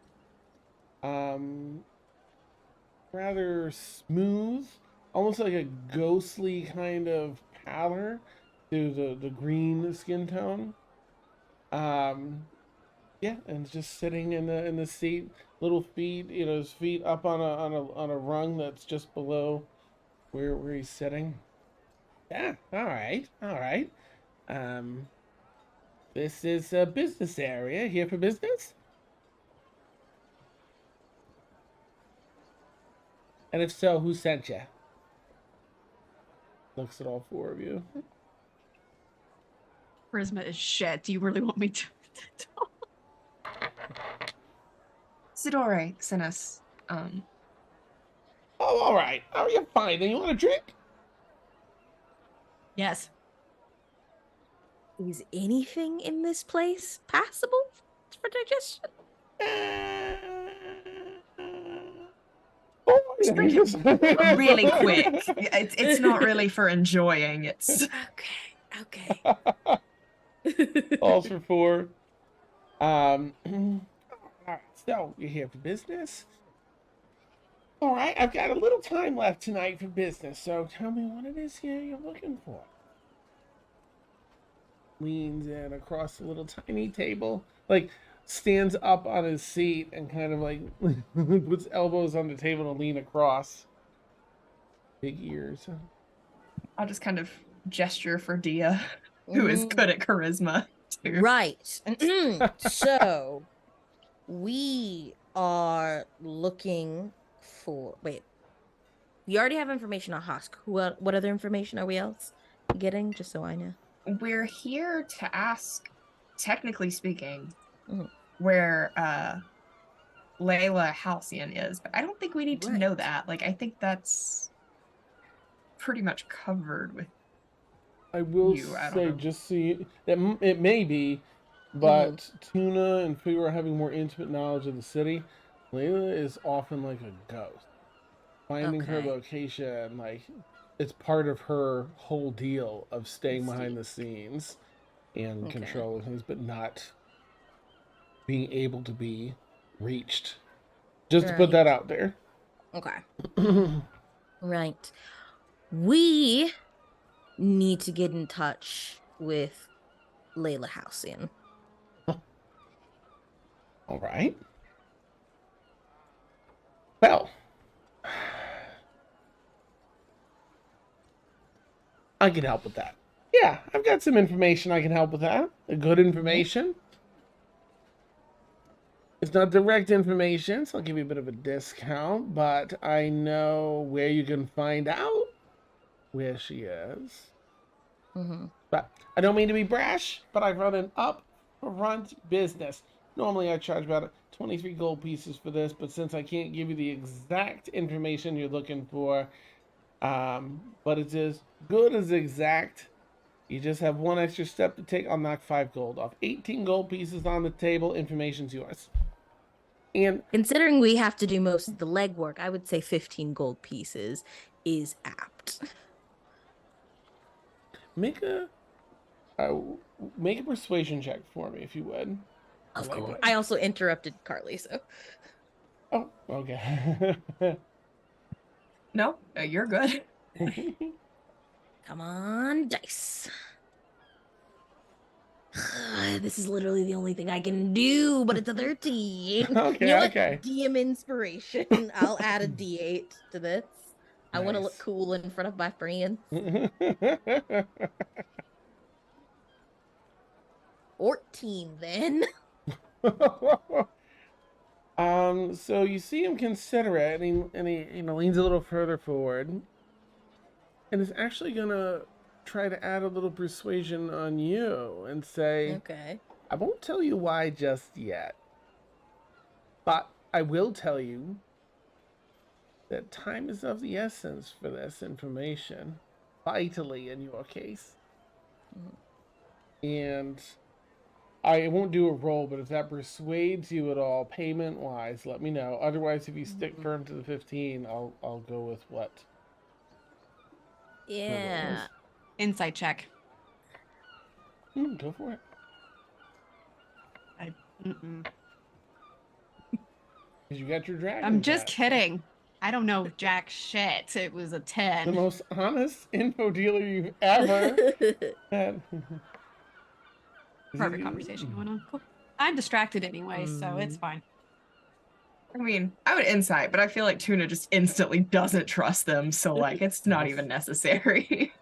rather smooth, almost like a ghostly kind of pallor to the green skin tone. Yeah, and just sitting in the seat, little feet, his feet up on a rung that's just below where he's sitting. Yeah, all right. This is a business area. Here for business? And if so, who sent you? Looks at all 4 of you. Charisma is shit. Do you really want me to? Sidore sent us. Oh, all right. Oh, you're fine. Then you want a drink? Yes. Is anything in this place passable for digestion? Yeah, drink just- it really quick. It's not really for enjoying. It's Okay. Calls for four. All right, so you're here for business. All right, I've got a little time left tonight for business, so tell me what it is here you're looking for. Leans in across the little tiny table, like stands up on his seat and kind of like puts elbows on the table to lean across. Big ears. I'll just kind of gesture for Dia, who is good at charisma too. Right. So we are looking for. Wait. We already have information on Husk. What other information are we else getting? Just so I know. We're here to ask, technically speaking, Mhm. where Layla Halcyon is, but I don't think we need to know Right. that. Like, I think that's pretty much covered with. I will I don't say, know. just so you, it may be, but Tuna and Figure are having more intimate knowledge of the city. Layla is often like a ghost. Finding her Okay. location, like, it's part of her whole deal of staying behind the scenes and Okay. controlling things, but not being able to be reached. Just to put Right. that out there. Okay. Right. We need to get in touch with Layla Halcyon. All right. Well, I can help with that. Yeah, I've got some information I can help with that. Good information. It's not direct information, so I'll give you a bit of a discount, but I know where you can find out where she is. But I don't mean to be brash, but I run an upfront business. Normally I charge about 23 gold pieces for this, but since I can't give you the exact information you're looking for, but it's as good as exact. You just have one extra step to take. I'll knock 5 gold off. 18 gold pieces on the table. Information's yours. And Considering we have to do most of the legwork, I would say 15 gold pieces is apt. make a uh, make a persuasion check for me, if you would. Of like course. that. I also interrupted Carly, so. Oh, okay. No, you're good. Come on, dice. This is literally the only thing I can do, but it's a 13. Okay, You know what? okay. DM inspiration. I'll add a D8 to this. I want to look Nice. cool in front of my friends. 14 then. So you see him consider it, and he leans a little further forward, and is actually gonna try to add a little persuasion on you and say, Okay. I won't tell you why just yet, but I will tell you that time is of the essence for this information, vitally in your case. And I won't do a roll, but if that persuades you at all, payment-wise, let me know. Otherwise, if you stick firm to the 15, I'll go with what. Yeah. Insight check. Go for it. Mm-mm. Because you got your dragon. I'm just cat. kidding. I don't know jack shit. It was a 10. The most honest info dealer you've ever had. Perfect conversation going on. Cool. I'm distracted anyway, so it's fine. I mean, I would insight, but I feel like Tuna just instantly doesn't trust them, so like it's not even necessary.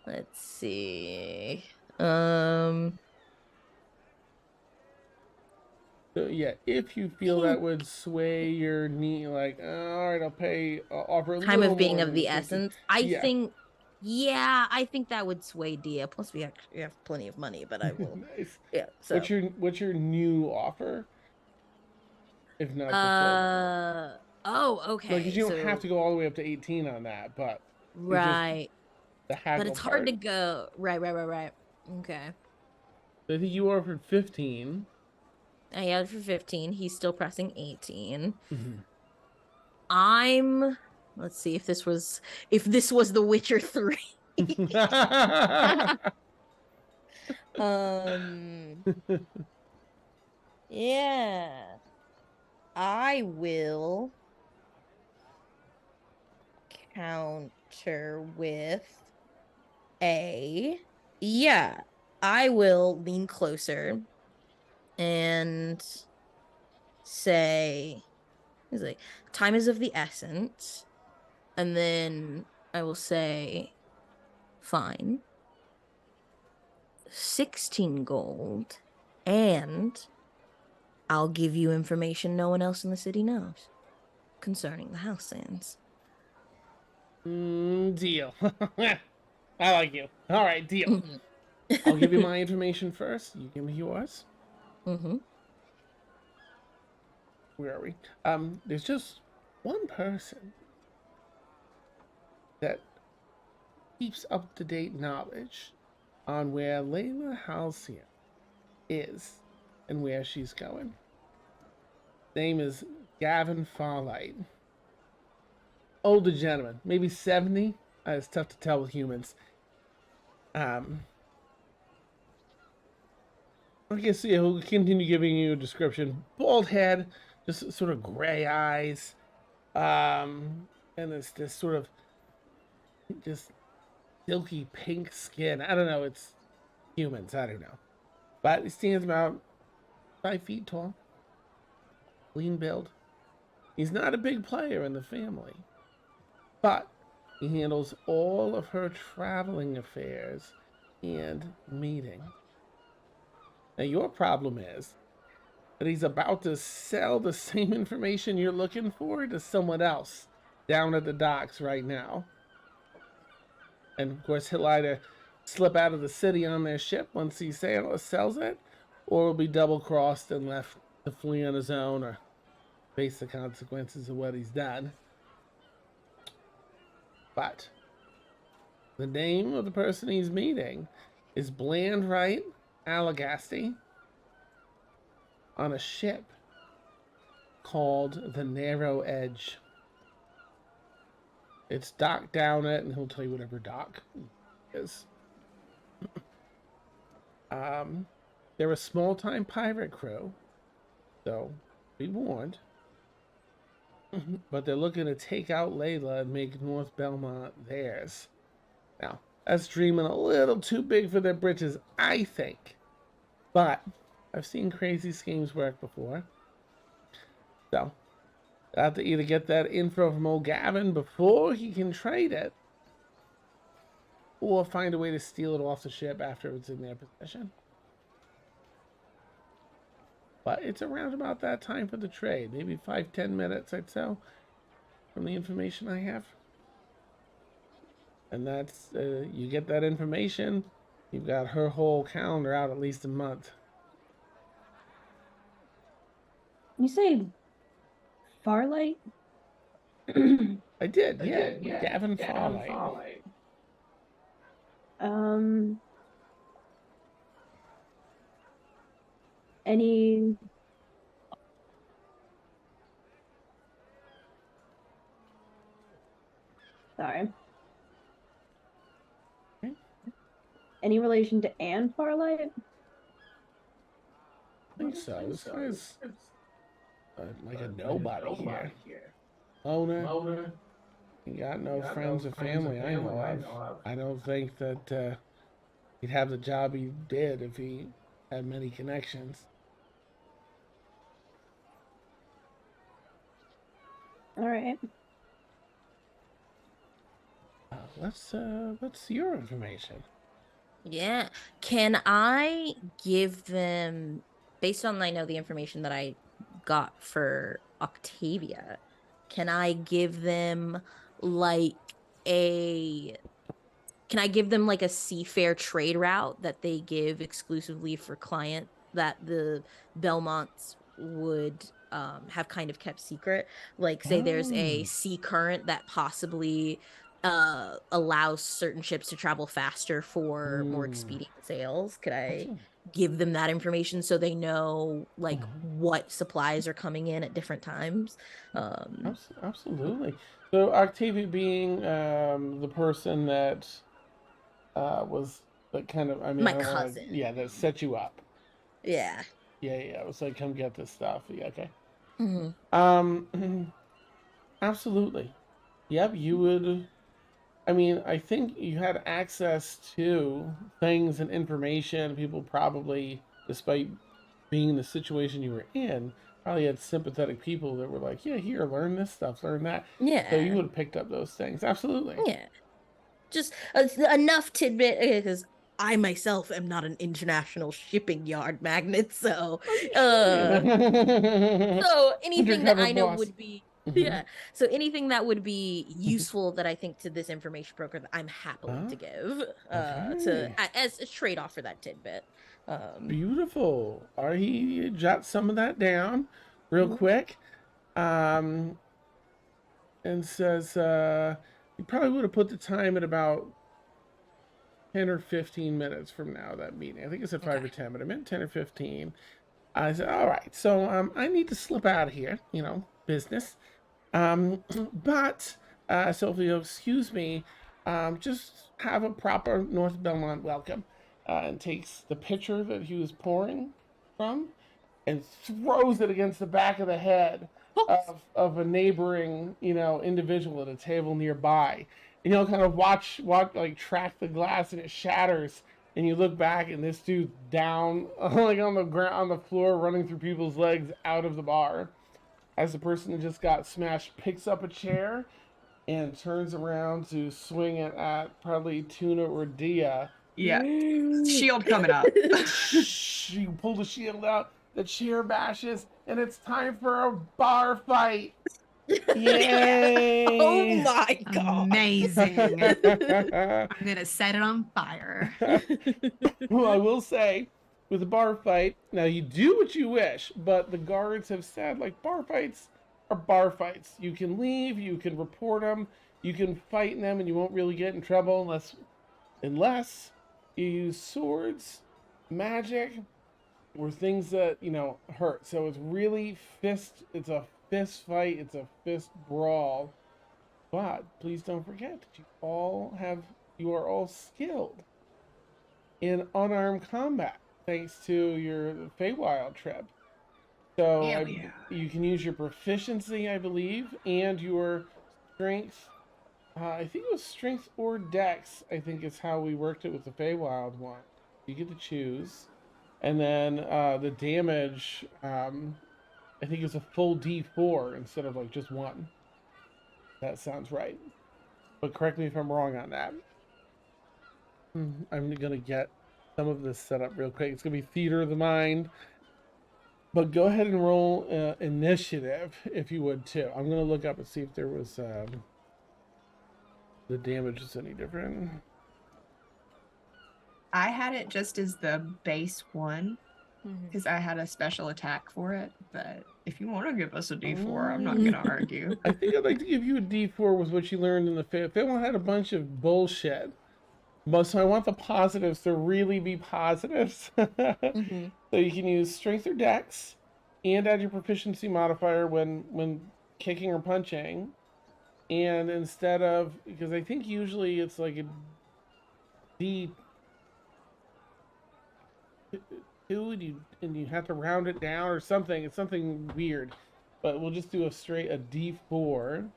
Let's see. So yeah, if you feel that would sway your knee, like, all right, I'll offer a Time little of being more of than the 50. essence. I think that would sway Dia. Plus, we actually have plenty of money, but I will. Nice. Yeah. So. What's your new offer? If not the full. Oh, okay. Because you don't have to go all the way up to 18 on that, but Right. the haggle But it's part. hard to go. Right. Okay. I think you offered 15. I had for 15. He's still pressing 18. Let's see if this was The Witcher 3. Yeah. I will counter with I will lean closer and say, it's like, time is of the essence. And then I will say, fine, 16 gold, and I'll give you information no one else in the city knows concerning the house sands. Deal. I like you. All right, deal. Mhm. I'll give you my information first. You give me yours. Mhm. Where are we? There's just one person that keeps up to date knowledge on where Layla Halcyon is and where she's going. Name is Gavin Farlight. Older gentleman, maybe 70. It's tough to tell with humans. I guess yeah, we'll continue giving you a description. Bald head, just sort of gray eyes, and it's this sort of just silky pink skin. I don't know. It's humans. I don't know, but he stands about 5 feet tall, lean build. He's not a big player in the family, but he handles all of her traveling affairs and meetings. Now your problem is that he's about to sell the same information you're looking for to someone else down at the docks right now. And of course, he'll either slip out of the city on their ship once he sells it, or will be double crossed and left to flee on his own or face the consequences of what he's done. But the name of the person he's meeting is Blandwright Allegasti on a ship called the Narrow Edge. It's docked down it, and he'll tell you whatever dock is. They're a small-time pirate crew, so be warned. But they're looking to take out Layla and make North Belmont theirs. Now, that's dreaming a little too big for their britches, I think. But I've seen crazy schemes work before. So, I have to either get that info from old Gavin before he can trade it, or find a way to steal it off the ship after it's in their possession. But it's around about that time for the trade. Maybe 5-10 minutes, I'd say, from the information I have. And that's, you get that information, you've got her whole calendar out at least a month. You say Farlight? I did, yeah. Gavin Farlight. Any sorry. Okay. Any relation to Anne Farlight? I think so. This guy's like a nobody here. Owner. He got no friends or family I know of. I don't think that he'd have the job he did if he had many connections. All right. What's your information? Yeah. Can I give them, based on, I know, the information that I got for Octavia, can I give them like a seafair trade route that they give exclusively for client that the Belmonts would have kind of kept secret? Like, say there's a sea current that possibly allows certain ships to travel faster for more expedient sales. Could I give them that information so they know like what supplies are coming in at different times? Absolutely. So Octavia being the person that was that kind of, I mean, My I don't want to, cousin. yeah, that set you up. Yeah. Yeah, it was like, come get this stuff. Yeah, okay. Mm-hmm. Absolutely. Yep, you would. I mean, I think you had access to things and information. People probably, despite being in the situation you were in, probably had sympathetic people that were like, yeah, here, learn this stuff, learn that. So you Yeah. would have picked up those things. Absolutely. Yeah. Just enough tidbit because I myself am not an international shipping yard magnet, so Understand. so anything that Undercover I know boss. would be Hmm. yeah. So anything that would be useful that I think to this information broker that I'm happily Oh, to give to okay. as a trade off for that tidbit. Um Beautiful. All right, he jot some of that down real mhm. quick. Um, and says he probably would have put the time at about 10 or 15 minutes from now, that meeting. I think it said 5 Okay. or 10, but I meant 10 or 15. I said, all right, so I need to slip out of here, business. But, so if you'll excuse me, just have a proper North Belmont welcome. And takes the pitcher that he was pouring from and throws it against the back of the head of a neighboring, individual at a table nearby. And kind of watch, like track the glass and it shatters. And you look back and this dude's down, like on the ground, on the floor, running through people's legs out of the bar. As the person that just got smashed picks up a chair and turns around to swing it at probably Tuna or Dia. Yeah. Shield coming up. She pulled the shield out, the chair bashes, and it's time for a bar fight. Yay! Oh my god. Amazing. I'm gonna set it on fire. Well, I will say, with a bar fight, now you do what you wish, but the guards have said, like, bar fights are bar fights. You can leave, you can report them, you can fight in them, and you won't really get in trouble unless you use swords, magic, or things that hurt. So it's really it's a fist fight, it's a fist brawl. But please don't forget that you are all skilled in unarmed combat thanks to your Feywild trip. So Hell yeah. you can use your proficiency, I believe, and your strength. I think it was strength or dex. I think is how we worked it with the Feywild one. You get to choose, and then the damage. I think it's a full D4 instead of like just one. That sounds right. But correct me if I'm wrong on that. I'm gonna get some of this set up real quick. It's gonna be theater of the mind. But go ahead and roll initiative if you would too. I'm gonna look up and see if there was the damage is any different. I had it just as the base one Mhm. because I had a special attack for it. But if you want to give us a D4, I'm not going to argue. I think I'd like to give you a D4 with what you learned in the Feywild had a bunch of bullshit. But so I want the positives to really be positives. Mhm. So you can use strength or dex and add your proficiency modifier when kicking or punching. And instead of, because I think usually it's like a D2 and you have to round it down or something. It's something weird. But we'll just do a D4.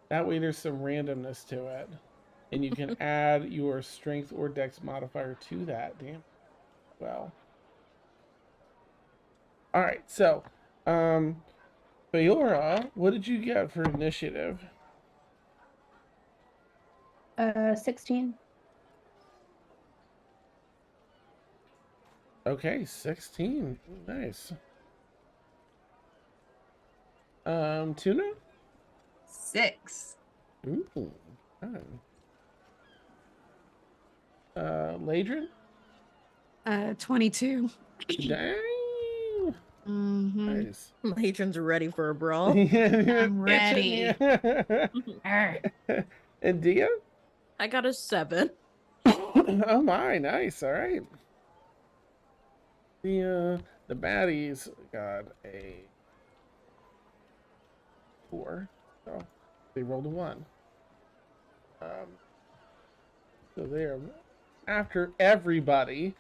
That way there's some randomness to it. And you can add your strength or dex modifier to that. Damn. Well. Alright, so Bayora, what did you get for initiative? 16. Okay, 16. Nice. Tuna? 6. Ooh, fun. Ladrin? 22. Dang. Mm-hmm. Nice. Matron's ready for a brawl. I'm ready. Yeah. And Dia? I got a 7. Oh my, nice. All right. The baddies got a 4, so they rolled a 1. So they're after everybody.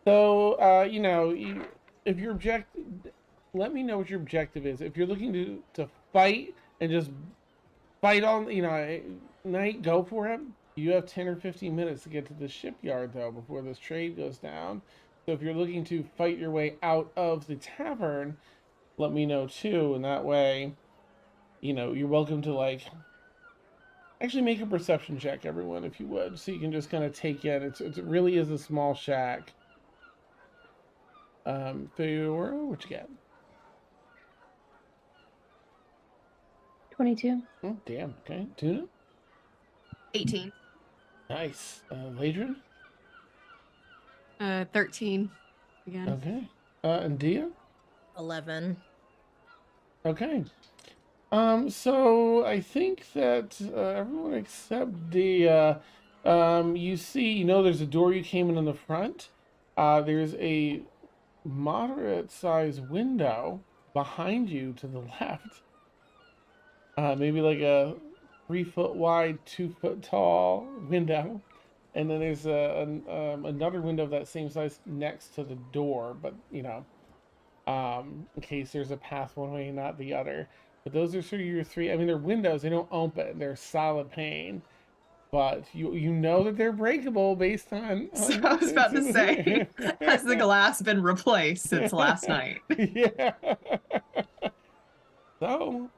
So if your objective, let me know what your objective is. If you're looking to fight and just fight on, night, go for it. You have 10 or 15 minutes to get to the shipyard though before this trade goes down. So if you're looking to fight your way out of the tavern, let me know too, and that way, you're welcome to actually make a perception check, everyone, if you would, so you can just kind of take in. It really is a small shack. Theora, what you got? 22. Oh, damn. Okay, Tuna. 18. Nice. Ladrin. 13 again. Okay. And Dia. 11. Okay. So I think that everyone except the there's a door you came in the front. There's a moderate sized window behind you to the left. Maybe like a 3 foot wide, 2 foot tall window. And then there's another window of that same size next to the door, but in case there's a path one way and not the other. But those are sort of your 3. I mean, they're windows; they don't open. They're solid pane, but you know that they're breakable based on. So I was about to say, has the glass been replaced since last night? Yeah. So,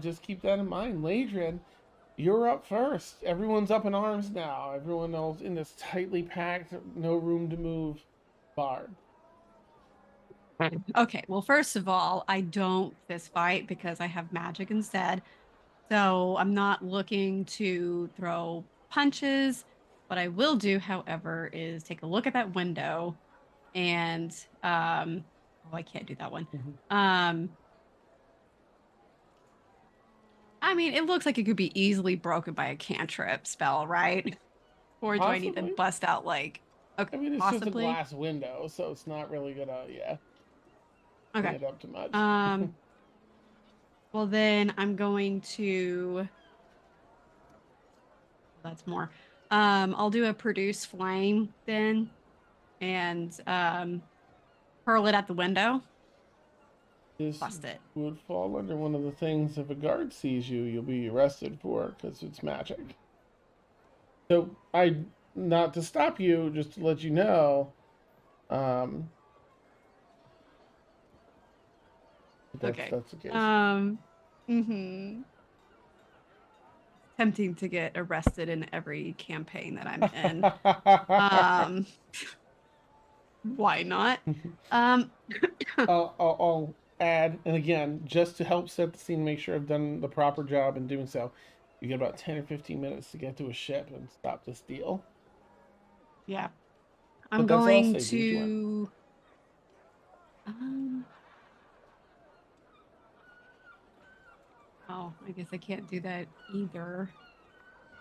just keep that in mind, Ladrin. You're up first. Everyone's up in arms now. Everyone else in this tightly packed, no room to move bar. Okay, well, first of all, I don't fist fight because I have magic instead. So I'm not looking to throw punches. What I will do, however, is take a look at that window and oh, I can't do that one. I mean, it looks like it could be easily broken by a cantrip spell, right? Or do I need to Possibly. bust out okay, I mean, it's just a possibly? glass window, so it's not really gonna, bring Okay. it up too much. Well then I'm going to that's more. I'll do a produce flame then and hurl it at the window. This Bust it. would fall under one of the things if a guard sees you, you'll be arrested for because it's magic. So not to stop you, just to let you know. Okay. That's the case. Tempting to get arrested in every campaign that I'm in. Why not? I'll add, and again, just to help set the scene, make sure I've done the proper job in doing so. You get about 10 or 15 minutes to get to a ship and stop this deal. Yeah. I'm But that's all I'll going say. Do what you to oh, I guess I can't do that either.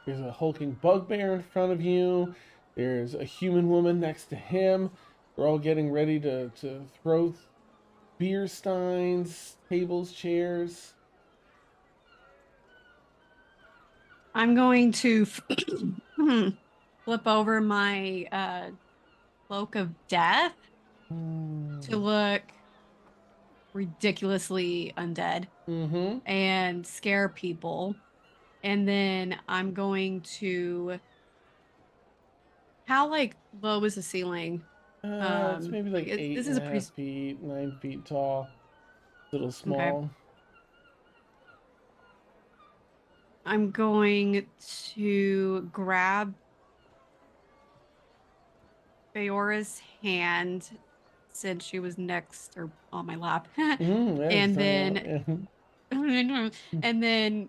There's a hulking bugbear in front of you. There's a human woman next to him. They're all getting ready to throw beer steins, tables, chairs. I'm going to flip over my cloak of death to look ridiculously undead and scare people. And then I'm going to how low is the ceiling? It's maybe like this is a pretty 8.5 feet, 9 feet tall. A little small. Okay. I'm going to grab Feora's hand since she was next or on my lap. And then and then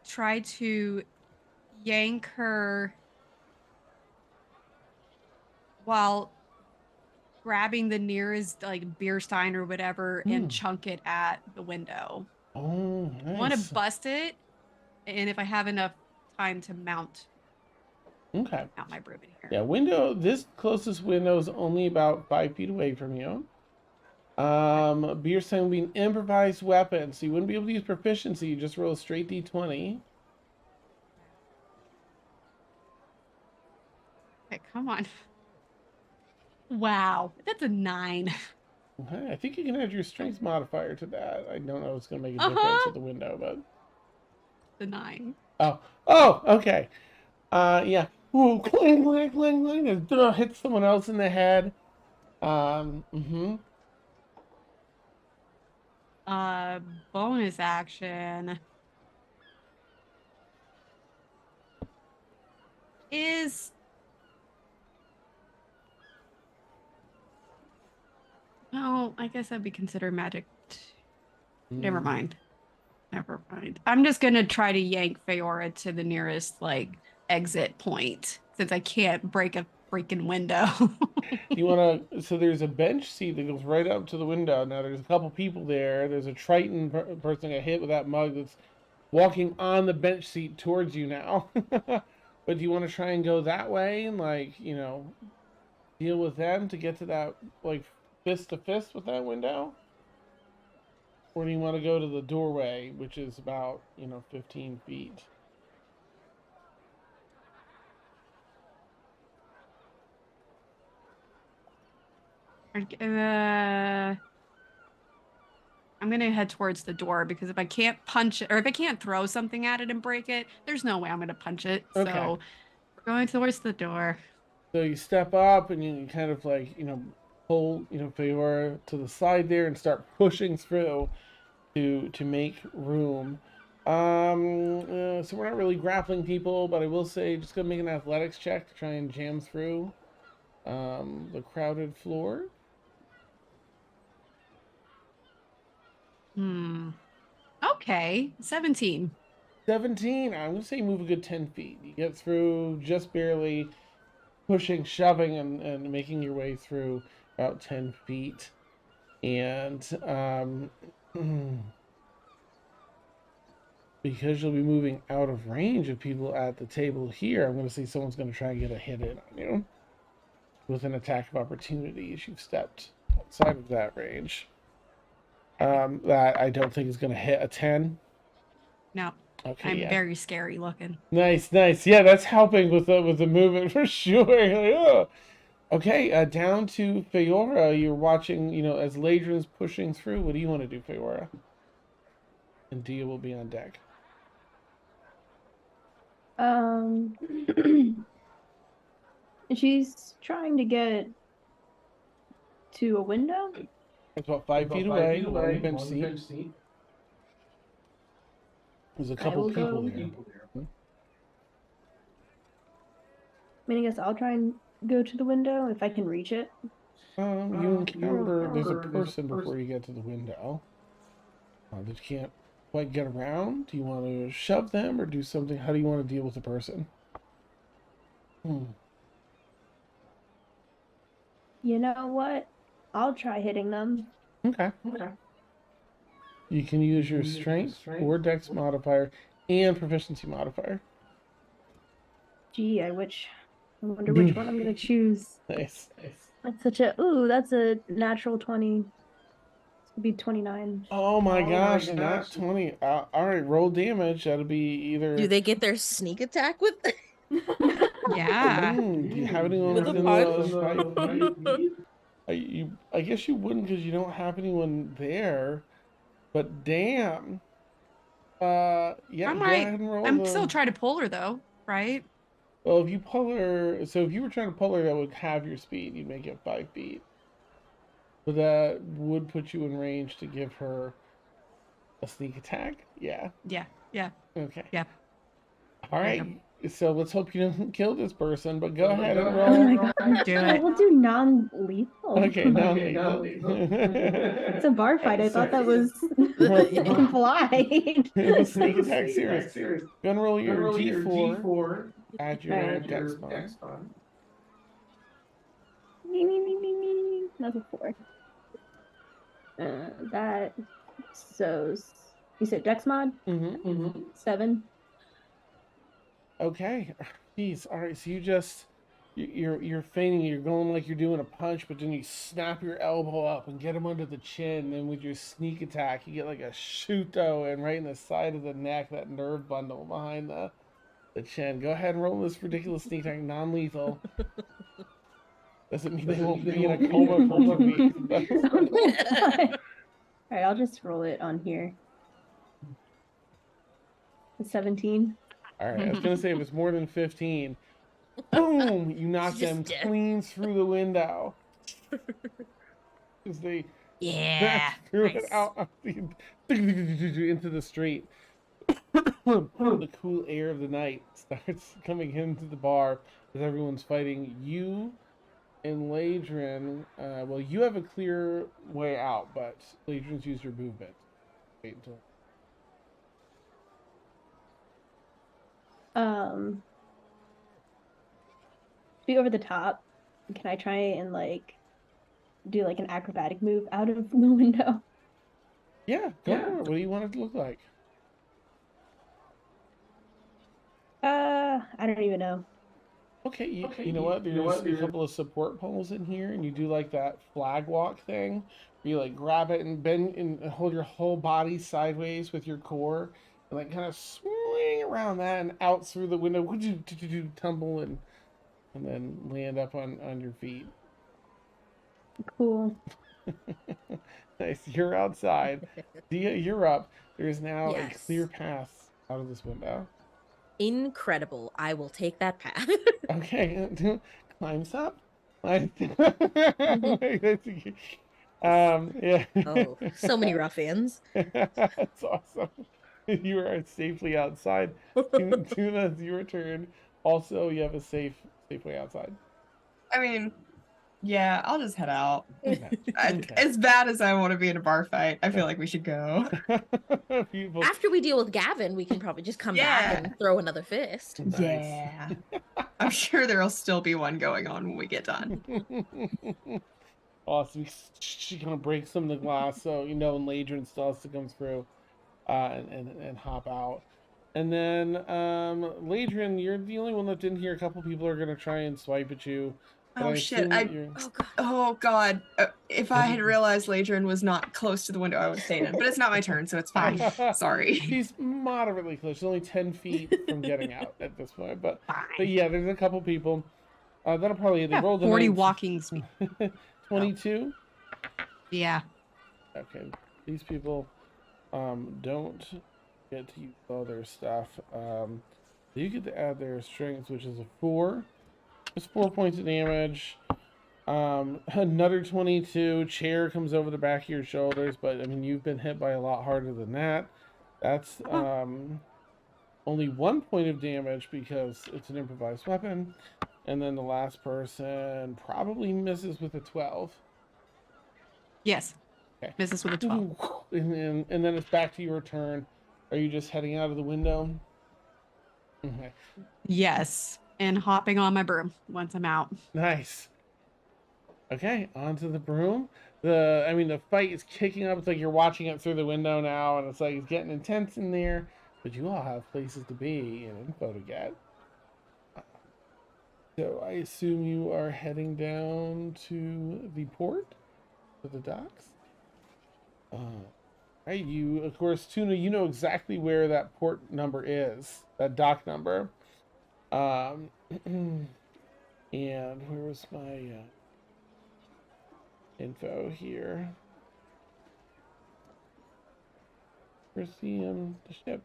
try to yank her while grabbing the nearest like beer stein or whatever and Hmm. chunk it at the window. Oh, I want to nice. bust it, and if I have enough time to Okay. mount my broom in here. Yeah, window. This closest window is only about 5 feet away from you. Beer sign would be an improvised weapon, so you wouldn't be able to use proficiency. You just roll a straight d20. Okay, come on. Wow, that's a 9. Okay, I think you can add your strength modifier to that. I don't know if it's gonna make a difference Uh-huh. with the window, but The 9. oh, okay. Yeah. Ooh, clang, clang, clang, clang. It hits someone else in the head. Mm-hmm. Bonus action is well, I guess that'd be considered magic. Never mind. Never mind. I'm just gonna try to yank Feora to the nearest like exit point since I can't break a freaking window. You want to? So there's a bench seat that goes right up to the window. Now there's a couple people there. There's a Triton person that got hit with that mug that's walking on the bench seat towards you now. But do you want to try and go that way and like deal with them to get to that like fist to fist with that window? Or do you want to go to the doorway, which is about 15 feet? I'm gonna head towards the door because if I can't punch it or if I can't throw something at it and break it, there's no way I'm gonna punch it. Okay. So we're going towards the door. So you step up and you kind of like, pull, Feora to the side there and start pushing through to make room. So we're not really grappling people, but I will say just gonna make an athletics check to try and jam through the crowded floor. Okay. 17. 17. I'm gonna say move a good 10 feet. You get through just barely, pushing, shoving, and making your way through about 10 feet. And because you'll be moving out of range of people at the table here, I'm going to say someone's going to try and get a hit in on you with an attack of opportunity as you've stepped outside of that range. That I don't think is going to hit a 10. No. Okay, I'm yeah. very scary looking. Nice. Yeah, that's helping with the movement for sure. Like, oh. Okay, down to Feora. You're watching, as Ladrin's pushing through. What do you want to do, Feora? And Dia will be on deck. She's trying to get to a window. It's about 5 feet away, on the bench seat. There's a couple people there. I mean, I guess I'll try and go to the window if I can reach it. You encounter there's a person before you get to the window that you can't quite get around. Do you want to shove them or do something? How do you want to deal with the person? You know what? I'll try hitting them. Okay. You can use your strength or dex modifier and proficiency modifier. Gee, I wonder which one I'm gonna choose. Nice. That's a natural 20. This would be 29. Oh my gosh, not 20. All right, roll damage. That'll be either. Do they get their sneak attack with? Yeah. Do you have anyone With a within punch? the 5 feet? I guess you wouldn't because you don't have anyone there. But damn. Yeah, go ahead and roll. I'm still trying to pull her though, right? Well, if you pull her, so if you were trying to pull her, that would halve your speed. You'd make it 5 feet. But that would put you in range to give her a sneak attack. Yeah. Yeah. Okay. Yeah. All right. So let's hope you don't kill this person, but go ahead and roll. Oh my god. Do it. We'll do non-lethal. Okay, non-lethal. It's a bar fight. I thought that was implied. Sneak attack serious. Gonna roll your D4. Add your dex mod. That's a 4. That so you said Dex mod? Mm-hmm. 7. Okay. Jeez. All right. So you're feigning. You're going like you're doing a punch, but then you snap your elbow up and get him under the chin. And then with your sneak attack, you get like a shuto and right in the side of the neck, that nerve bundle behind the chin. Go ahead and roll this ridiculous sneak attack, non-lethal. Doesn't mean they won't be in a coma for 2 weeks. But... All right, I'll just roll it on here. 17. All right, I was gonna say if it's more than 15, boom! You knock them Just, clean through the window as they Yeah. threw Nice. it out into the street. The cool air of the night starts coming into the bar as everyone's fighting. You and Ladrin, well, you have a clear way out, but Ladrin's used your movement. Wait until. Be over the top. Can I try and like do like an acrobatic move out of the window? Yeah, go for it. What do you want it to look like? I don't even know. Okay, you know what? There's a couple of support poles in here, and you do like that flag walk thing. Where you like grab it and bend and hold your whole body sideways with your core, and like kind of swing around that and out through the window. Would you tumble and then land up on your feet? Cool. Nice. You're outside. Dia, you're up. There is now a clear Yes. path out of this window. Incredible. I will take that path. Okay, climbs up. Yeah. Oh, so many ruffians. That's awesome. You are safely outside. Tuna, it's your turn. Also, you have a safe way outside. I mean, yeah, I'll just head out. Okay. As bad as I want to be in a bar fight, I feel like we should go. Beautiful. After we deal with Gavin, we can probably just come back and throw another fist. Nice. Yeah. I'm sure there'll still be one going on when we get done. Awesome. She kind of breaks some of the glass, so and Ladrin still has to come through and hop out. And then Ladrin, you're the only one left in here. A couple people are gonna try and swipe at you. Oh shit! Oh god. Oh god! If I had realized Ladrin was not close to the window, I would have stayed in. But it's not my turn, so it's fine. Sorry. She's moderately close. She's only 10 feet from getting out at this point. But yeah, there's a couple people. That'll probably they rolled a 40 19. walking speed. 22. Yeah. Okay, these people don't get to use all their stuff. You get to add their strength, which is a 4. It's 4 points of damage. Another 22. Chair comes over the back of your shoulders, but I mean you've been hit by a lot harder than that. That's only 1 point of damage because it's an improvised weapon. And then the last person probably misses with a 12. Yes. Okay. Misses with a 12. And then it's back to your turn. Are you just heading out of the window? Okay. Yes. And hopping on my broom once I'm out. Nice. Okay, onto the broom. The fight is kicking up. It's like you're watching it through the window now, and it's like it's getting intense in there. But you all have places to be and info to get. So I assume you are heading down to the port, to the docks. Right, you of course, Tuna, you know exactly where that port number is, that dock number. And where was my info here? Where's the ship?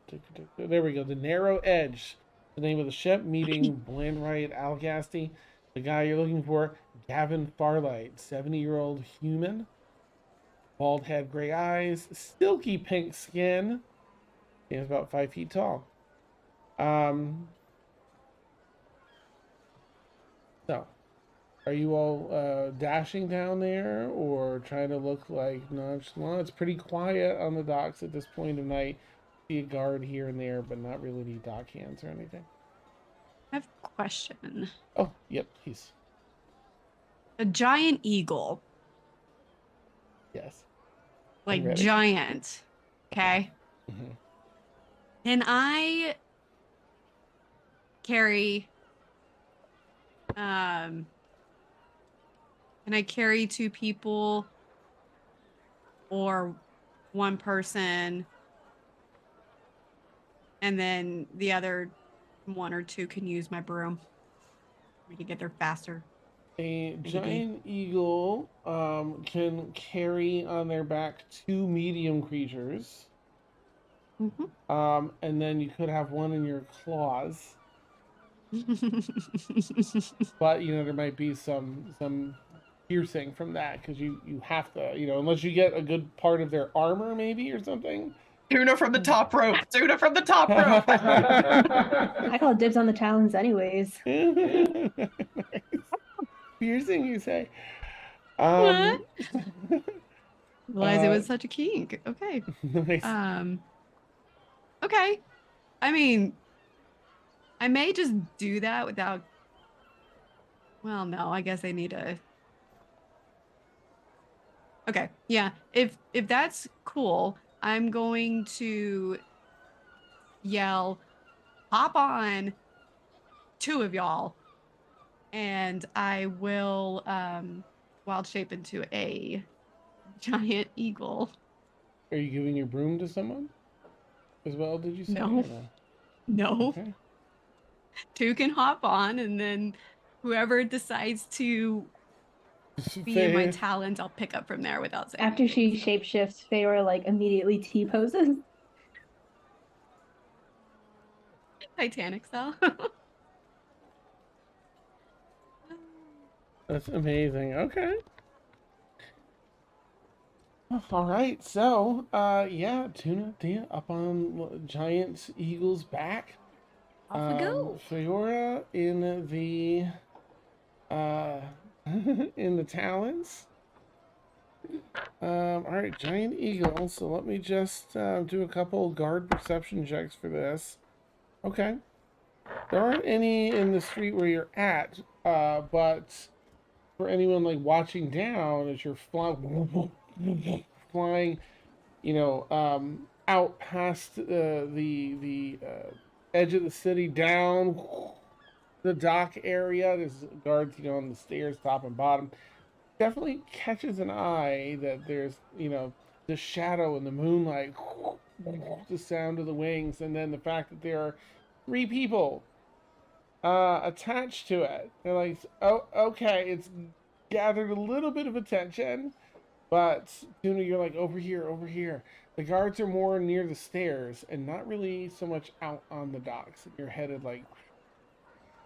There we go. The Narrow Edge, the name of the ship. Meeting Blandright Algasty. The guy you're looking for, Gavin Farlight, 70-year-old human, bald head, gray eyes, silky pink skin. He's about 5 feet tall. So, are you all dashing down there or trying to look like nonchalant? It's pretty quiet on the docks at this point of night. See a guard here and there, but not really any dock hands or anything. I have a question. Oh, yep, please. A giant eagle Yes. like ready. giant. Okay. Mm-hmm. Can I carry can I carry 2 people or 1 person and then the other 1 or 2 can use my broom? We can get there faster. A Maybe. giant eagle can carry on their back 2 medium creatures. Mm-hmm. And then you could have 1 in your claws. But there might be some piercing from that because you have to, unless you get a good part of their armor maybe or something. Tuna from the top rope. Tuna from the top rope. I call dibs on the talons anyways. Nice. Piercing, you say? What? Realize it uh, was such a kink. Okay. nice. Okay. I mean, I may just do that without. Well, no, I guess I need to. Okay, yeah. If that's cool, I'm going to yell, "Hop on, 2 of y'all," and I will wild shape into a giant eagle. Are you giving your broom to someone as well, did you say? No, Or no? no. Okay. 2 can hop on, and then whoever decides to be in my Faye, talons, I'll pick up from there without saying After she anything. shapeshifts, Feyre like immediately T poses. Titanic style. that's amazing. Okay. All right. So, yeah, Tuna Dia up on giant eagle's back. Off we go. Fiora in the uh in the talons. All right, giant eagle. So let me just do a couple guard perception checks for this. Okay. There aren't any in the street where you're at, but for anyone like watching down as you're flying, out past the edge of the city, down the dock area. There's guards, on the stairs, top and bottom. Definitely catches an eye that there's, the shadow in the moonlight, the sound of the wings, and then the fact that there are 3 people attached to it. They're like, oh, okay, it's gathered a little bit of attention, but Tuna, you're like, over here, over here. The guards are more near the stairs and not really so much out on the docks. You're headed like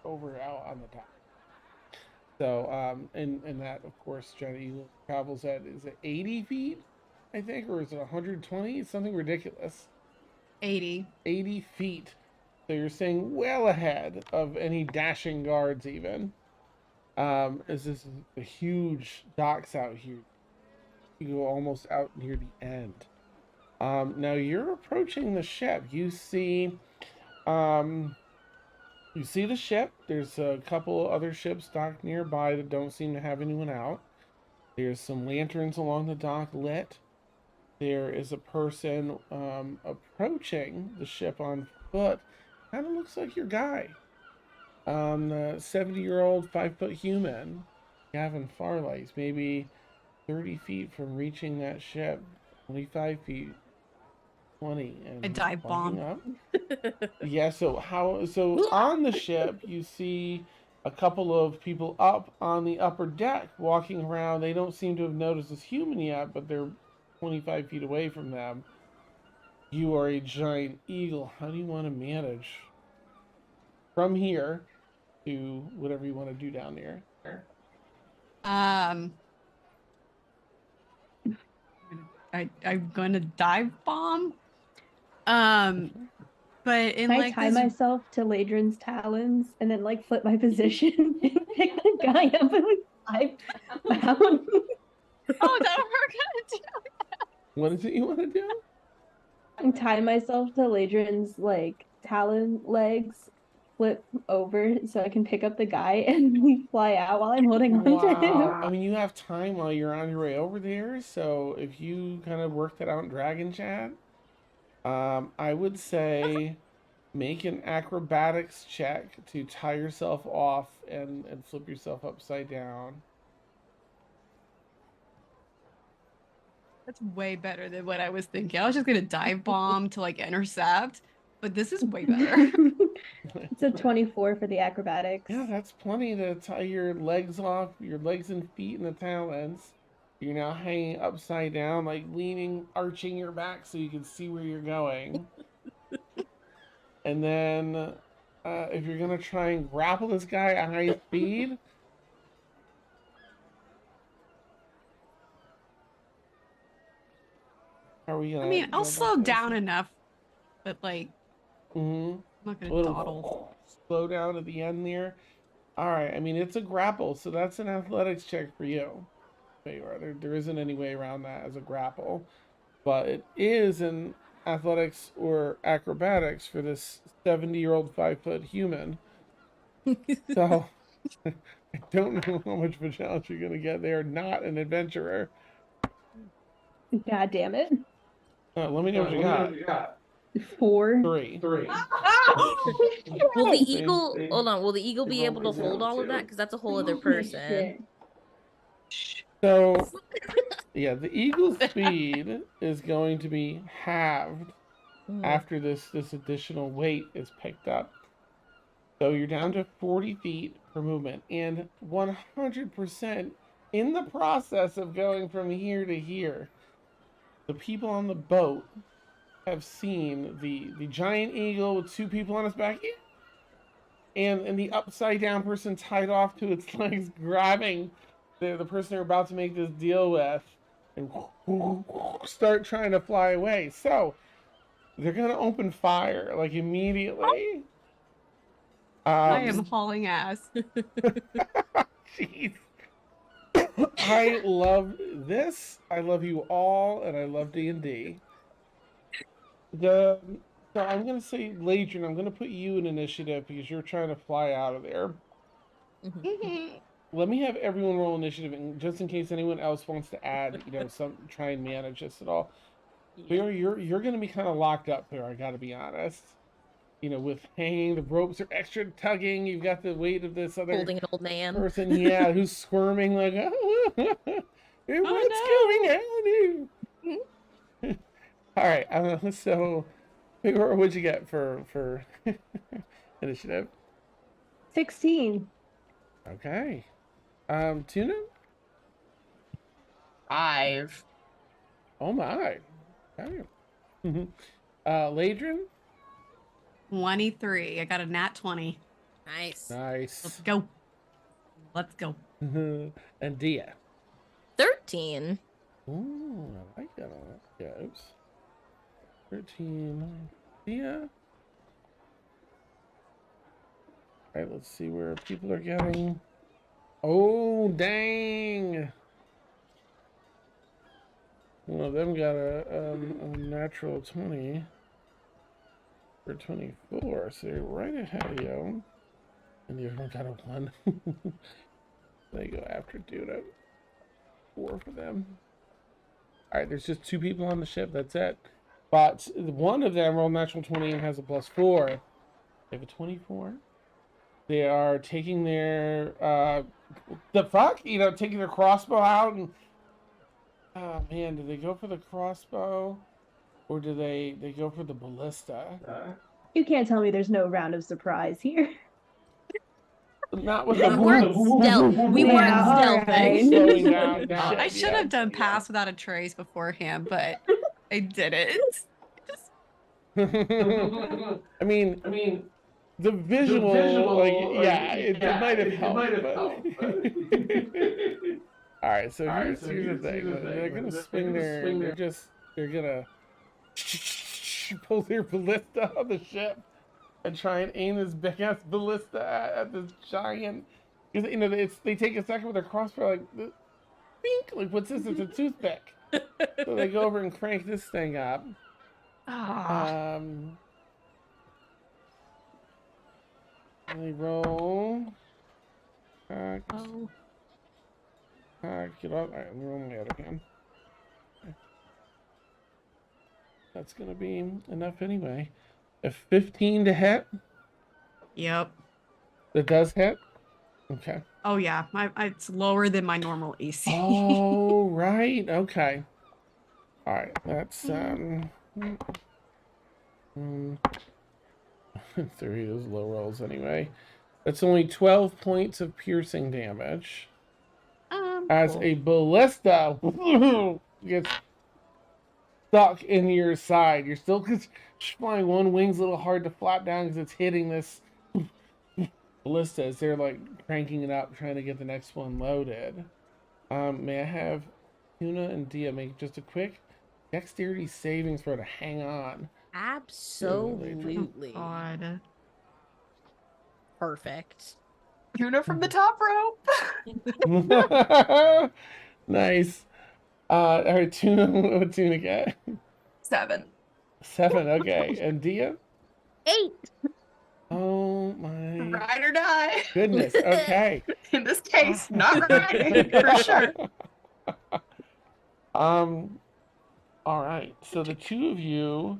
over out on the dock. So, and that, of course, Johnny Eagle travels at, is it 80 feet, I think, or is it 120? It's something ridiculous. 80. 80 feet. So you're saying well ahead of any dashing guards, even. As this is a huge docks out here. You go almost out near the end. Now you're approaching the ship. You see the ship. There's a couple other ships docked nearby that don't seem to have anyone out. There's some lanterns along the dock lit. There is a person approaching the ship on foot. Kind of looks like your guy. The 70-year-old 5-foot human, Gavin Farlight, maybe 30 feet from reaching that ship, 25 feet, 20, A and dive walking bomb. up. Yeah, so on the ship you see a couple of people up on the upper deck walking around. They don't seem to have noticed this human yet, but they're 25 feet away from them. You are a giant eagle. How do you want to manage from here to whatever you want to do down there? I'm going to dive bomb. But in Can I like tie this. myself to Ladrin's talons and then like flip my position and pick the guy up and we fly down? Oh, is that what we're gonna do? What is it you want to do? And tie myself to Ladrin's like talon legs, flip over so I can pick up the guy and we fly out while I'm holding on to him. Wow. I mean, you have time while you're on your way over there, so if you kind of work that out in Dragon Chat, I would say make an acrobatics check to tie yourself off and flip yourself upside down. That's way better than what I was thinking. I was just gonna dive bomb to like intercept, but this is way better. It's a 24 for the acrobatics. Yeah, that's plenty to tie your legs off, your legs and feet in the talons. You're now hanging upside down, like leaning, arching your back so you can see where you're going. And then, if you're gonna try and grapple this guy at high speed, how are we gonna? I mean, I'll go slow about this? down enough, but like I'm not A gonna little dawdle. slow down at the end there. All right. I mean, it's a grapple, so that's an athletics check for you. There isn't any way around that as a grapple, but it is an athletics or acrobatics for this 70-year-old 5-foot human. So I don't know how much of a challenge you're gonna get there. Not an adventurer. God damn it. Let me know what you got. 4. 3. Will the See? eagle hold on? Will the eagle be able to hold all of that? Because that's a whole other person. So, yeah, the eagle's speed is going to be halved after this additional weight is picked up. So you're down to 40 feet per movement, and 100% in the process of going from here to here, the people on the boat have seen the giant eagle with 2 people on its back, and the upside down person tied off to its legs, grabbing the person they're about to make this deal with, and start trying to fly away. So they're gonna open fire like immediately. I am hauling ass. Jeez. I love this. I love you all, and I love D&D. So I'm gonna say, Ladrin, I'm gonna put you in initiative because you're trying to fly out of there. Let me have everyone roll initiative, and just in case anyone else wants to add, try and manage this at all. Yeah. You're gonna be kind of locked up here. I gotta be honest. With hanging, the ropes are extra tugging. You've got the weight of this other Holding an old man. person, yeah, who's squirming like, what's going on here? All right, so what'd you get for initiative? 16. Okay. Tuna? 5. Oh my. Okay. Ladrin? 23. I got a nat 20. Nice. Nice. Let's go. Let's go. And Dia? 13. Ooh, I like that one. Yeah, oops. 13. Dia? Alright, let's see where people are getting. Oh, dang! One of them got a natural 20 for 24, so you're right ahead of you. And the other one got a 1. They go after Duda. 4 for them. Alright, there's just 2 people on the ship, that's it. But one of them rolled natural 20 and has a +4. They have a 24. They are taking their taking their crossbow out, and oh man, do they go for the crossbow or do they go for the ballista? You can't tell me there's no round of surprise here. Not with We weren't alright. slowing down the I ship, should have done pass without a trace beforehand, but I didn't. I mean, the visual, it might have helped. All right, so here's the thing. They're gonna swing they're gonna pull their ballista on the ship and try and aim this big ass ballista at this giant. Because they take a second with their crossbow, like, bink, like, what's this? It's a toothpick. So they go over and crank this thing up. I roll. Get off. Alright, we're on my other hand. Okay. That's gonna be enough anyway. A 15 to hit. Yep. That does hit. Okay. Oh yeah, it's lower than my normal AC. Oh right. Okay. All right. That's three of those low rolls anyway. That's only 12 points of piercing damage. As Cool. a ballista gets stuck in your side. You're still flying. One wing's a little hard to flap down because it's hitting this ballista as they're like cranking it up, trying to get the next one loaded. May I have Tuna and Dia make just a quick dexterity saving throw to hang on? Absolutely. Oh, God. Perfect. Tuna from the top rope. Nice. All right, Tuna. What Tuna get? 7. 7. Okay, and Dia? 8. Oh my Ride or die. goodness. Okay. In this case, not riding for sure. All right. So the two of you,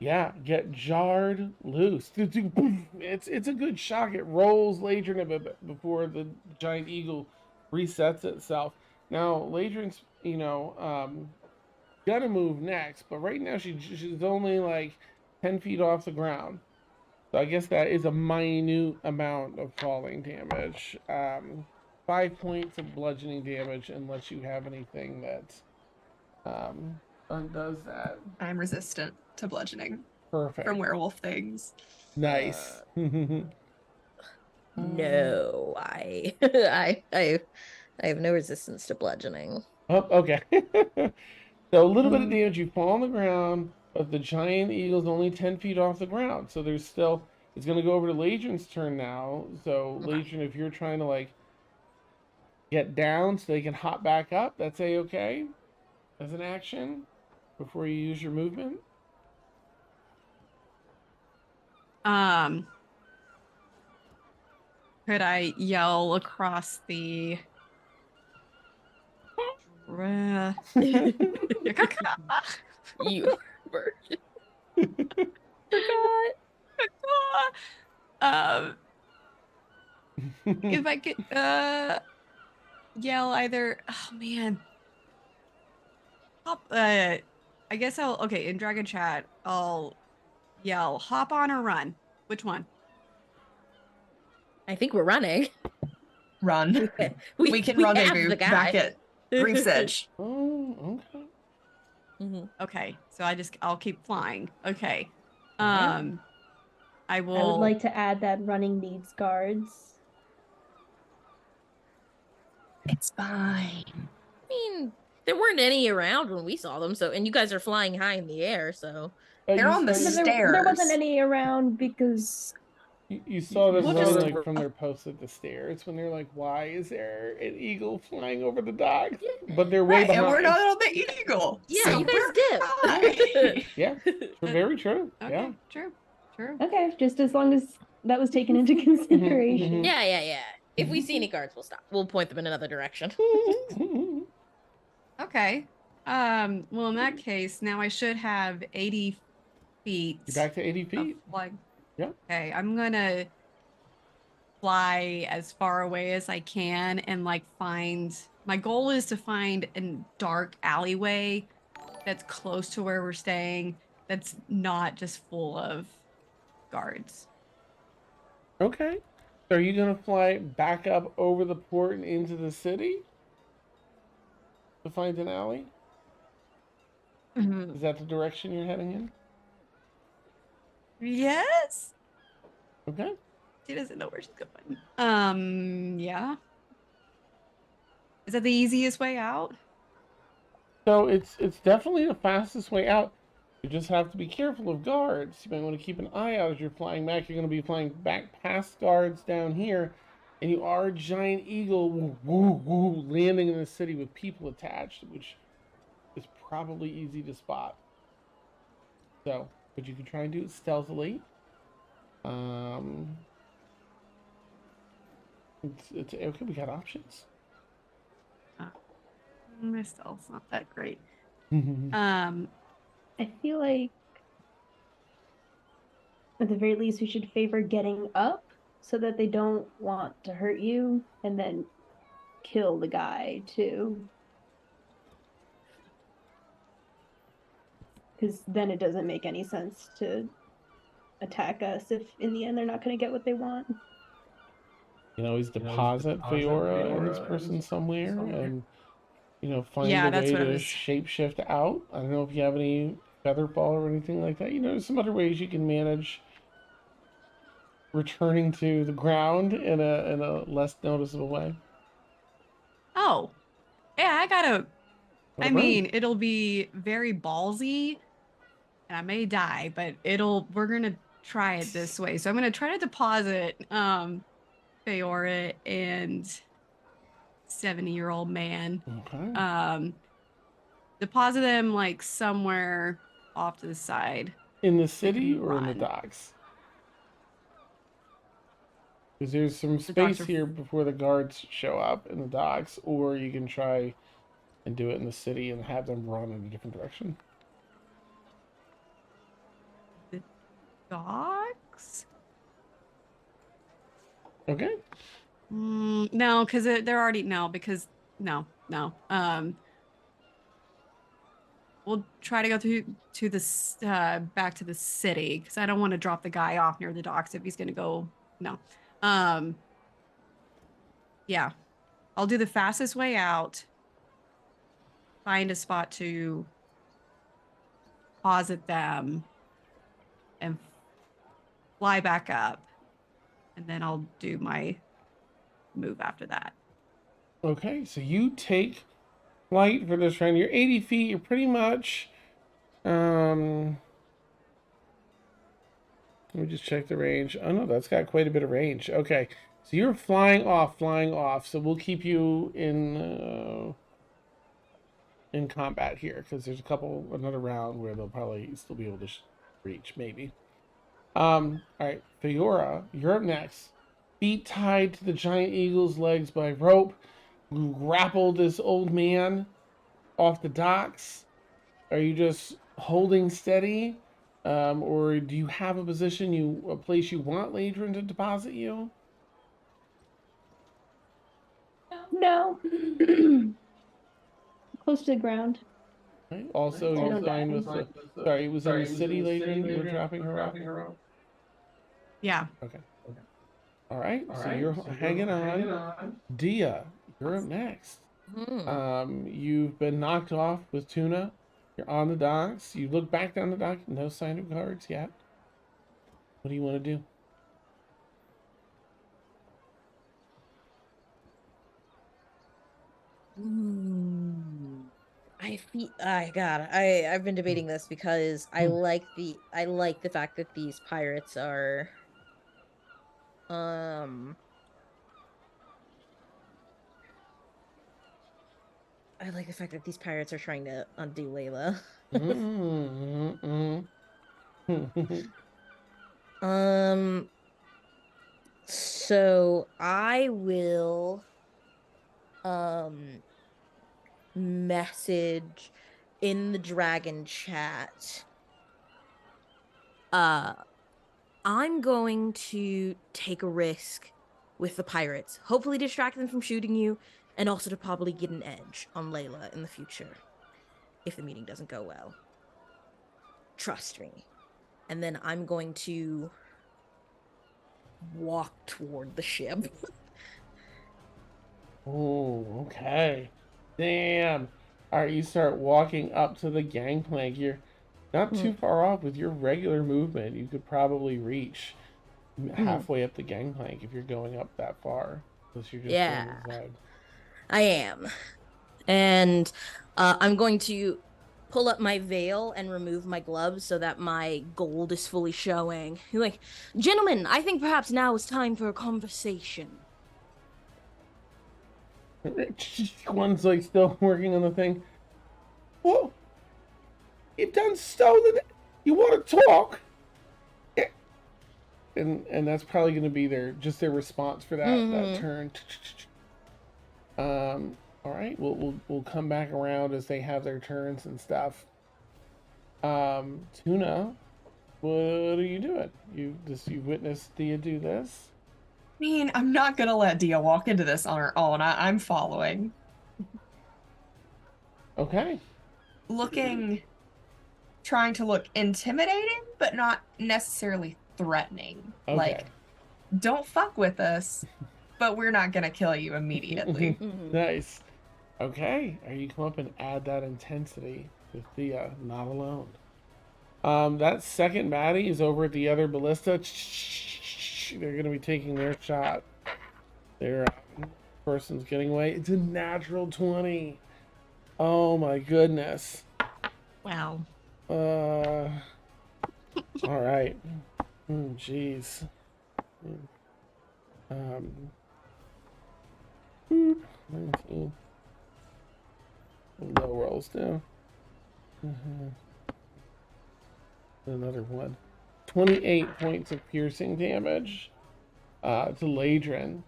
get jarred loose. It's a good shock. It rolls Ladrin a bit before the giant eagle resets itself. Now Ladrin's, gonna move next, but right now she's only like 10 feet off the ground. So I guess that is a minute amount of falling damage. 5 points of bludgeoning damage, unless you have anything that undoes that. I'm resistant to bludgeoning Perfect. from werewolf things. Nice. No, I have no resistance to bludgeoning. Oh, okay. So a little bit of damage. You fall on the ground, but the giant eagle's only 10 feet off the ground. So there's still. It's going to go over to Ladrin's turn now. So Ladrin, if you're trying to like get down so they can hop back up, that's a-okay as an action before you use your movement. Could I yell across the You forgot. If I could yell either, oh man. I guess in Dragon Chat, I'll yell hop on or run. Which one? I think we're running. Run. We can rendezvous back at Reef's Edge. Oh, okay. Okay, so I'll keep flying. Okay. Alright. I will. I would like to add that running needs guards. It's fine. I mean, there weren't any around when we saw them, and you guys are flying high in the air, so They're on the But stairs. there wasn't any around because You saw them We'll running just- like from their post at the stairs when they're like, "Why is there an eagle flying over the dock?" But they're way Right, and behind. we're not on the eagle. yeah, so you we're guys fine. did. Yeah, very true. Okay, Yeah. true. okay, just as long as that was taken into consideration. Yeah. If we see any guards, we'll stop. We'll point them in another direction. Okay. Well, in that case, now I should have 80 feet. You're back to 80 of feet. flying. Yeah. Okay, I'm gonna fly as far away as I can and like find. My goal is to find a dark alleyway that's close to where we're staying. That's not just full of guards. Okay. So are you gonna fly back up over the port and into the city to find an alley? Is that the direction you're heading in? Yes. Okay. She doesn't know where she's going. Yeah. Is that the easiest way out? So it's definitely the fastest way out. You just have to be careful of guards. You might want to keep an eye out as you're flying back. You're going to be flying back past guards down here, and you are a giant eagle landing in the city with people attached, which is probably easy to spot. So, but you can try and do it stealthily. It's okay. We got options. My stealth's not that great. I feel like at the very least we should favor getting up so that they don't want to hurt you and then kill the guy too. Because then it doesn't make any sense to attack us if in the end they're not going to get what they want. You know, always deposit Fiora in this person somewhere, and find Yeah, a that's way what I to was. shapeshift out. I don't know if you have any feather fall or anything like that. There's some other ways you can manage returning to the ground in a less noticeable way. Oh, yeah, I gotta. What I a brain. mean, it'll be very ballsy, and I may die, but we're gonna try it this way. So I'm gonna try to deposit Feora and 70-year-old man. Okay. Um, deposit them like somewhere off to the side. In the They city can or in the run. docks? Because there's some The dogs space are here before the guards show up in the docks, or you can try and do it in the city and have them run in a different direction. the dogs. Okay. No, because they're already no. Because no. We'll try to go to the back to the city because I don't want to drop the guy off near the docks if he's gonna go. No. Um. Yeah, I'll do the fastest way out. Find a spot to posit them and fly back up, and then I'll do my move after that. Okay, so you take flight for this round. You're 80 feet. You're pretty much. Let me just check the range. Oh no, that's got quite a bit of range. Okay, so you're flying off. So we'll keep you in combat here because there's another round where they'll probably still be able to reach, maybe. All right, Fiora, you're up next. Feet tied to the giant eagle's legs by rope. You grapple this old man off the docks. Are you just holding steady? Or do you have a place you want Ladrin to deposit you? No. Close to the ground. Okay. Also, So I you're don't fine die. with sorry, it was in the city, Ladrin. You were dropping her off. Yeah. Okay. All right. So you're hanging on. Dia, you're up next. You've been knocked off with Tuna. You're on the docks. You look back down the dock. No sign of guards yet. What do you want to do? I've been debating this because I like the fact that these pirates are I like the fact that these pirates are trying to undo Layla. So I will message in the dragon chat. I'm going to take a risk with the pirates, hopefully distract them from shooting you, and also to probably get an edge on Layla in the future if the meeting doesn't go well. Trust me. And then I'm going to walk toward the ship. Oh, okay. Damn. All right, you start walking up to the gangplank. You're not too far off with your regular movement. You could probably reach halfway up the gangplank if you're going up that far. Unless you're just going to the side. I am. And I'm going to pull up my veil and remove my gloves so that my gold is fully showing. Like, gentlemen, I think perhaps now is time for a conversation. One's like still working on the thing. Whoa! You've done stolen it. You want to talk? and that's probably going to be their response for that turn. All right, we'll come back around as they have their turns and stuff. Tuna, what are you doing? You witnessed Dia do this? I mean, I'm not gonna let Dia walk into this on her own. I'm following. Okay. Trying to look intimidating, but not necessarily threatening. Okay. Like, don't fuck with us, but we're not gonna kill you immediately. Nice. Okay, you come up and add that intensity with the not alone. That second baddie is over at the other ballista. They're gonna be taking their shot. Their person's getting away. It's a natural 20. Oh my goodness. Wow. All right. Jeez. 19. Low rolls now. Another one. 28 points of piercing damage to Ladrin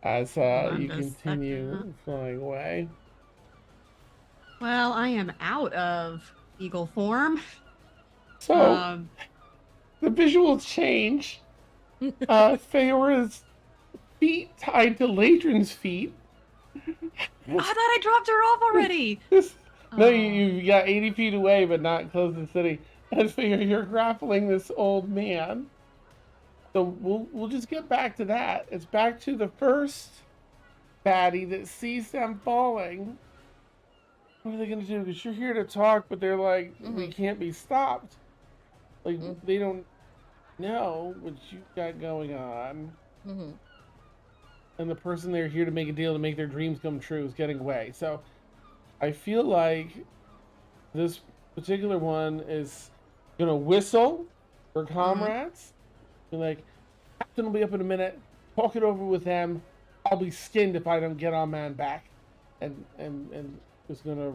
as you continue flying away. Well, I am out of eagle form. So the visuals change. Feora's feet tied to Ladrin's feet. I thought I dropped her off already. No, you got 80 feet away, but not close to the city. And Feora, you're grappling this old man. So we'll just get back to that. It's back to the first baddie that sees them falling. What are they gonna do? Because you're here to talk, but they're like, we can't be stopped. Like they don't know what you got going on. And the person they're here to make a deal to make their dreams come true is getting away. So I feel like this particular one is gonna whistle for comrades. Be like, Captain will be up in a minute. Talk it over with them. I'll be skinned if I don't get our man back. And is gonna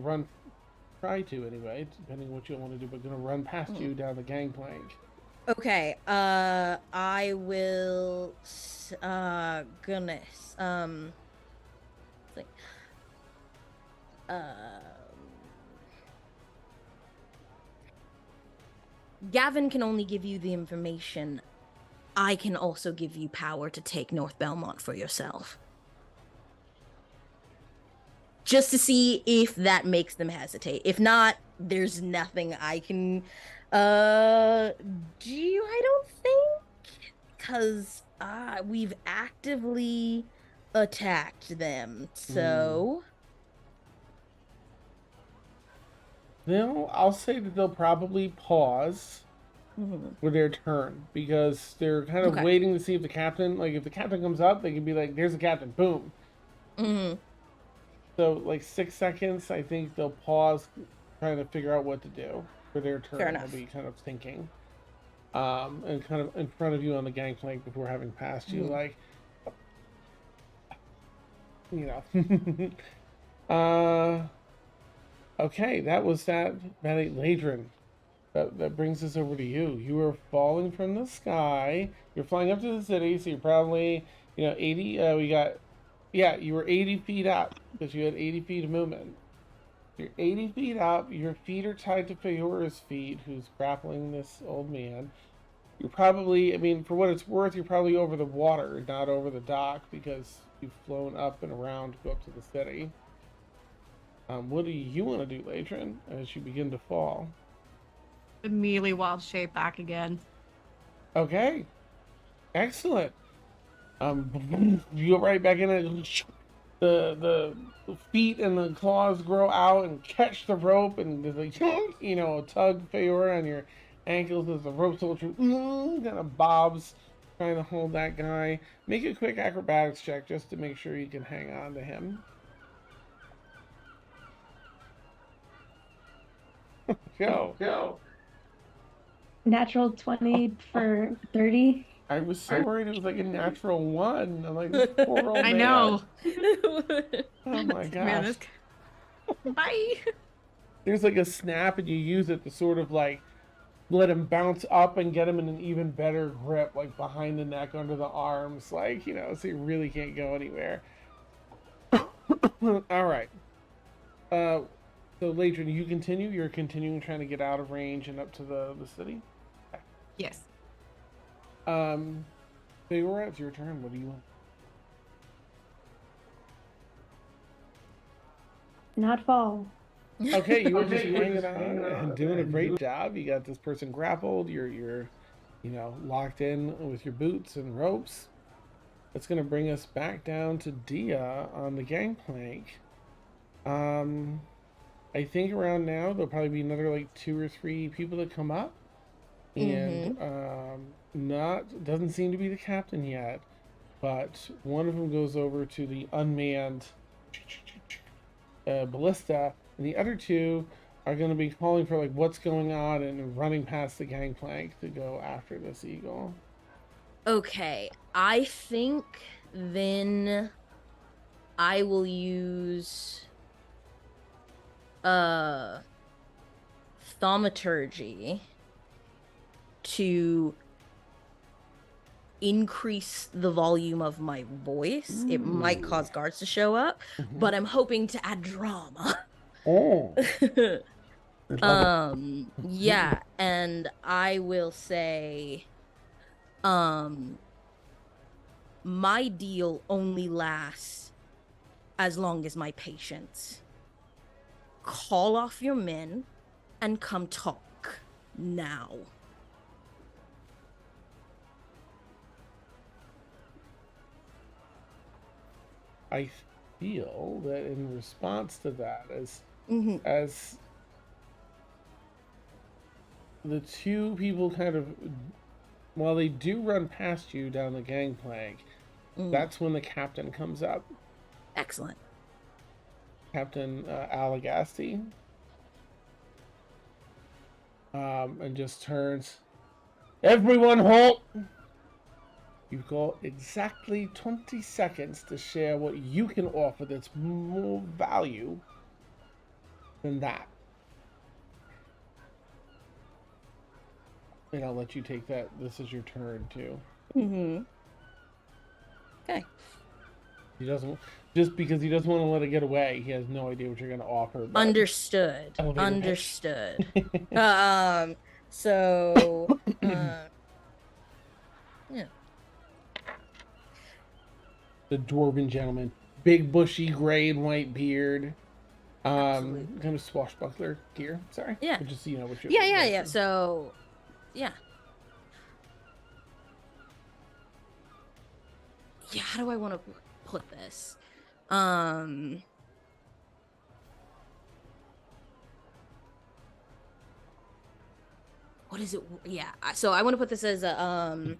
try to anyway, depending on what you want to do, but gonna run past you down the gangplank. Okay, I will, goodness, like, Gavin can only give you the information. I can also give you power to take North Belmont for yourself. Just to see if that makes them hesitate. If not, there's nothing I can do, I don't think. Because we've actively attacked them, so... I'll say that they'll probably pause for their turn, because they're kind of waiting to see if the captain, like if the captain comes up, they can be like, there's the captain, boom. So like 6 seconds, I think they'll pause, trying to figure out what to do for their turn. Fair enough. They'll be kind of thinking, and kind of in front of you on the gangplank before having passed you, like, you know. Okay, that was that Ladrin. That brings us over to you. You are falling from the sky. You're flying up to the city, so you're probably, 80. You were 80 feet up because you had 80 feet of movement. You're 80 feet up. Your feet are tied to Feora's feet, who's grappling this old man. You're probably, for what it's worth, you're probably over the water, not over the dock, because you've flown up and around to go up to the city. What do you want to do, Ladrin, as you begin to fall? Immediately wild shape back again. Okay. Excellent. You go right back in it. The feet and the claws grow out and catch the rope, and there's like, tug Feora on your ankles as the rope soldier kind of bobs, trying to hold that guy. Make a quick acrobatics check just to make sure you can hang on to him. Go. Natural 20 for 30. I was so worried it was like a natural 1. I'm like, this poor old man. I know. Oh my gosh. Bye. There's like a snap, and you use it to sort of like let him bounce up and get him in an even better grip, like behind the neck, under the arms, like, you know, so he really can't go anywhere. All right. So, Ladrin, you continue. You're continuing trying to get out of range and up to the city. Yes. Feyora, it's your turn. What do you want? Not fall. Okay, you were just hanging on and doing a great job. You got this person grappled. You're, you know, locked in with your boots and ropes. That's gonna bring us back down to Dia on the gangplank. I think around now there'll probably be another like 2 or 3 people that come up, and doesn't seem to be the captain yet, but one of them goes over to the unmanned ballista, and the other 2 are going to be calling for like what's going on and running past the gangplank to go after this eagle. Okay, I think then I will use thaumaturgy to increase the volume of my voice. It might cause guards to show up, but I'm hoping to add drama. Oh. Yeah, and I will say my deal only lasts as long as my patience. Call off your men and come talk now. I feel that in response to that, as the 2 people kind of, while they do run past you down the gangplank, that's when the captain comes up. Excellent. Captain Alagasti. And just turns. Everyone halt! You've got exactly 20 seconds to share what you can offer that's more value than that. And I'll let you take that. This is your turn, too. Okay. He doesn't, just because he doesn't want to let it get away. He has no idea what you're going to offer. Understood. Understood. So, yeah. The dwarven gentleman, big bushy gray and white beard, Absolutely. kind of swashbuckler gear. Sorry. Yeah. But just so you know what you're. Yeah. So, yeah. Yeah. How do I want to put this? What is it? Yeah. So I want to put this as a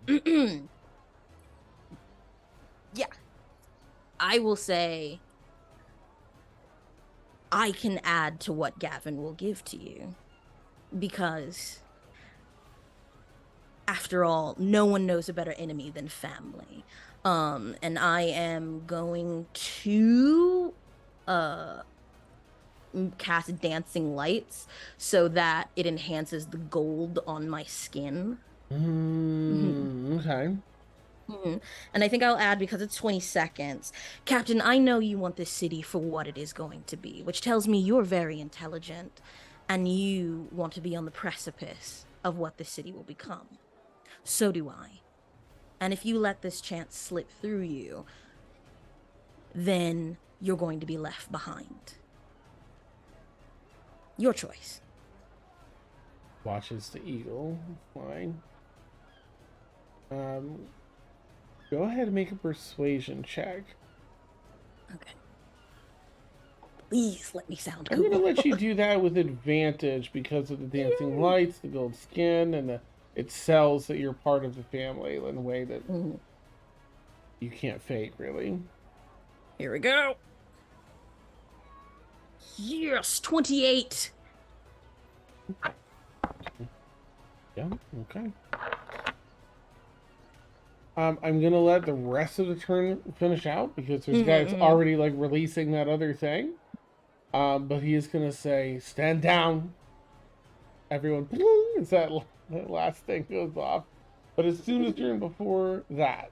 yeah. I will say I can add to what Gavin will give to you, because after all, no one knows a better enemy than family. And I am going to cast dancing lights so that it enhances the gold on my skin. Okay. And I think I'll add, because it's 20 seconds, Captain, I know you want this city for what it is going to be, which tells me you're very intelligent and you want to be on the precipice of what this city will become. So do I. And if you let this chance slip through you, then you're going to be left behind. Your choice. Watches the eagle flying. Go ahead and make a persuasion check. Okay. Please let me sound I'm cool. gonna let you do that with advantage because of the dancing lights, the gold skin, and it sells that you're part of the family in a way that you can't fake, really. Here we go. Yes, 28. Yeah, okay. I'm gonna let the rest of the turn finish out because there's guys already like releasing that other thing. But he is gonna say, "Stand down, everyone." Is that that last thing goes off. But as soon as turn before that.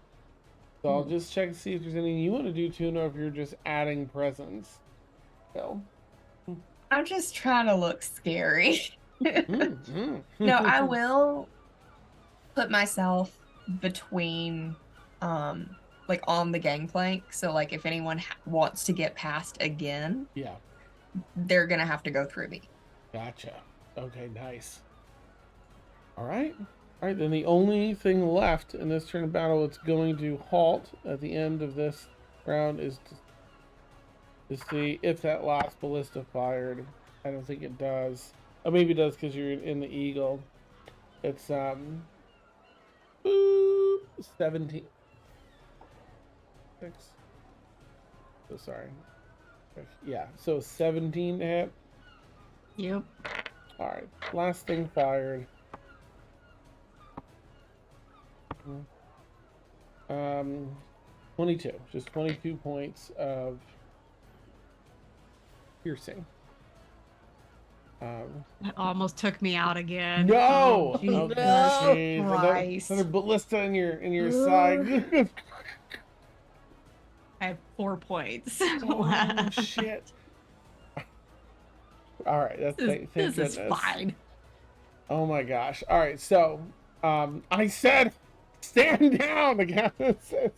So I'll just check to see if there's anything you want to do, Tuna, if you're just adding presents. So. I'm just trying to look scary. No, I will put myself between, like on the gangplank. So, like, if anyone wants to get past again, Yeah. they're gonna have to go through me. Gotcha. Okay, nice. All right. All right, then the only thing left in this turn of battle that's going to halt at the end of this round is to see if that last ballista fired. I don't think it does. Oh, maybe it does because you're in the eagle. It's 17. 6. So sorry. Yeah, so 17 to hit. Yep. All right, last thing fired. 22. Just 22 points of piercing. That almost took me out again. No! Oh, Jesus Okay, Christ. another ballista in your side. I have 4 points. Oh shit! All right, that's thank this goodness. is fine. Oh my gosh! All right, so I said stand down. The captain says,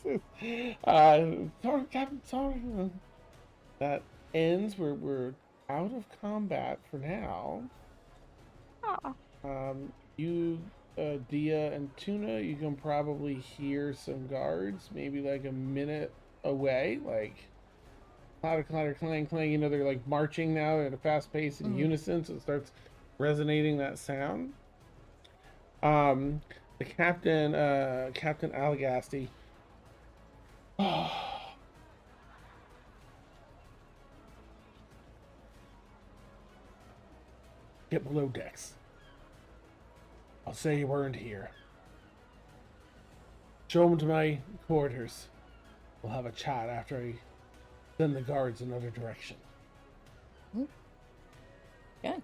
sorry, Captain. Sorry. That ends. We're out of combat for now. Oh. You, Dia and Tuna, you can probably hear some guards, maybe like a minute away, like clatter, clatter, clang, clang. You know, they're like marching now at a fast pace in unison, so it starts resonating that sound. The captain, Captain Alagasti. Get below decks. I'll say you weren't here. Show them to my quarters. We'll have a chat after I send the guards another direction. Okay.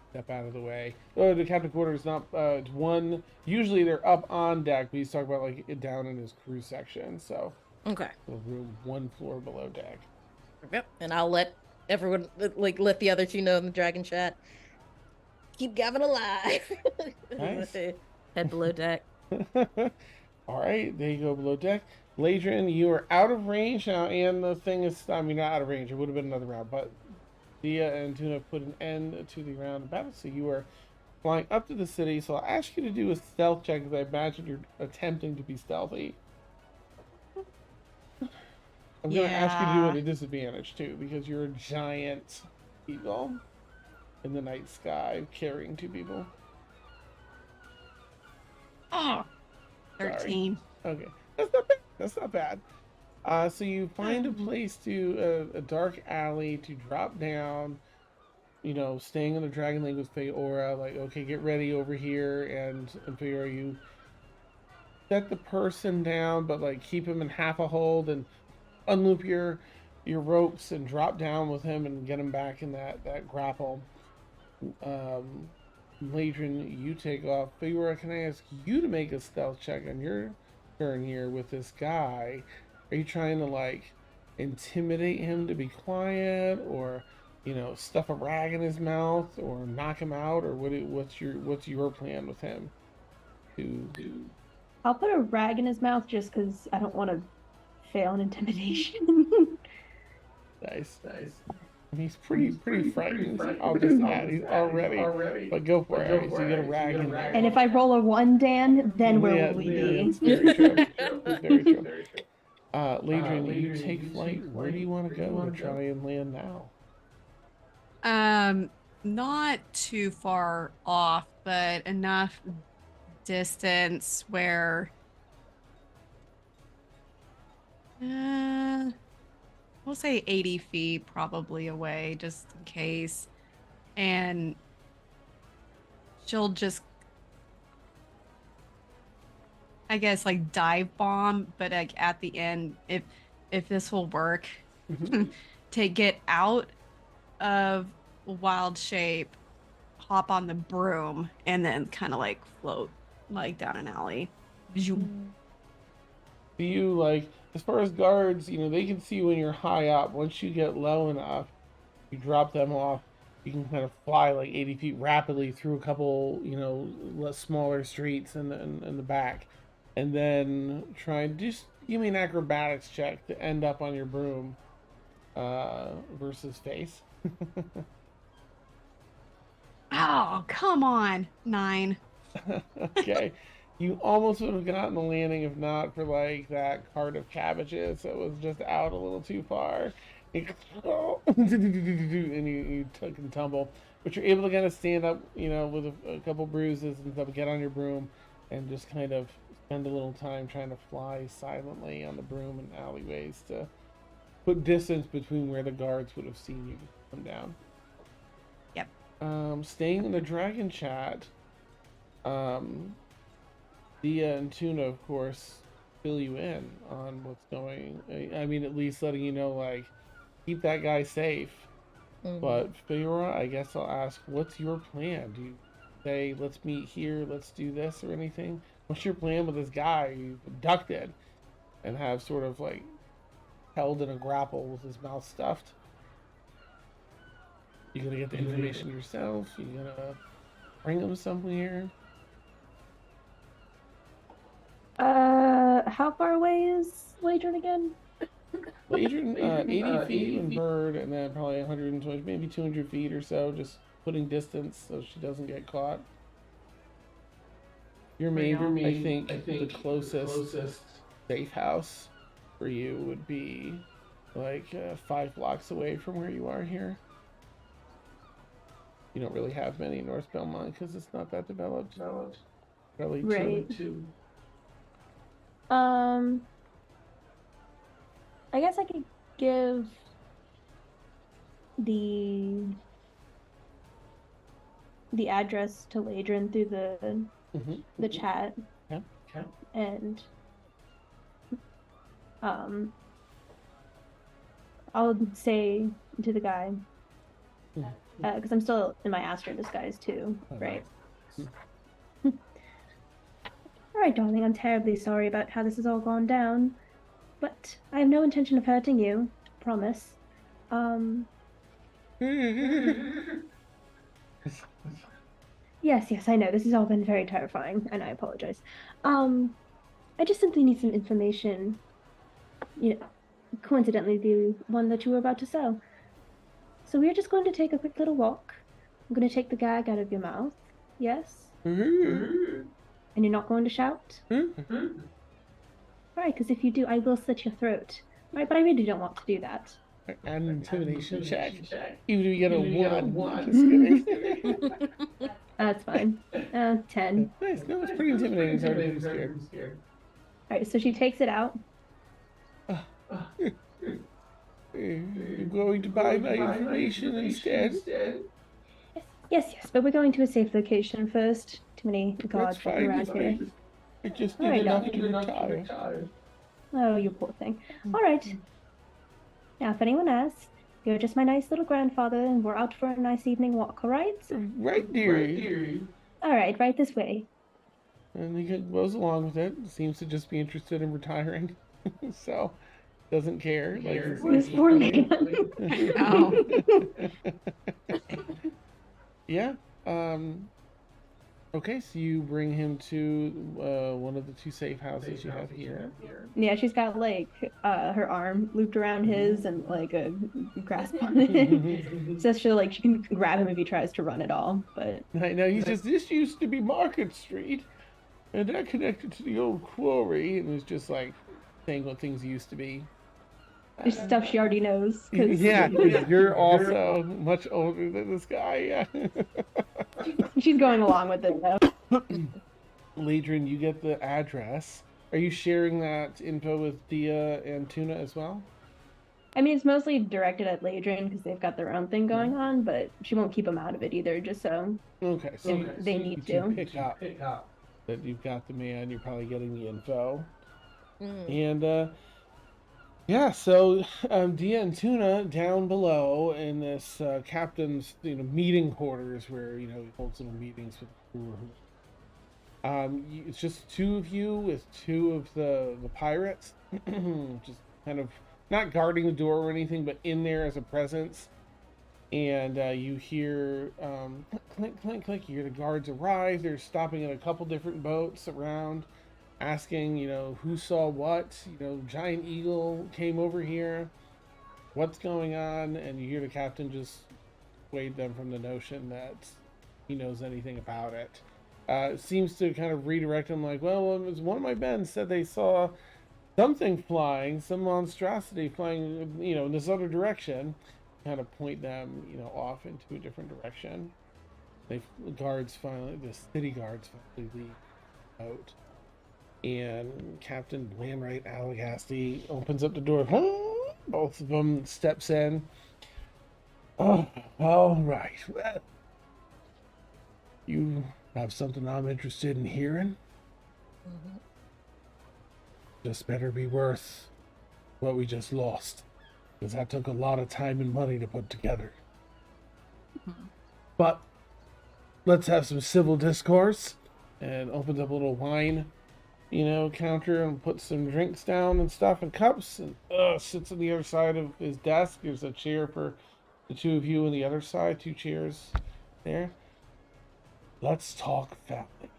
Step out of the way. Oh, the captain quarters not it's one. Usually they're up on deck, but he's talking about like down in his crew section. So Okay. the room one floor below deck. Yep. And I'll let everyone let the other two know in the dragon chat. Keep Gavin alive. Nice. Head below deck. All right, there you go below deck. Ladrin, you are out of range now, and the thing is, I mean, not out of range. It would have been another round, but Dia and Tuna put an end to the round of battle, so you are flying up to the city. So I'll ask you to do a stealth check, because I imagine you're attempting to be stealthy. I'm going to ask you to do it at a disadvantage, too, because you're a giant eagle in the night sky carrying two people. Oh, 13. Sorry. Okay, that's not bad. That's not bad. So you find a place to a dark alley to drop down. You know, staying in the dragon lane with Feora. Like, okay, get ready over here, and Feora, you set the person down, but like keep him in half a hold and unloop your ropes and drop down with him and get him back in that grapple. Ladrin, you take off. Feora, can I ask you to make a stealth check on your turn here with this guy? Are you trying to like intimidate him to be quiet, or you know, stuff a rag in his mouth, or knock him out, or what's your plan with him? I'll put a rag in his mouth just because I don't want to fail an intimidation. Nice. He's pretty frightened. I'll just add, he's already. But go for it. So you get a rag in there. And if I roll a 1, Dan, then where will we be? It's very true. It's very true. Ladrin, you take flight. Where do you want to go to try and land now? Not too far off, but enough distance where we'll say 80 feet probably away, just in case. And she'll just, I guess, like dive bomb, but like at the end, if this will work, to get out of wild shape hop on the broom and then kind of like float like down an alley. Zoom. Do you like, as far as guards, they can see when you're high up. Once you get low enough, you drop them off. You can kind of fly like 80 feet rapidly through a couple, less smaller streets in the back, and then try and just give me an acrobatics check to end up on your broom versus face. Oh, come on. 9. Okay. You almost would have gotten the landing if not for like that cart of cabbages that was just out a little too far. And you took and tumble. But you're able to kind of stand up, with a couple bruises and stuff, get on your broom and just kind of spend a little time trying to fly silently on the broom in alleyways to put distance between where the guards would have seen you come down. Yep. Staying in the dragon chat, Dia and Tuna, of course, fill you in on what's going. I mean, at least letting you know, like, keep that guy safe. But Fiora, I guess I'll ask, what's your plan? Do you say, let's meet here, let's do this, or anything? What's your plan with this guy you've abducted and have sort of like held in a grapple with his mouth stuffed? You gonna get the information yourself? You gonna bring him somewhere? How far away is Ladron again? Ladron, 80 feet in bird, and then probably 120, maybe 200 feet or so, just putting distance so she doesn't get caught. Your main, I think the closest safe house for you would be like 5 blocks away from where you are here. You don't really have many in North Belmont because it's not that developed. Probably Right. two. I guess I could give the address to Ladron through the chat. Yeah. And I'll say to the guy, because I'm still in my Astro disguise too, right? All right, darling, I'm terribly sorry about how this has all gone down, but I have no intention of hurting you, promise. Yes, I know, this has all been very terrifying, and I apologize. I just simply need some information, coincidentally the one that you were about to sell. So we're just going to take a quick little walk. I'm going to take the gag out of your mouth, yes? And you're not going to shout? Right, because if you do, I will slit your throat. Right, but I really don't want to do that. An intimidation check. Even if you get a 1. Just kidding. That's fine. 10. Nice. No, it's pretty intimidating. It's hard to be scared. Alright, so she takes it out. You're going to buy my information instead? Yes, but we're going to a safe location first. Too many guards That's walking fine. around here. I just All need right, enough darling. to retire. Oh, you poor thing. Alright. Now, if anyone asks, you're just my nice little grandfather, and we're out for a nice evening walk, alright? Right, dearie. Alright, right this way. And he goes along with it. Seems to just be interested in retiring. So, doesn't care. Like, This poor man. Oh. Yeah. Okay, so you bring him to one of the 2 safe houses you have here. Yeah, she's got like her arm looped around his and like a grasp on it. So she can grab him if he tries to run at all. But I know, he says, this used to be Market Street, and that connected to the old quarry, and was just like saying what things used to be. there's stuff she already knows. Yeah, 'cause you're also much older than this guy, yeah. She's going along with it though. Ladron, you get the address. Are you sharing that info with Dia and Tuna as well? I mean, it's mostly directed at Ladron because they've got their own thing going on, but she won't keep them out of it either, just so Okay, so if they need you can to. pick up that you've got the man, you're probably getting the info. And Yeah, so Dia and Tuna down below in this captain's meeting quarters where he holds little meetings with the crew. It's just two of you with two of the pirates, just kind of not guarding the door or anything, but in there as a presence. And you hear clink, clink, clink, clink. You hear the guards arrive. They're stopping at a couple different boats around, asking, who saw what. Giant Eagle came over here. What's going on? And you hear the captain just swayed them from the notion that he knows anything about it. Seems to kind of redirect them like, well, it was one of my men said they saw something flying, some monstrosity flying, in this other direction. Kind of point them, off into a different direction. The city guards finally leave the boat. And Captain Blandright Allegasti opens up the door. Both of them steps in. Oh, all right. Well, you have something I'm interested in hearing? Mhm. Just better be worth what we just lost. Because that took a lot of time and money to put together. But let's have some civil discourse. And opens up a little wine, counter and puts some drinks down and stuff and cups. And sits on the other side of his desk. There's a chair for the two of you on the other side. 2 chairs there. Let's talk family.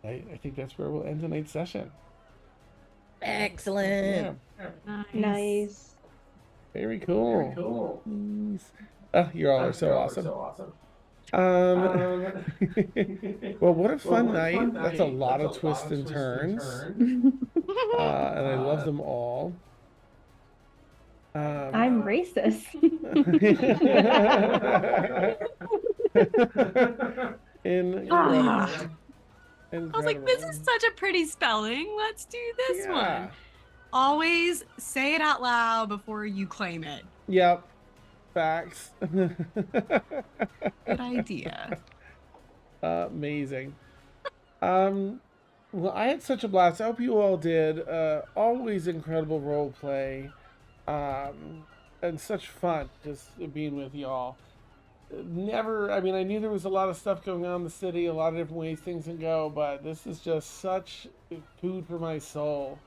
I think that's where we'll end tonight's session. Excellent. Yeah. Nice. Very cool. Nice. You all are so awesome. Well, what a fun night. That's a lot of twists and turns. And I love them all. I'm racist. Incredible. I was like, this is such a pretty spelling. Let's do this one. Always say it out loud before you claim it. Yep. Facts. Good idea. Amazing. Well, I had such a blast. I hope you all did. Always incredible role play. And such fun just being with y'all. I knew there was a lot of stuff going on in the city, a lot of different ways things can go, but this is just such food for my soul.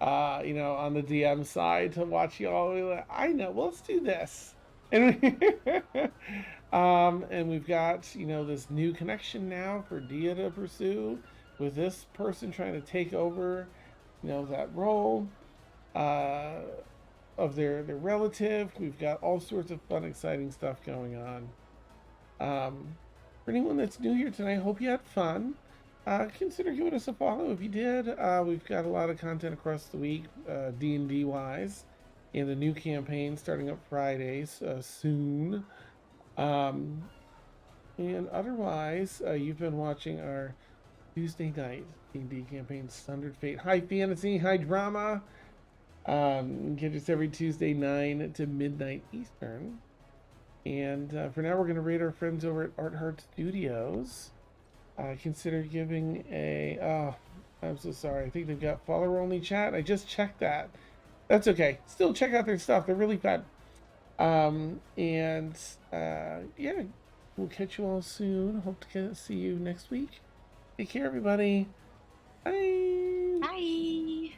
On the DM side to watch y'all. Like, I know, well, let's do this. And we've got, this new connection now for Dia to pursue with this person trying to take over, that role of their relative. We've got all sorts of fun, exciting stuff going on. For anyone that's new here tonight, hope you had fun. Consider giving us a follow if you did. We've got a lot of content across the week, D&D wise, and the new campaign starting up Fridays soon. And otherwise, you've been watching our Tuesday night D&D campaign, Sundered Faete. High fantasy, high drama. Get us every Tuesday 9 to midnight Eastern. And for now, we're going to rate our friends over at Art Heart Studios. Consider giving I'm so sorry. I think they've got follower only chat. I just checked that. That's okay. Still check out their stuff. They're really fun. Yeah, we'll catch you all soon. Hope to see you next week. Take care, everybody. Bye. Bye.